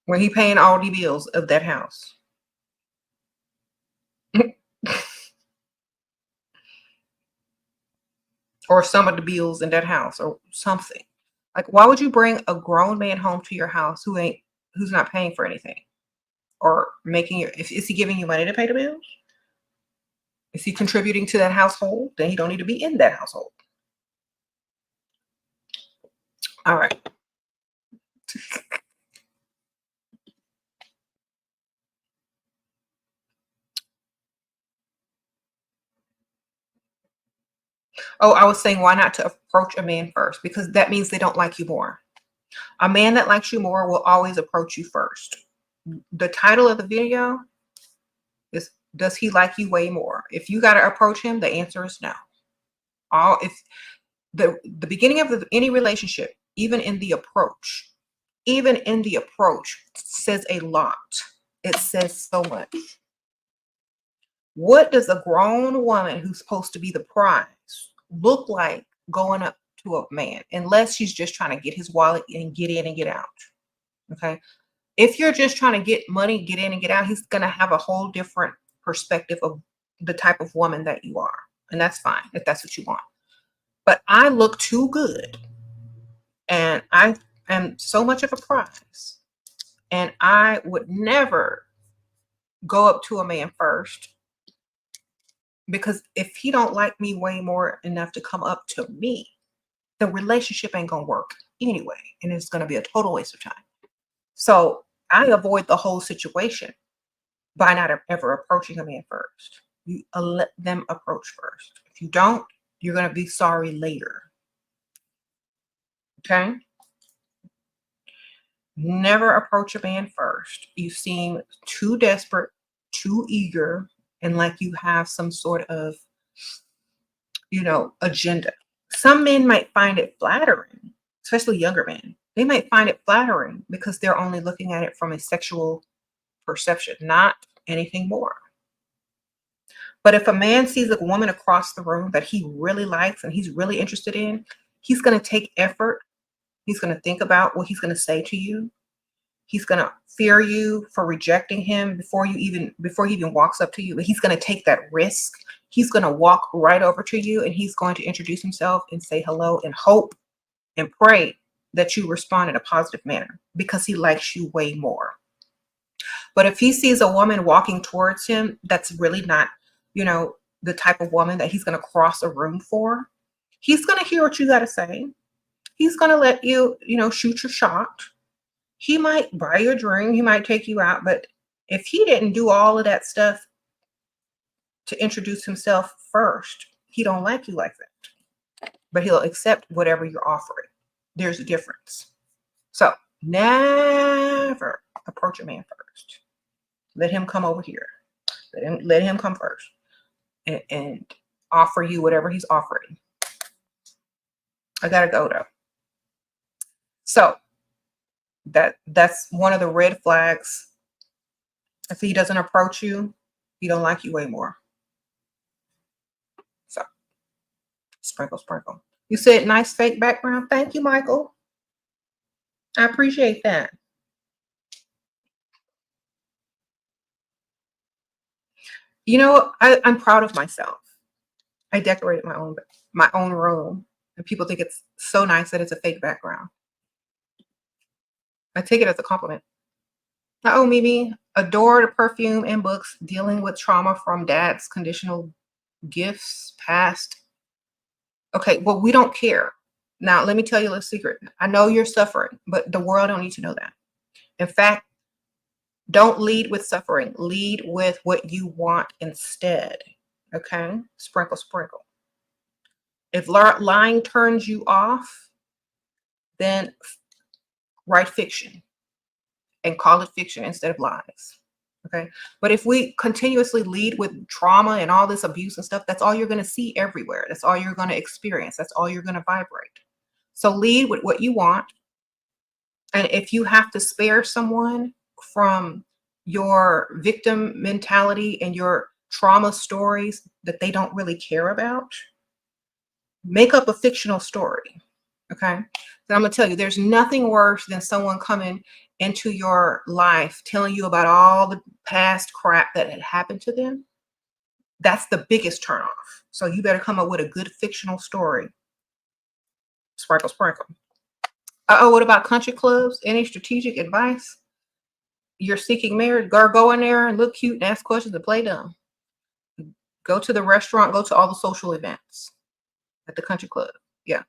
When he paying all the bills of that house. Or some of the bills in that house or something. Like, why would you bring a grown man home to your house who's not paying for anything? Or is he giving you money to pay the bills? Is he contributing to that household? Then he don't need to be in that household. All right. Oh, I was saying, why not to approach a man first? Because that means they don't like you more. A man that likes you more will always approach you first. The title of the video is, does he like you way more? If you got to approach him, the answer is no. If the beginning of any relationship, even in the approach, says a lot. It says so much. What does a grown woman who's supposed to be the prize look like going up to a man, unless she's just trying to get his wallet and get in and get out? Okay. If you're just trying to get money, get in and get out, he's going to have a whole different perspective of the type of woman that you are. And that's fine if that's what you want. But I look too good. And I am so much of a prize. And I would never go up to a man first, because if he don't like me way more enough to come up to me, the relationship ain't gonna work anyway, and it's gonna be a total waste of time. So I avoid the whole situation by not ever approaching a man first. You let them approach first. If you don't, you're gonna be sorry later. Okay? Never approach a man first. You seem too desperate, too eager, and like you have some sort of, agenda. Some men might find it flattering, especially younger men. They might find it flattering because they're only looking at it from a sexual perception, not anything more. But if a man sees a woman across the room that he really likes and he's really interested in, he's going to take effort. He's going to think about what he's going to say to you. He's going to fear you for rejecting him before he even walks up to you. But he's going to take that risk. He's going to walk right over to you and he's going to introduce himself and say hello and hope and pray that you respond in a positive manner because he likes you way more. But if he sees a woman walking towards him that's really not, the type of woman that he's going to cross a room for, he's going to hear what you got to say. He's going to let you, shoot your shot. He might buy you a drink. He might take you out. But if he didn't do all of that stuff to introduce himself first, he don't like you like that. But he'll accept whatever you're offering. There's a difference. So never approach a man first. Let him come over here. Let him come first and offer you whatever he's offering. I gotta go though. So that's one of the red flags. If he doesn't approach you, he don't like you way more. So sprinkle, sprinkle. You said nice fake background. Thank you, Michael. I appreciate that. I'm proud of myself. I decorated my own room, and people think it's so nice that it's a fake background. I take it as a compliment. Oh, Mimi, adore the perfume and books dealing with trauma from dad's conditional gifts past. Okay, well, we don't care. Now, let me tell you a little secret. I know you're suffering, but the world don't need to know that. In fact, don't lead with suffering. Lead with what you want instead. Okay? Sprinkle, sprinkle. If lying turns you off, then write fiction and call it fiction instead of lies. Okay? But if we continuously lead with trauma and all this abuse and stuff, that's all you're going to see everywhere. That's all you're going to experience. That's all you're going to vibrate. So lead with what you want. And if you have to spare someone from your victim mentality and your trauma stories that they don't really care about, make up a fictional story. Okay. So I'm going to tell you, there's nothing worse than someone coming into your life telling you about all the past crap that had happened to them. That's the biggest turnoff. So you better come up with a good fictional story. Sprinkle, sprinkle. What about country clubs? Any strategic advice? You're seeking marriage, go in there and look cute and ask questions and play dumb. Go to the restaurant, go to all the social events at the country club. Yeah.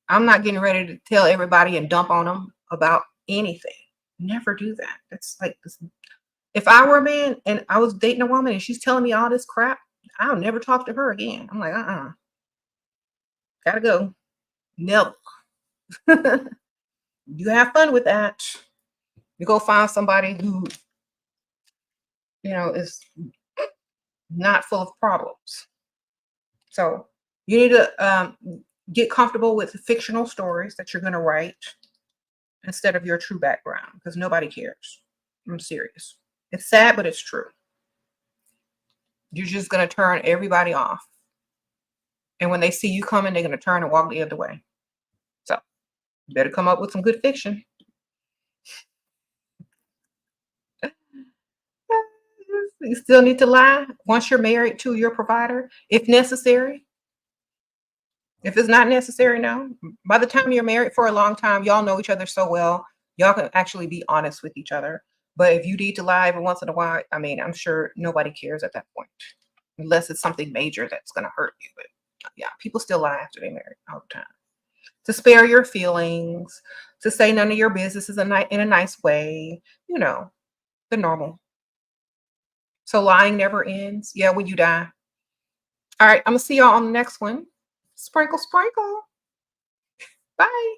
I'm not getting ready to tell everybody and dump on them about anything. Never do that. That's like this. If I were a man and I was dating a woman and she's telling me all this crap, I'll never talk to her again. I'm like, gotta go. Never. You have fun with that. You go find somebody who, is not full of problems. So you need to get comfortable with fictional stories that you're going to write instead of your true background, because nobody cares. I'm serious. It's sad, but it's true. You're just going to turn everybody off. And when they see you coming, they're going to turn and walk the other way. So you better come up with some good fiction. You still need to lie once you're married to your provider, if necessary. If it's not necessary, no. By the time you're married for a long time, y'all know each other so well, y'all can actually be honest with each other. But if you need to lie every once in a while, I mean, I'm sure nobody cares at that point, unless it's something major that's going to hurt you. But yeah, people still lie after they're married all the time. To spare your feelings, to say none of your business is in a nice way, you know, the normal. So lying never ends. Yeah, when you die. All right, I'm going to see y'all on the next one. Sprinkle, sprinkle. Bye.